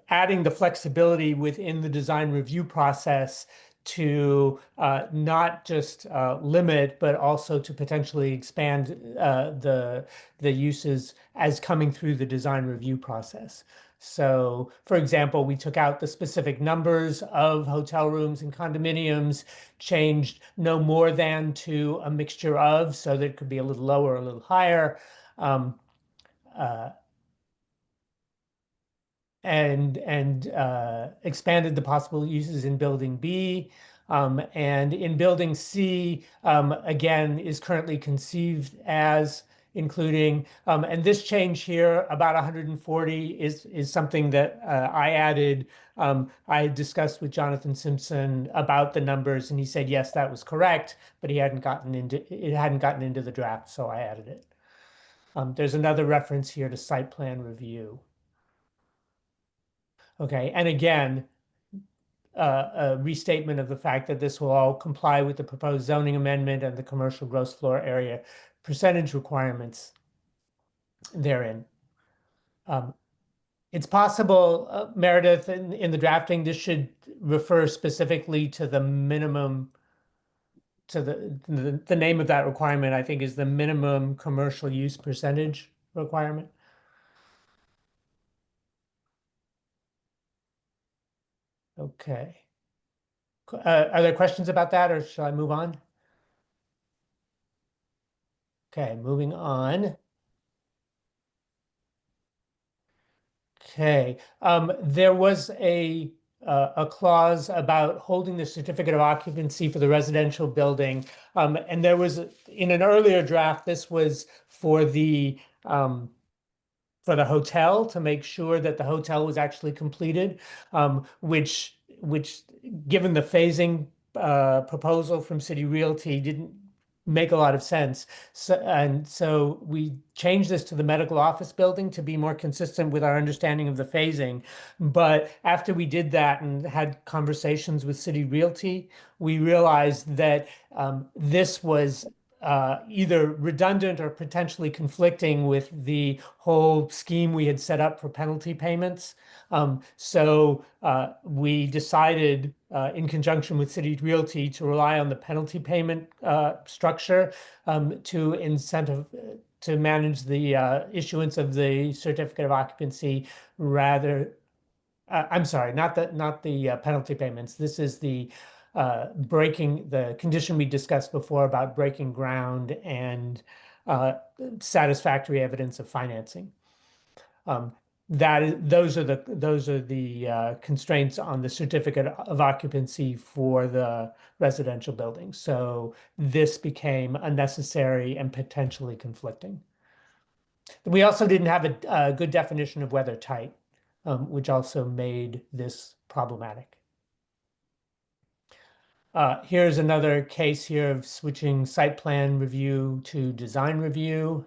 adding the flexibility within the design review process to not just limit, but also to potentially expand the uses as coming through the design review process. So, for example, we took out the specific numbers of hotel rooms and condominiums, changed no more than to a mixture of, so that it could be a little lower or a little higher. And expanded the possible uses in building B. And in building C, again, is currently conceived as including, and this change here, about 140, is something that I added. I discussed with Jonathan Simpson about the numbers, and he said, yes, that was correct, but it hadn't gotten into the draft, so I added it. There's another reference here to site plan review. Okay, and again, a restatement of the fact that this will all comply with the proposed zoning amendment and the commercial gross floor area percentage requirements therein. It's possible, Meredith, in the drafting, this should refer specifically to the minimum, to the name of that requirement, I think, is the minimum commercial use percentage requirement. Okay. Are there questions about that, or shall I move on? Okay, moving on. Okay, there was a clause about holding the certificate of occupancy for the residential building, and there was in an earlier draft. This was for the hotel, to make sure that the hotel was actually completed, which given the phasing proposal from City Realty didn't make a lot of sense. So we changed this to the medical office building to be more consistent with our understanding of the phasing. But after we did that and had conversations with City Realty, we realized that this was either redundant or potentially conflicting with the whole scheme we had set up for penalty payments. So we decided in conjunction with City Realty to rely on the penalty payment structure to manage the issuance of the certificate of occupancy rather. I'm sorry, not the penalty payments. This is the breaking the condition we discussed before about breaking ground and satisfactory evidence of financing. Those are the constraints on the certificate of occupancy for the residential building. So this became unnecessary and potentially conflicting. We also didn't have a good definition of weather tight, which also made this problematic. Here's another case here of switching site plan review to design review.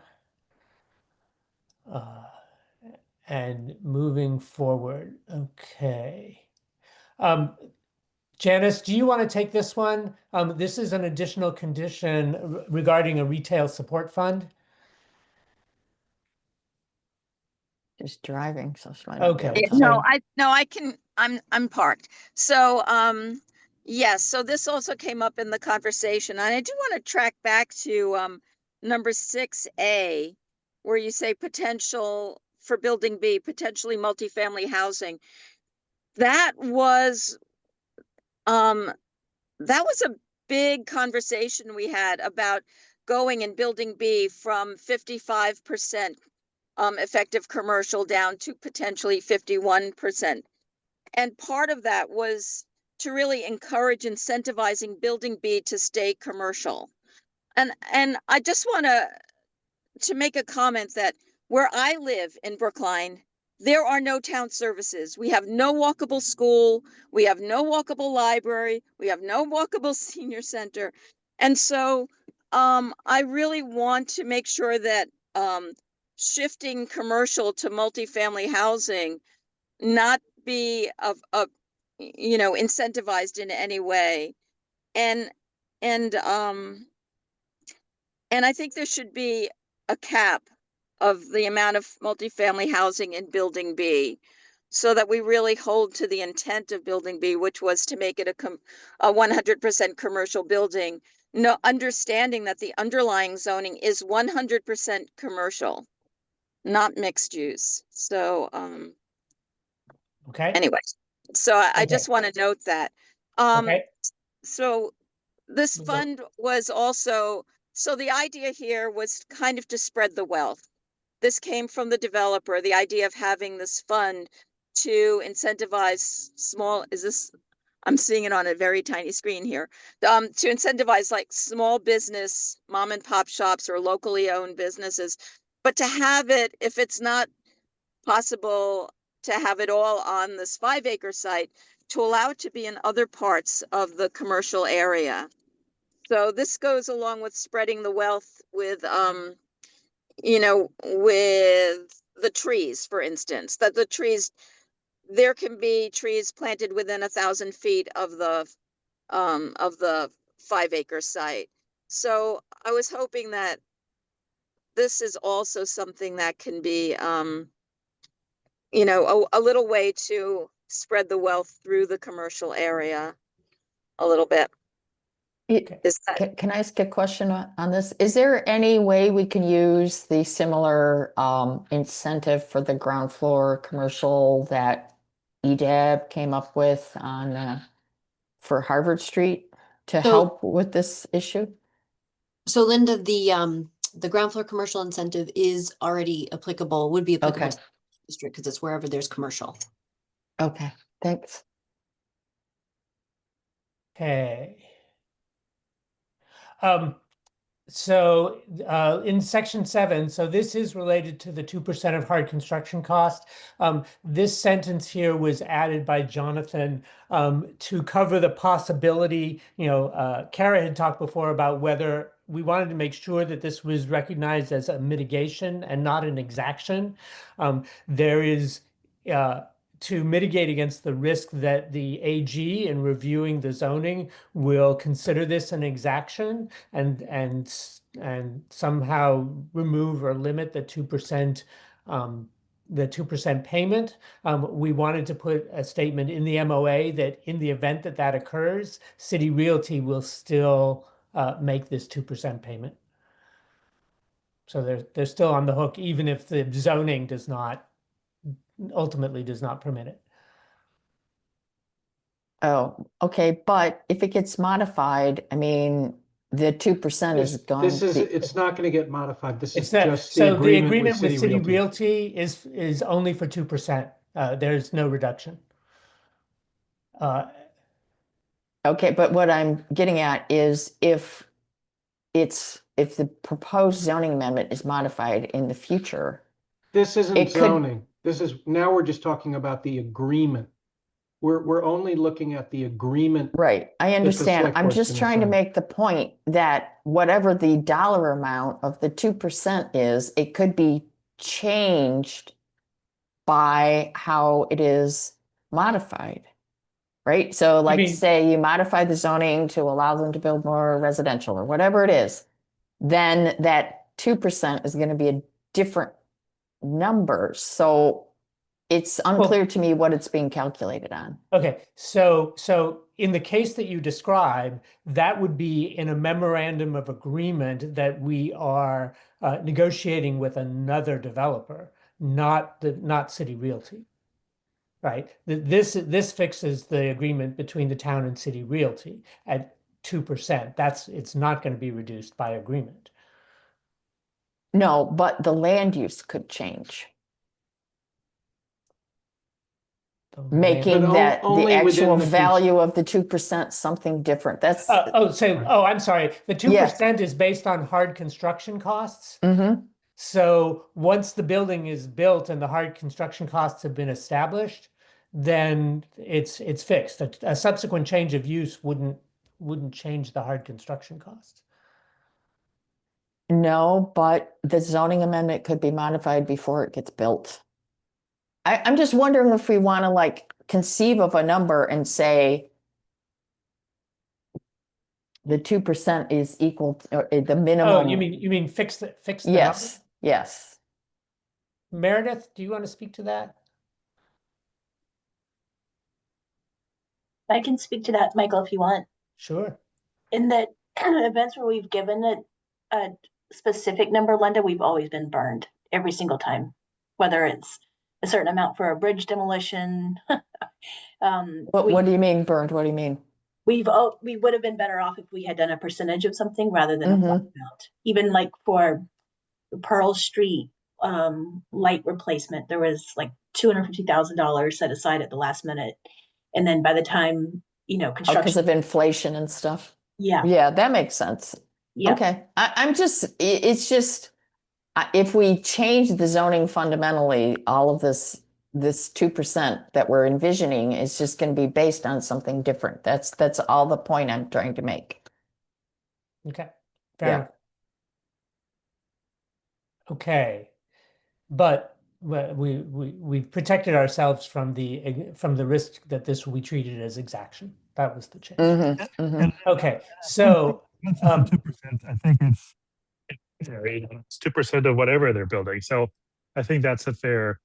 And moving forward. Okay. Janice, do you want to take this one? This is an additional condition regarding a retail support fund. Just driving, so she might not be able Okay. to. No, I can, I'm parked. So, yes, so this also came up in the conversation, and I do want to track back to, number 6A, where you say potential for building B, potentially multifamily housing. That was a big conversation we had about going and building B from 55% effective commercial down to potentially 51%. And part of that was to really encourage incentivizing building B to stay commercial. And I just want to make a comment that where I live in Brookline, there are no town services. We have no walkable school. We have no walkable library. We have no walkable senior center. And so I really want to make sure that shifting commercial to multifamily housing not be incentivized in any way. And I think there should be a cap of the amount of multifamily housing in building B, so that we really hold to the intent of building B, which was to make it a 100% commercial building. No, understanding that the underlying zoning is 100% commercial, not mixed use. So, okay. Anyway, so I just want to note that. Okay. So this fund was also, so the idea here was kind of to spread the wealth. This came from the developer, the idea of having this fund to incentivize I'm seeing it on a very tiny screen here, to incentivize like small business, mom and pop shops or locally owned businesses, but to have it, if it's not possible to have it all on this 5-acre site, to allow it to be in other parts of the commercial area. So this goes along with spreading the wealth with, with the trees, for instance, that the trees, there can be trees planted within 1,000 feet of the 5-acre site. So I was hoping that this is also something that can be, a little way to spread the wealth through the commercial area a little bit. Can I ask a question on this? Is there any way we can use the similar incentive for the ground floor commercial that EDAB came up with for Harvard Street to help with this issue? So Linda, the ground floor commercial incentive is already applicable, would be applicable to the district because it's wherever there's commercial. Okay, thanks. Okay. So in section 7, so this is related to the 2% of hard construction cost. This sentence here was added by Jonathan to cover the possibility, Kara had talked before about whether we wanted to make sure that this was recognized as a mitigation and not an exaction. There is to mitigate against the risk that the AG in reviewing the zoning will consider this an exaction and somehow remove or limit the 2% payment. We wanted to put a statement in the MOA that in the event that that occurs, City Realty will still make this 2% payment. So they're still on the hook, even if the zoning ultimately does not permit it. Oh, okay, but if it gets modified, I mean, the 2% is going to be. It's not going to get modified. This is It's that, just the so the agreement agreement with City Realty. Realty is only for 2%. There's no reduction. Okay, but what I'm getting at is if the proposed zoning amendment is modified in the future, This isn't it could- zoning. Now we're just talking about the agreement. We're only looking at the agreement. right, I understand. select I'm board's just gonna trying to sign. make the point that whatever the dollar amount of the 2% is, it could be changed by how it is modified. Right? So like mean- say you modify the zoning to allow them to build more residential or whatever it is, then that 2% is going to be a different number. So it's unclear to me what it's being calculated on. Okay, so in the case that you describe, that would be in a memorandum of agreement that we are negotiating with another developer, not City Realty. Right. This fixes the agreement between the town and City Realty at 2%. It's not going to be reduced by agreement. No, but the land use could change, making But that the only within actual the value of the 2% something different. That's I'm sorry. The 2% is based on hard construction costs. Mhm. So once the building is built and the hard construction costs have been established, then it's fixed. A subsequent change of use wouldn't change the hard construction costs. No, but the zoning amendment could be modified before it gets built. I'm just wondering if we want to like conceive of a number and say the 2% is equal to the minimum. Oh, you mean fix the yes, number? yes. Meredith, do you want to speak to that? I can speak to that, Michael, if you want. Sure. In the events where we've given a specific number, Linda, we've always been burned every single time, whether it's a certain amount for a bridge demolition. What do you mean burned? What do you mean? We would have been better off if we had done a percentage of something rather than a flat amount. Even like for Pearl Street light replacement, there was like $250,000 set aside at the last minute, and then by the time because construction, of inflation and stuff. yeah, that makes sense. Yeah. Okay, it's just if we change the zoning fundamentally, all of this 2% that we're envisioning is just going to be based on something different. That's all the point I'm trying to make. Okay, fair enough. Okay, but we've protected ourselves from the risk that this will be treated as exaction. That was the change. Okay, so Once it's 2%, I think it's 2% of whatever they're building. So I think that's a fair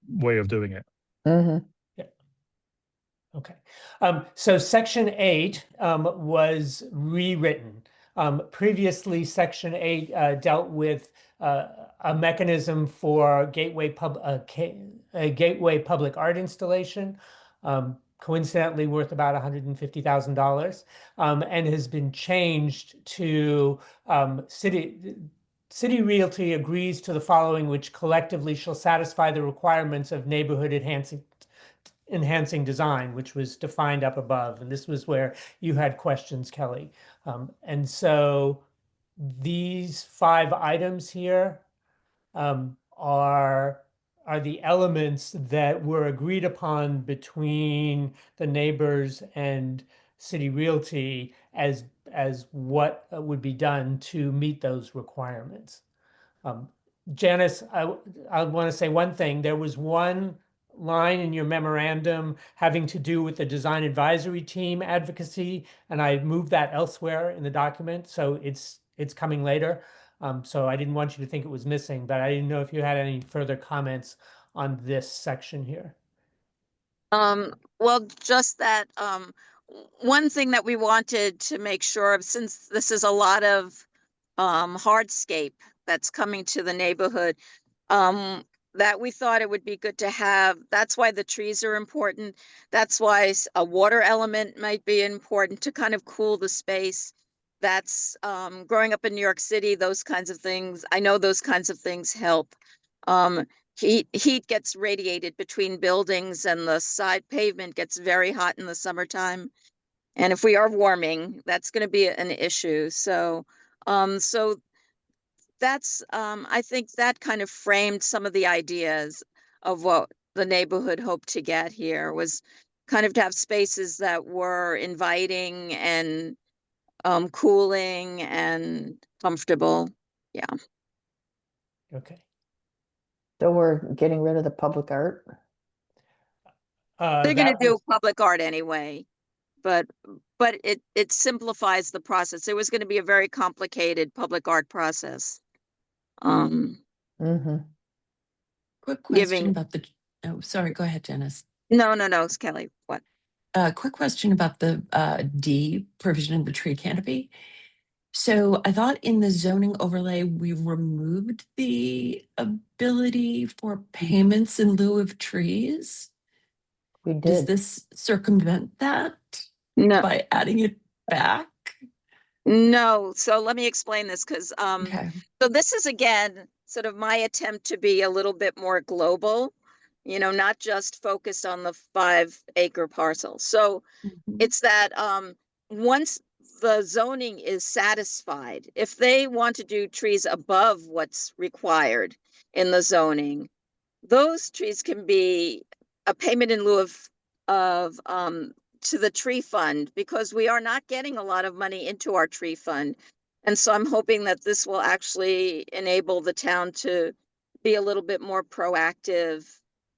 way of doing it. Yeah. Okay. So Section 8 was rewritten. Previously, Section 8 dealt with a mechanism for a gateway public art installation, coincidentally worth about $150,000, and has been changed to City Realty agrees to the following, which collectively shall satisfy the requirements of neighborhood enhancing design, which was defined up above. And this was where you had questions, Kelly. And so these 5 items here are the elements that were agreed upon between the neighbors and City Realty as what would be done to meet those requirements. Janice, I want to say one thing. There was one line in your memorandum having to do with the design advisory team advocacy, and I moved that elsewhere in the document, so it's coming later. So I didn't want you to think it was missing, but I didn't know if you had any further comments on this section here. Well, just that, one thing that we wanted to make sure of, since this is a lot of, hardscape that's coming to the neighborhood, that we thought it would be good to have, that's why the trees are important. That's why a water element might be important to kind of cool the space. That's, growing up in New York City, those kinds of things, I know those kinds of things help. Heat gets radiated between buildings and the side pavement gets very hot in the summertime. And if we are warming, that's going to be an issue. So, so that's, I think that kind of framed some of the ideas of what the neighborhood hoped to get here, was kind of to have spaces that were inviting and, cooling and comfortable. Yeah. Okay. So we're getting rid of the public art. They're going to That do was, public art anyway, but it simplifies the process. It was going to be a very complicated public art process. Mm-hmm. Quick question Giving about the, oh, sorry, go ahead, Janice. no, it's Kelly. What? Quick question about the D provision of the tree canopy. So I thought in the zoning overlay, we removed the ability for payments in lieu of trees. We Does did. this circumvent that No, by adding it back? no. So let me explain this, because Okay. so this is again sort of my attempt to be a little bit more global, not just focused on the 5-acre parcel. So Mhm. it's that once the zoning is satisfied, if they want to do trees above what's required in the zoning, those trees can be a payment in lieu of to the tree fund, because we are not getting a lot of money into our tree fund. And so I'm hoping that this will actually enable the town to be a little bit more proactive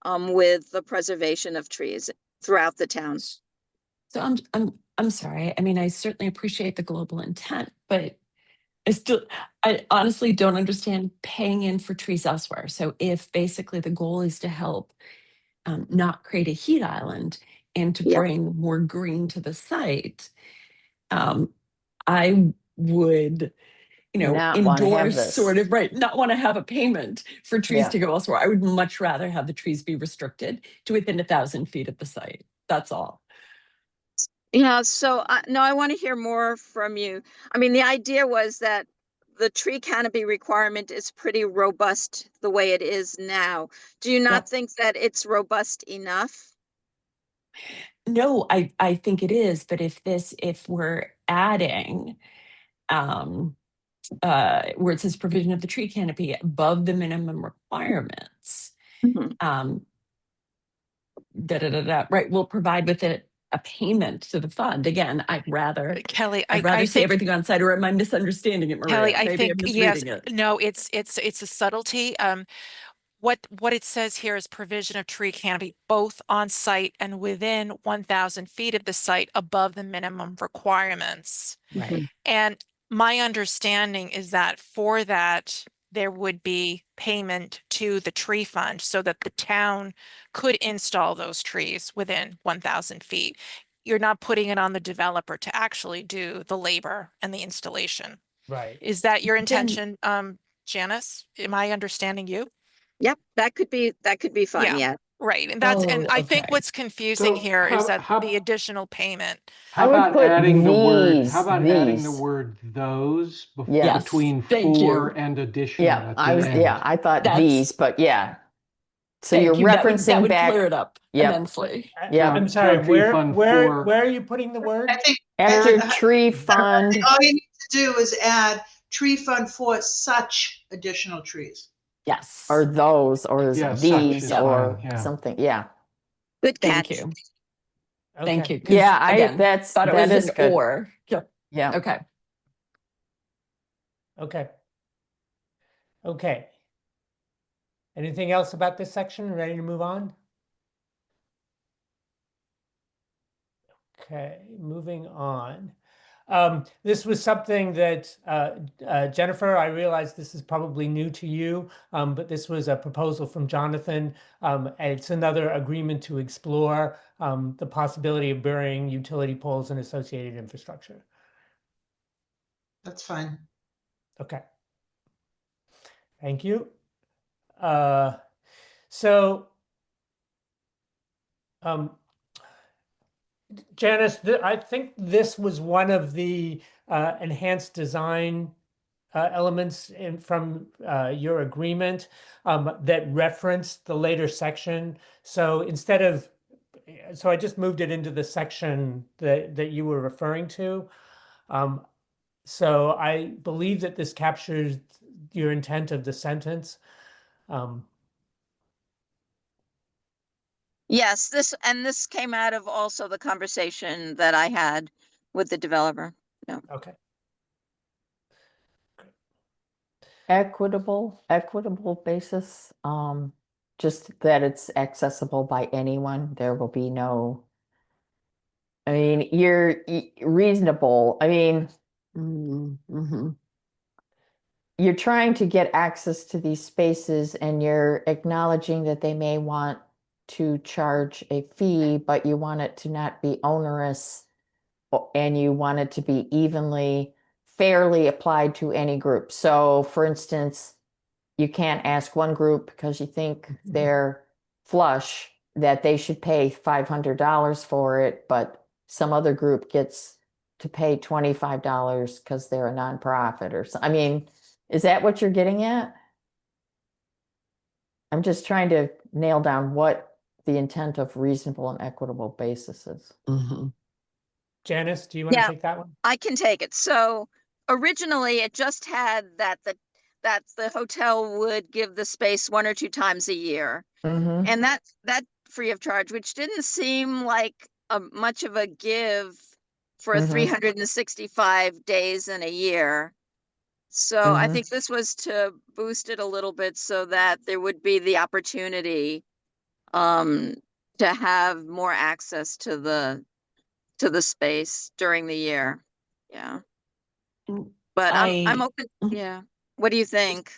with the preservation of trees throughout the town. So I'm sorry. I mean, I certainly appreciate the global intent, but I honestly don't understand paying in for trees elsewhere. So if basically the goal is to help not create a heat island and to Yep. bring more green to the site, I would, Not wanna have endorse this. sort of, right, not want to have a payment for trees Yeah. to go elsewhere. I would much rather have the trees be restricted to within 1,000 feet of the site. That's all. Yeah, so no, I want to hear more from you. I mean, the idea was that the tree canopy requirement is pretty robust the way it is now. Do you not Yep. think that it's robust enough? No, I think it is, but if we're adding where it says provision of the tree canopy above the minimum requirements, Mhm. right, we'll provide with it a payment to the fund. Again, I'd rather Kelly, say think everything on site, or am I misunderstanding it, Kelly, Maria? I Maybe I'm think yes, misreading it. no, it's a subtlety. What it says here is provision of tree canopy both on site and within 1,000 feet of the site above the minimum requirements. Right. And my understanding is that for that, there would be payment to the tree fund so that the town could install those trees within 1,000 feet. You're not putting it on the developer to actually do the labor and the installation. right. Is that your Then- intention, Janice? Am I understanding you? Yep, that could be fine. Yeah. Yeah. Right. And Oh, I think okay. what's confusing So here is that how the additional payment. how I would about put adding the word, these, how about adding the these. word those Yes. between Thank you. for and additional Yeah, at the end? I thought That's- these, but yeah. So you're Thank you. That referencing would back. clear it up Yep. immensely. Yeah. I'm sorry, Town tree where fund for- where are you putting the word? I think After I- tree fund. all you need to do is add tree fund for such additional trees. Yes. Or those, or Yeah, such these, is or fine, yeah. something, yeah. Good Thank catch. you. Okay. Thank you. 'Cause, Yeah, again, that's, thought it that was is an good. or. Yep. Yeah. Okay. Okay. Okay. Anything else about this section? Ready to move on? Okay, moving on. This was something that Jennifer, I realize this is probably new to you, but this was a proposal from Jonathan. And it's another agreement to explore the possibility of burying utility poles and associated infrastructure. That's fine. Okay. Thank you. So, Janice, I think this was one of the enhanced design elements from your agreement that referenced the later section. So instead of, so I just moved it into the section that you were referring to. So I believe that this captures your intent of the sentence. Yes, this came out of also the conversation that I had with the developer. Yeah. Okay. Equitable basis, just that it's accessible by anyone. There will be no, I mean, you're reasonable. I mean, Mm-hmm. you're trying to get access to these spaces and you're acknowledging that they may want to charge a fee, but you want it to not be onerous and you want it to be evenly, fairly applied to any group. So for instance, you can't ask one group because you think they're flush that they should pay $500 for it, but some other group gets to pay $25 because they're a nonprofit or something. I mean, is that what you're getting at? I'm just trying to nail down what the intent of reasonable and equitable basis is. Mm-hmm. Janice, do you want to take that one? I can take it. So originally it just had that the hotel would give the space 1 or 2 times a year. Mm-hmm. And that free of charge, which didn't seem like much of a give for 365 days in a year. So I think this was to boost it a little bit so that there would be the opportunity to have more access to the space during the year. Yeah. But I'm open. Yeah. What do you think?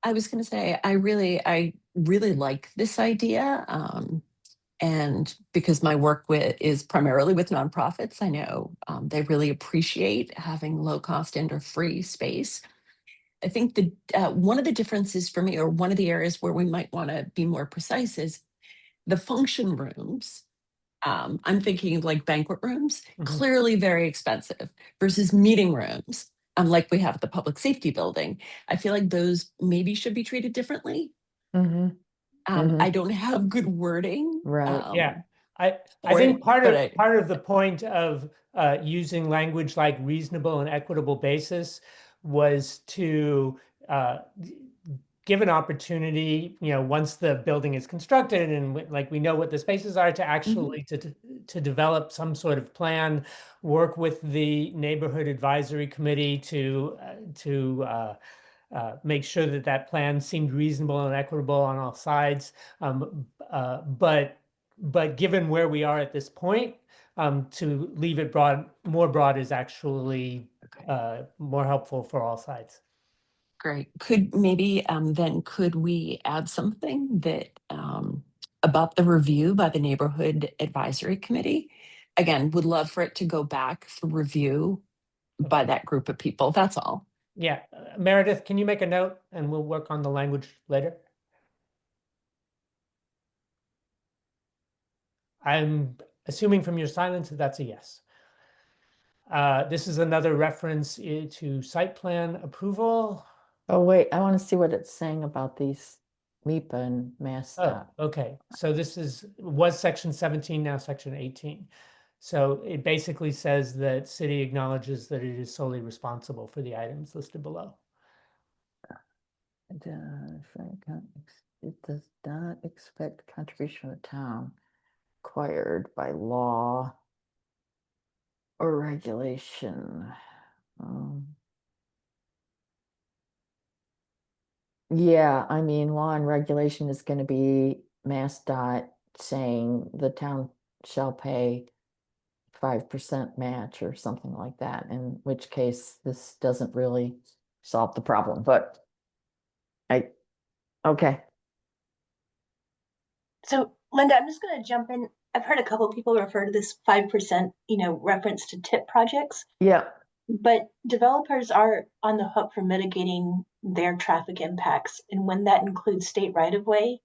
I was going to say, I really like this idea. And because my work is primarily with nonprofits, I know they really appreciate having low cost and or free space. I think one of the differences for me, or one of the areas where we might want to be more precise, is the function rooms. I'm thinking of like banquet rooms, clearly very expensive, versus meeting rooms, like we have at the public safety building. I feel like those maybe should be treated differently. I don't have good wording. Right. Yeah. I think part of the point of using language like reasonable and equitable basis was to give an opportunity, once the building is constructed and like we know what the spaces are, to actually to develop some sort of plan, work with the neighborhood advisory committee to make sure that plan seemed reasonable and equitable on all sides. But given where we are at this point, to leave it more broad is actually more helpful for all sides. Great. Could maybe then could we add something that about the review by the neighborhood advisory committee? Again, would love for it to go back for review by that group of people. That's all. Yeah. Meredith, can you make a note and we'll work on the language later? I'm assuming from your silence that that's a yes. This is another reference to site plan approval. Oh, wait, I want to see what it's saying about these MIPA and MassDOT. Oh, okay. So this was section 17, now section 18. So it basically says that city acknowledges that it is solely responsible for the items listed below. It does not expect contribution of the town required by law or regulation. Yeah, I mean, law and regulation is gonna be MassDOT saying the town shall pay 5% match or something like that, in which case this doesn't really solve the problem, but okay. So Linda, I'm just gonna jump in. I've heard a couple of people refer to this 5%, reference to tip projects, Yeah, but developers are on the hook for mitigating their traffic impacts. And when that includes state right of way,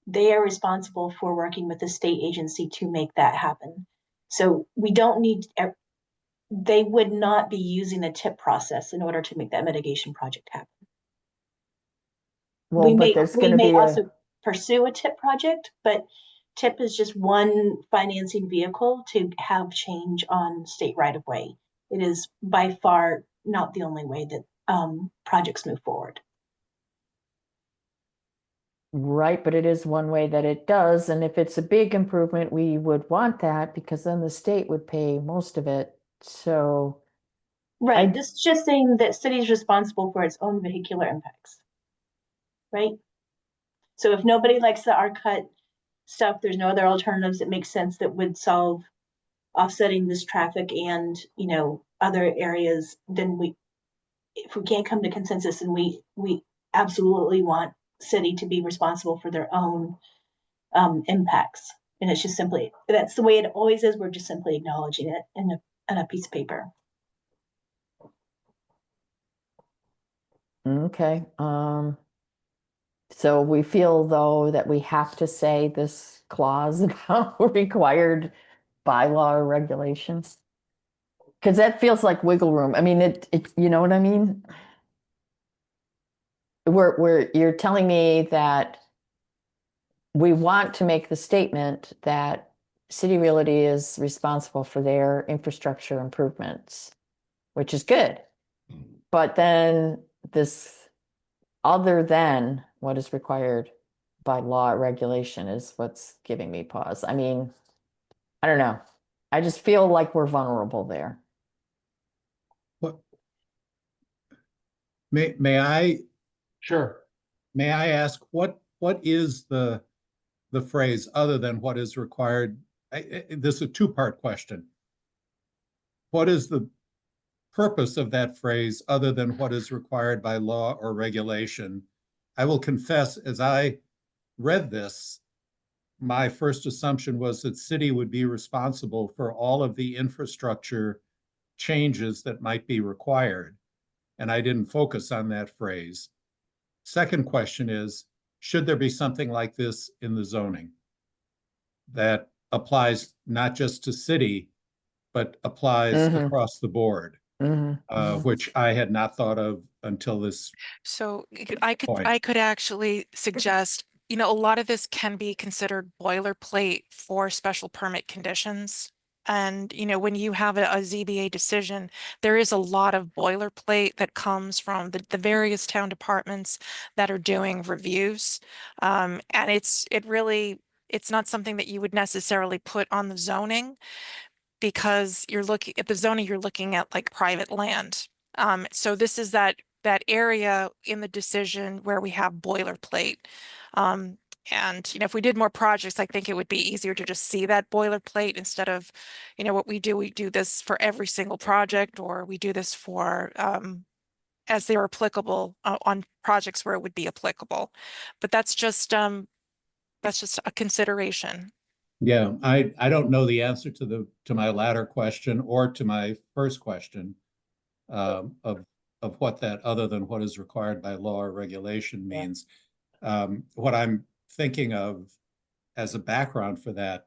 they are responsible for working with the state agency to make that happen. So we don't need, they would not be using a tip process in order to make that mitigation project happen. well, but there's We gonna may be also a, pursue a tip project, but tip is just one financing vehicle to have change on state right of way. It is by far not the only way that projects move forward. right, but it is one way that it does, and if it's a big improvement, we would want that, because then the state would pay most of it, so. Right, I- this is just saying that city is responsible for its own vehicular impacts. Right? So if nobody likes the R-cut stuff, there's no other alternatives that make sense that would solve offsetting this traffic and, other areas, then if we can't come to consensus, and we absolutely want city to be responsible for their own impacts. And it's just simply, that's the way it always is. We're just simply acknowledging it in a piece of paper. Okay, so we feel though that we have to say this clause about required bylaw or regulations? Because that feels like wiggle room. I mean, you know what I mean? You're telling me that we want to make the statement that City Realty is responsible for their infrastructure improvements, which is good. But then this other than what is required by law or regulation is what's giving me pause. I mean, I don't know. I just feel like we're vulnerable there. What? May I? Sure. May I ask what is the phrase other than what is required? This is a two-part question. What is the purpose of that phrase other than what is required by law or regulation? I will confess, as I read this, my first assumption was that city would be responsible for all of the infrastructure changes that might be required. And I didn't focus on that phrase. Second question is, should there be something like this in the zoning that applies not just to city, but applies across the board, which I had not thought of until this So point. I could actually suggest, a lot of this can be considered boilerplate for special permit conditions. And, when you have a ZBA decision, there is a lot of boilerplate that comes from the various town departments that are doing reviews. And it's not something that you would necessarily put on the zoning, because you're looking at the zoning, you're looking at like private land. So this is that area in the decision where we have boilerplate. And if we did more projects, I think it would be easier to just see that boilerplate instead of, what we do this for every single project, or we do this for as they're applicable on projects where it would be applicable. But that's just a consideration. Yeah, I don't know the answer to my latter question or to my first question of what that other than what is required by law or regulation means. What I'm thinking of as a background for that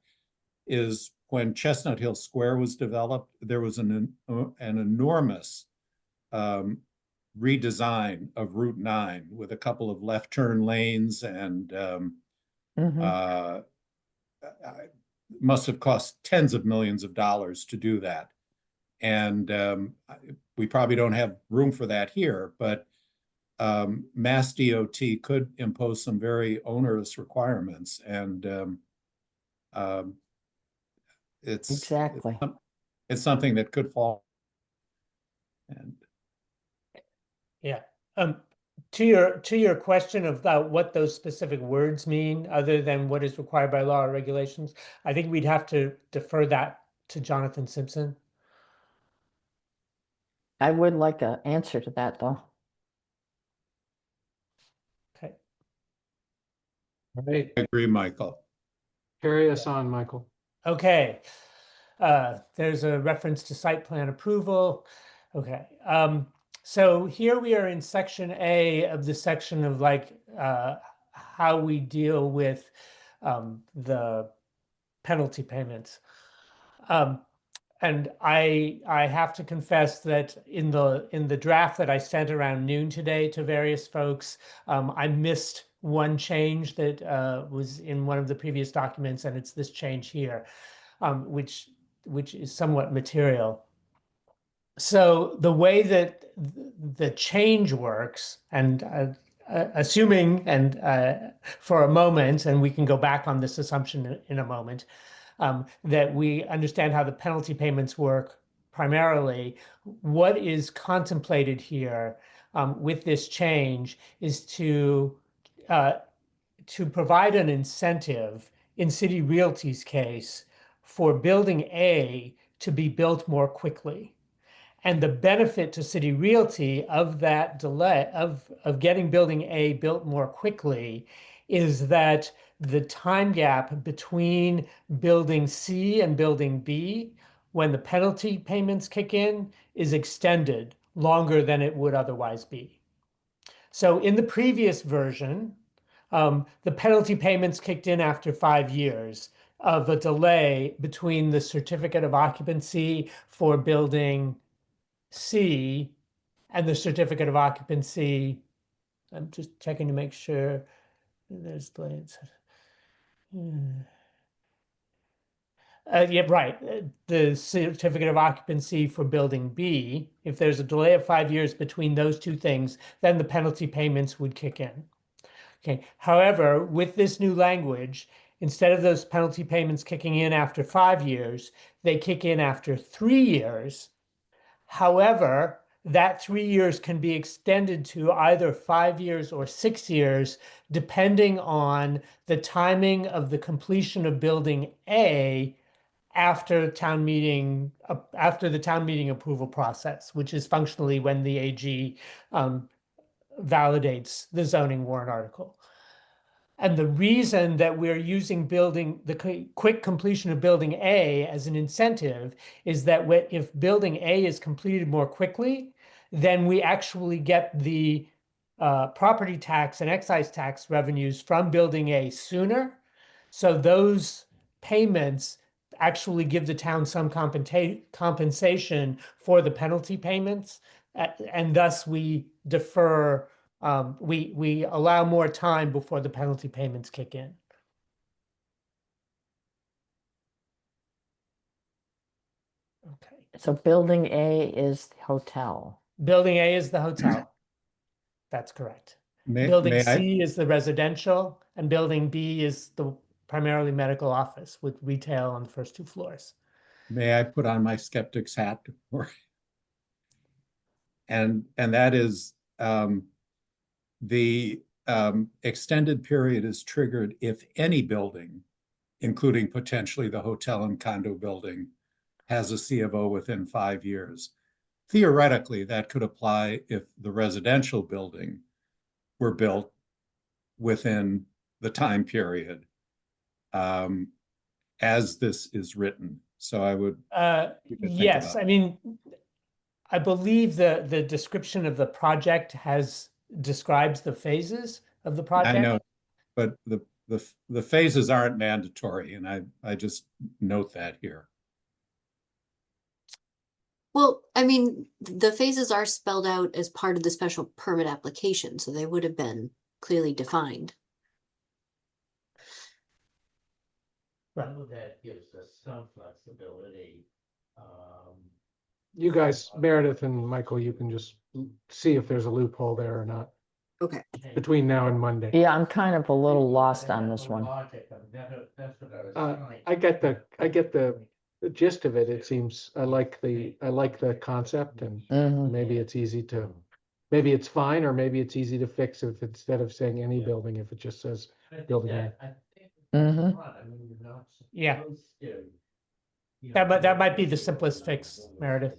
is when Chestnut Hill Square was developed, there was an enormous redesign of Route 9 with a couple of left turn lanes, and must have cost tens of millions of dollars to do that. And we probably don't have room for that here, but Mass DOT could impose some very onerous requirements, and it's something that could fall. And yeah, to your question about what those specific words mean, other than what is required by law or regulations, I think we'd have to defer that to Jonathan Simpson. I would like an answer to that, though. Okay. All right, I agree, Michael. carry us on, Michael. Okay. There's a reference to site plan approval. Okay. So here we are in section A of the section of like how we deal with the penalty payments. And I have to confess that in the draft that I sent around noon today to various folks, I missed one change that was in one of the previous documents, and it's this change here, which is somewhat material. So the way that the change works, and assuming, and for a moment, and we can go back on this assumption in a moment, that we understand how the penalty payments work primarily, what is contemplated here with this change is to provide an incentive in City Realty's case for building A to be built more quickly. And the benefit to City Realty of that delay of getting building A built more quickly is that the time gap between building C and building B, when the penalty payments kick in, is extended longer than it would otherwise be. So in the previous version, the penalty payments kicked in after 5 years of a delay between the certificate of occupancy for building C and the certificate of occupancy. I'm just checking to make sure there's blades. Yeah, right. The certificate of occupancy for building B, if there's a delay of 5 years between those two things, then the penalty payments would kick in. Okay. However, with this new language, instead of those penalty payments kicking in after 5 years, they kick in after 3 years. However, that 3 years can be extended to either 5 years or 6 years, depending on the timing of the completion of building A after the town meeting approval process, which is functionally when the AG validates the zoning warrant article. And the reason that we're using the quick completion of building A as an incentive is that if building A is completed more quickly, then we actually get the property tax and excise tax revenues from building A sooner. So those payments actually give the town some compensation for the penalty payments, and thus we defer. We allow more time before the penalty payments kick in. Okay. So building A is the hotel. Building A is the hotel. That's correct. Building C is the residential, and building B is the primarily medical office with retail on the first 2 floors. May I put on my skeptic's hat? And that is the extended period is triggered if any building, including potentially the hotel and condo building, has a C of O within 5 years. Theoretically, that could apply if the residential building were built within the time period as this is written. So I would yes, I mean, I believe the description of the project describes the phases of the project. I know, but the phases aren't mandatory, and I just note that here. Well, I mean, the phases are spelled out as part of the special permit application, so they would have been clearly defined. Right. That gives us some flexibility. You guys, Meredith and Michael, you can just see if there's a loophole there or not Okay. between now and Monday. Yeah, I'm kind of a little lost on this one. I get the gist of it. It seems I like the concept, and maybe it's easy to maybe it's fine, or maybe it's easy to fix if instead of saying any building, if it just says building A. Mhm. Yeah. That might be the simplest fix, Meredith.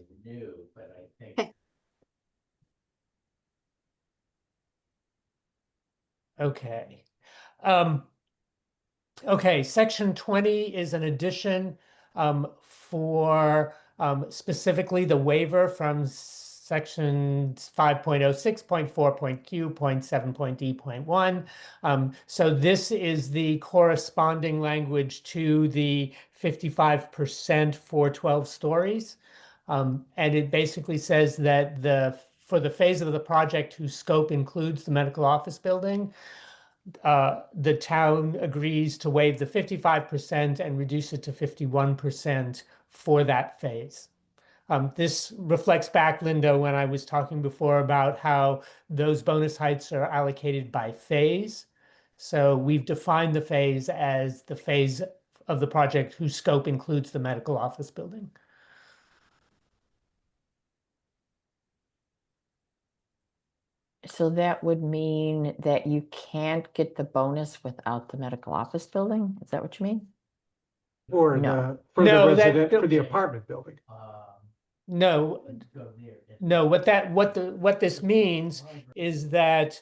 Okay. Okay, section 20 is an addition for specifically the waiver from section 5.06.4.q, 0.7.d.1. So this is the corresponding language to the 55% for 12 stories. And it basically says that for the phase of the project whose scope includes the medical office building, the town agrees to waive the 55% and reduce it to 51% for that phase. This reflects back, Linda, when I was talking before about how those bonus heights are allocated by phase. So we've defined the phase as the phase of the project whose scope includes the medical office building. So that would mean that you can't get the bonus without the medical office building? Is that what you mean? For No. the No, resident, for the apartment building. No, no, what this means is that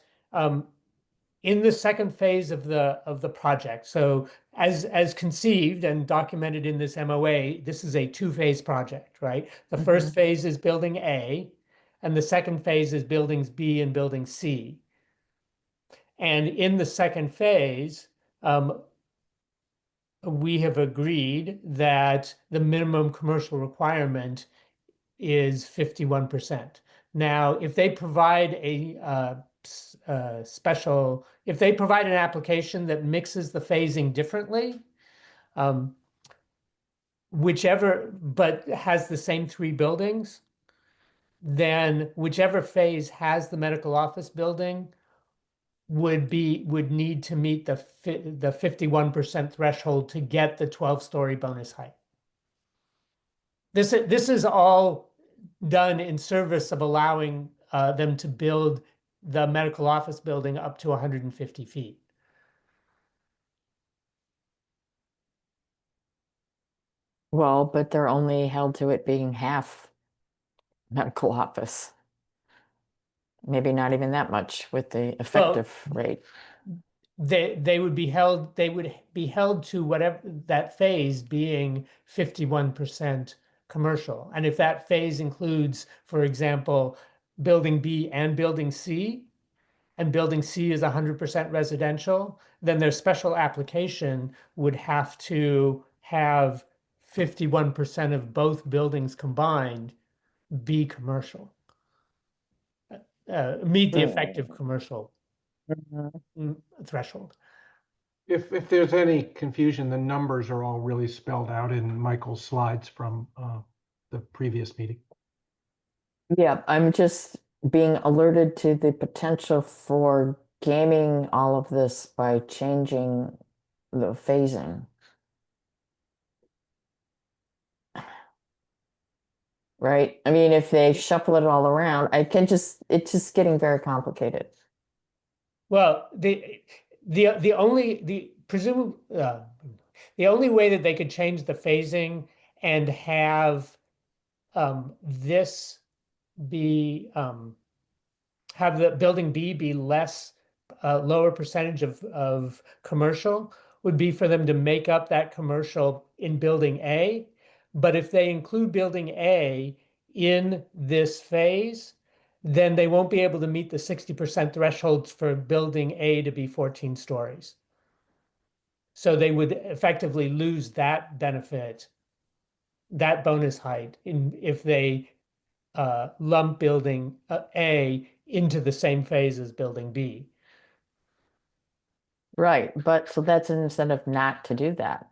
in the second phase of the project, so as conceived and documented in this MOA, this is a two-phase project, right? The first phase is building A, and the second phase is buildings B and building C. And in the second phase, we have agreed that the minimum commercial requirement is 51%. Now, if they provide if they provide an application that mixes the phasing differently, but has the same three buildings, then whichever phase has the medical office building would need to meet the 51% threshold to get the 12-story bonus height. This is all done in service of allowing them to build the medical office building up to 150 feet. Well, but they're only held to it being half medical office. Maybe not even that much with the effective rate. They would be held to whatever that phase being 51% commercial. And if that phase includes, for example, building B and building C, and building C is 100% residential, then their special application would have to have 51% of both buildings combined be commercial. Meet the effective commercial threshold. If there's any confusion, the numbers are all really spelled out in Michael's slides from the previous meeting. Yeah, I'm just being alerted to the potential for gaming all of this by changing the phasing. Right? I mean, if they shuffle it all around, it's just getting very complicated. Well, the only way that they could change the phasing and have this be have the building B be less lower percentage of commercial would be for them to make up that commercial in building A. But if they include building A in this phase, then they won't be able to meet the 60% thresholds for building A to be 14 stories. So they would effectively lose that benefit, that bonus height, if they lump building A into the same phase as building B. Right, but so that's an incentive not to do that.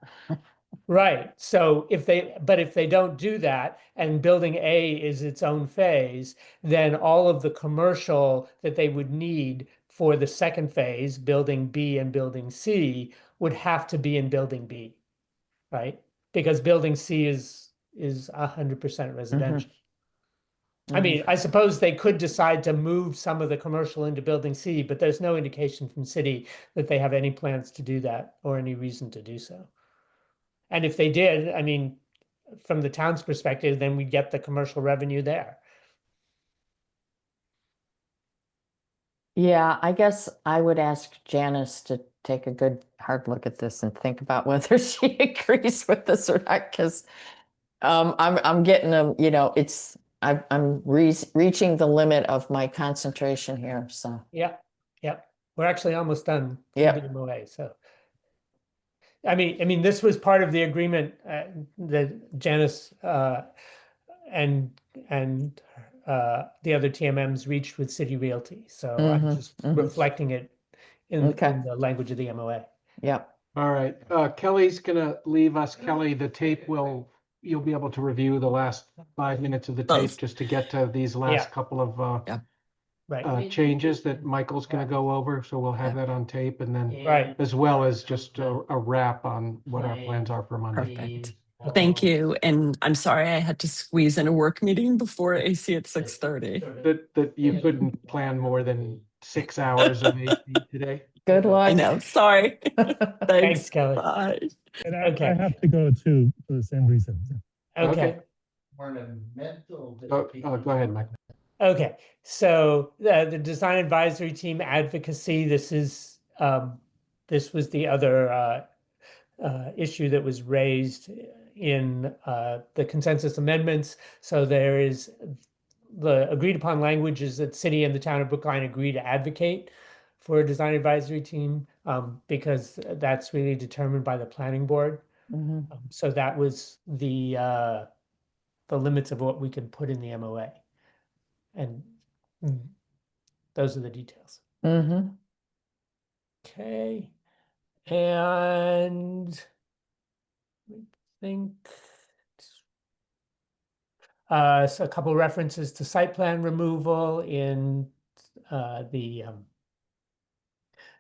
Right. So if they don't do that and building A is its own phase, then all of the commercial that they would need for the second phase, building B and building C, would have to be in building B, right? Because building C is 100% residential. I mean, I suppose they could decide to move some of the commercial into building C, but there's no indication from city that they have any plans to do that or any reason to do so. And if they did, I mean, from the town's perspective, then we'd get the commercial revenue there. Yeah, I guess I would ask Janice to take a good hard look at this and think about whether she agrees with this or not, because I'm getting I'm reaching the limit of my concentration here. So Yeah, we're actually almost done with Yeah. the MOA. So, I mean, this was part of the agreement that Janice and the other TMMs reached with City Realty. So I'm just reflecting it in the language of the MOA. Yep. All right, Kelly's gonna leave us. Kelly, the tape you'll be able to review the last 5 minutes of the tape just to get to these last couple of changes that Michael's gonna go over. So we'll have that on tape, and then as well as just a wrap on what our plans are for Monday. Perfect. Thank you. And I'm sorry I had to squeeze in a work meeting before AC at 6:30. That you couldn't plan more than 6 hours of AC today. Good luck. I know. Sorry. Thanks, Kelly. Bye. And I have to go too for the same reason. Okay. Go ahead, Mike. Okay, so the design advisory team advocacy, this was the other issue that was raised in the consensus amendments. So there is the agreed upon language is that city and the town of Brookline agree to advocate for a design advisory team because that's really determined by the planning board. So that was the limits of what we can put in the MOA. And those are the details. Okay. And I think so a couple references to site plan removal in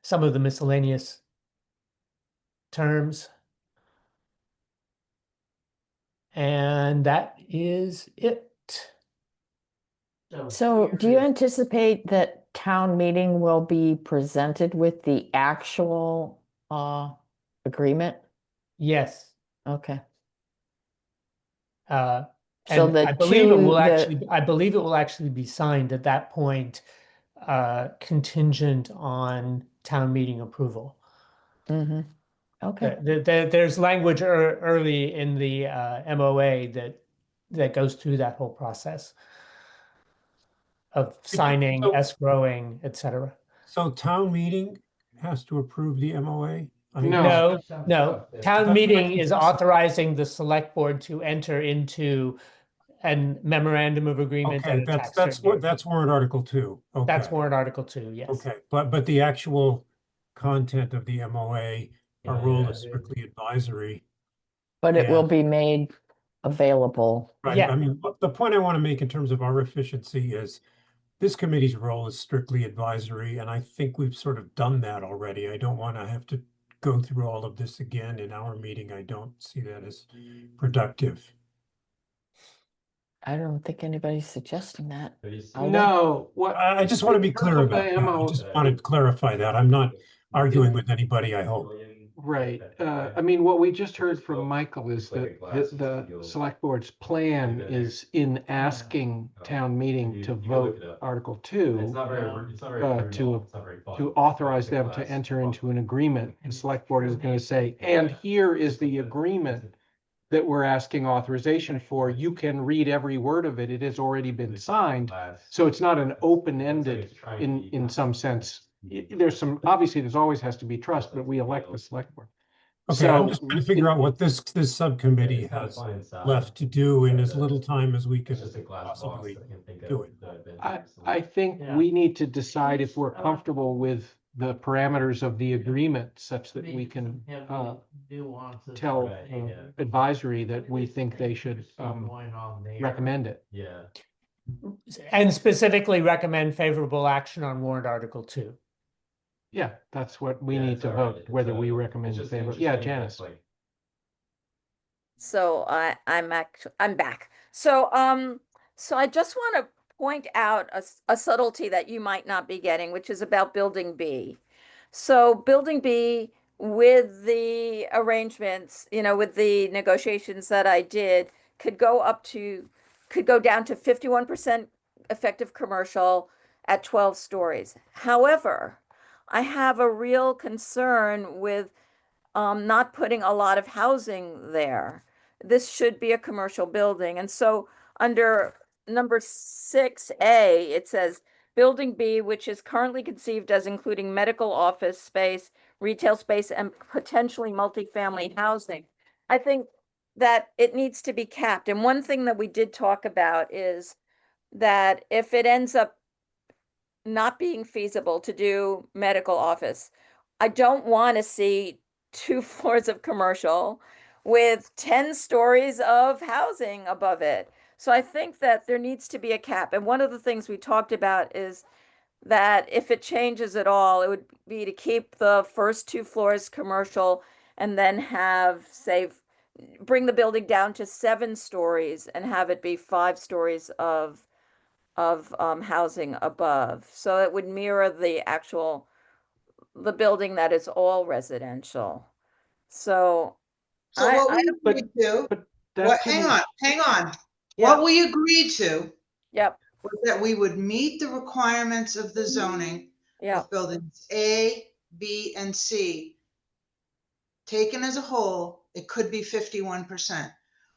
some of the miscellaneous terms. And that is it. So do you anticipate that town meeting will be presented with the actual agreement? Yes. Okay. And So the I believe it two will that- I believe it will actually be signed at that point, contingent on town meeting approval. Okay. There's language early in the MOA that goes through that whole process of signing, escrowing, etc. So town meeting has to approve the MOA? I mean, No. Town meeting is That's- authorizing the select board to enter into a memorandum of agreement Okay, and a tax that's certificate. warrant article 2. Okay. That's warrant article 2, yes. Okay, but the actual content of the MOA, our role is strictly advisory. But it will be made available. Right, I mean, the point I want to make in terms of our efficiency is this committee's role is strictly advisory, and I think we've sort of done that already. I don't want to have to go through all of this again in our meeting. I don't see that as productive. I don't think anybody's suggesting that. No, what I just want to be clear about that. I just wanted to clarify that. I'm not arguing with anybody, I hope. Right. I mean, what we just heard from Michael is that the select board's plan is in asking town meeting to vote Article 2 to authorize them to enter into an agreement. The select board is going to say, and here is the agreement that we're asking authorization for. You can read every word of it. It has already been signed. So it's not an open-ended in some sense. There's always has to be trust, but we elect the select board. Okay, So I'm just trying to figure out what this subcommittee has left to do in as little time as we can possibly do it. I think we need to decide if we're comfortable with the parameters of the agreement such that we can tell advisory that we think they should recommend it. And specifically recommend favorable action on warrant article 2. Yeah, that's what we need to vote, whether we recommend in favor. Yeah, Janice. So I'm back. So So I just want to point out a subtlety that you might not be getting, which is about building B. So building B, with the arrangements, with the negotiations that I did, could go down to 51% effective commercial at 12 stories. However, I have a real concern with not putting a lot of housing there. This should be a commercial building. And so under number 6A, it says building B, which is currently conceived as including medical office space, retail space, and potentially multifamily housing. I think that it needs to be capped. And one thing that we did talk about is that if it ends up not being feasible to do medical office, I don't want to see 2 floors of commercial with 10 stories of housing above it. So I think that there needs to be a cap. And one of the things we talked about is that if it changes at all, it would be to keep the first 2 floors commercial and then have, say, bring the building down to 7 stories and have it be 5 stories of housing above. So it would mirror the building that is all residential. So So what we But- agreed to, But what, that hang can, on, hang on. Yeah. What we agreed to Yep, was that we would meet the requirements of the zoning yeah. of buildings A, B, and C. Taken as a whole, it could be 51%.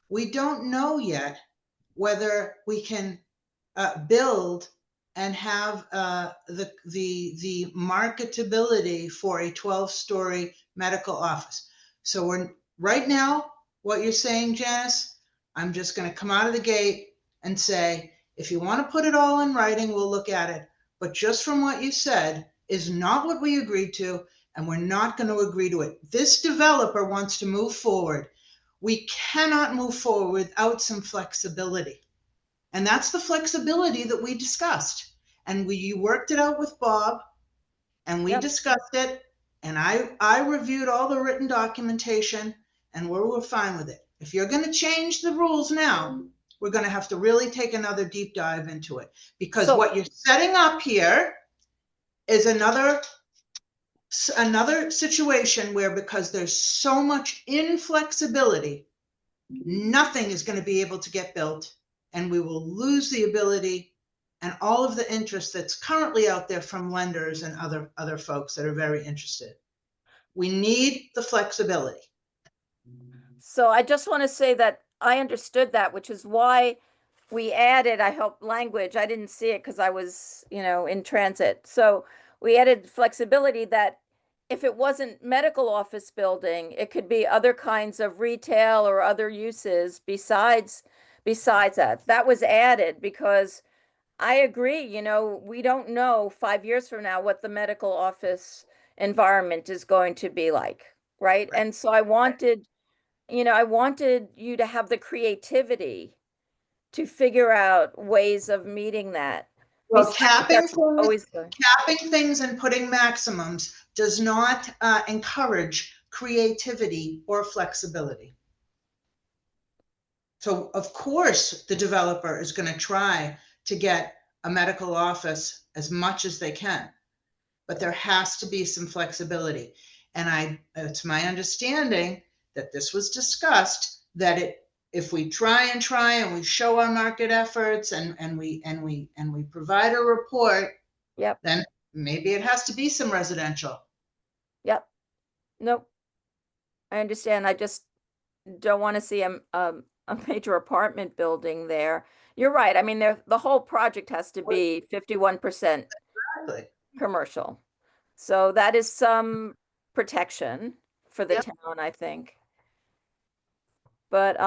We don't know yet whether we can build and have the marketability for a 12-story medical office. So we're right now, what you're saying, Janice, I'm just going to come out of the gate and say, if you want to put it all in writing, we'll look at it. But just from what you said is not what we agreed to, and we're not going to agree to it. This developer wants to move forward. We cannot move forward without some flexibility. And that's the flexibility that we discussed. And you worked it out with Bob, and we discussed it. And I reviewed all the written documentation, and we're fine with it. If you're going to change the rules now, we're going to have to really take another deep dive into it. Because what you're setting up here is another situation where, because there's so much inflexibility, nothing is going to be able to get built, and we will lose the ability and all of the interest that's currently out there from lenders and other folks that are very interested. We need the flexibility. So I just want to say that I understood that, which is why we added, I hope, language. I didn't see it because I was, in transit. So we added flexibility that if it wasn't medical office building, it could be other kinds of retail or other uses besides that. That was added because I agree, we don't know 5 years from now what the medical office environment is going to be like, right? And so I wanted you to have the creativity to figure out ways of meeting that. Well, Besides, capping that's always good. things and putting maximums does not encourage creativity or flexibility. So of course, the developer is going to try to get a medical office as much as they can, but there has to be some flexibility. And it's my understanding that this was discussed, that if we try and we show our market efforts and we provide a report, then maybe it has to be some residential. Yep. Nope. I understand. I just don't want to see a major apartment building there. You're right. I mean, the whole project has to be 51% commercial. So that is some protection for the town, I think. But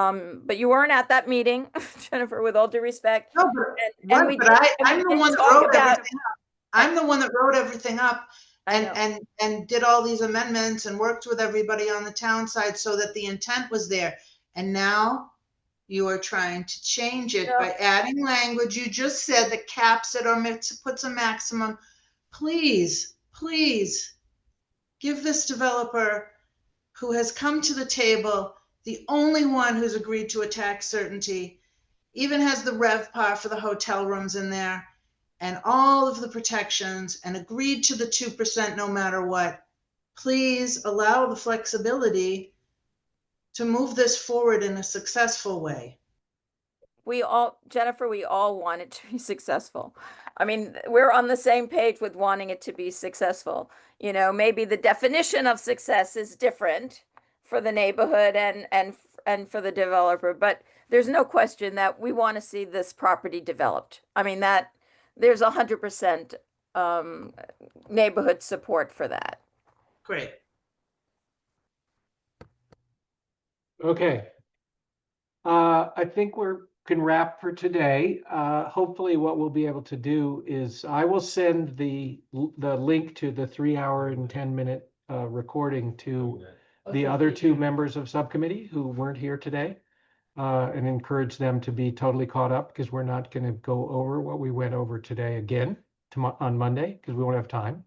you weren't at that meeting, Jennifer, with all due respect. No, I'm the one that wrote everything up. I'm the one that wrote everything up and did all these amendments and worked with everybody on the town side so that the intent was there. And now you are trying to change it by adding language. You just said that caps it or puts a maximum. Please, please give this developer who has come to the table, the only one who's agreed to a tax certainty, even has the RevPAR for the hotel rooms in there and all of the protections and agreed to the 2% no matter what, please allow the flexibility to move this forward in a successful way. Jennifer, we all want it to be successful. I mean, we're on the same page with wanting it to be successful. You know, maybe the definition of success is different for the neighborhood and for the developer, but there's no question that we want to see this property developed. I mean, that there's 100% neighborhood support for that. Great. Okay. I think we can wrap for today. Hopefully what we'll be able to do is I will send the link to the 3-hour and 10-minute recording to the other 2 members of subcommittee who weren't here today, and encourage them to be totally caught up, because we're not going to go over what we went over today again on Monday, because we won't have time.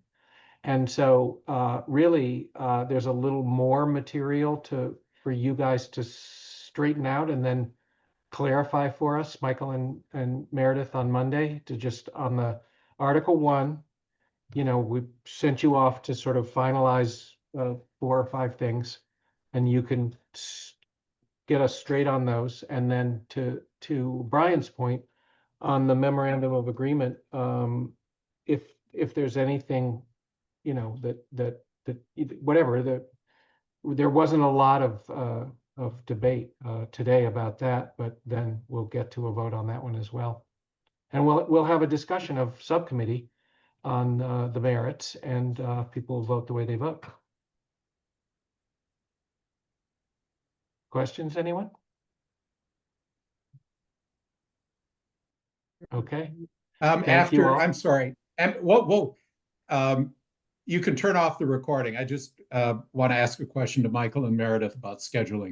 And so really there's a little more material for you guys to straighten out and then clarify for us, Michael and Meredith, on Monday, to just on the Article 1, you know, we sent you off to sort of finalize 4 or 5 things, and you can get us straight on those. And then to Brian's point on the memorandum of agreement, if there's anything, you know, that whatever, there wasn't a lot of debate today about that, but then we'll get to a vote on that one as well. And we'll have a discussion of subcommittee on the merits, and people will vote the way they vote. Questions, anyone? Okay. Thank you all. I'm sorry. Whoa. You can turn off the recording. I just want to ask a question to Michael and Meredith about scheduling.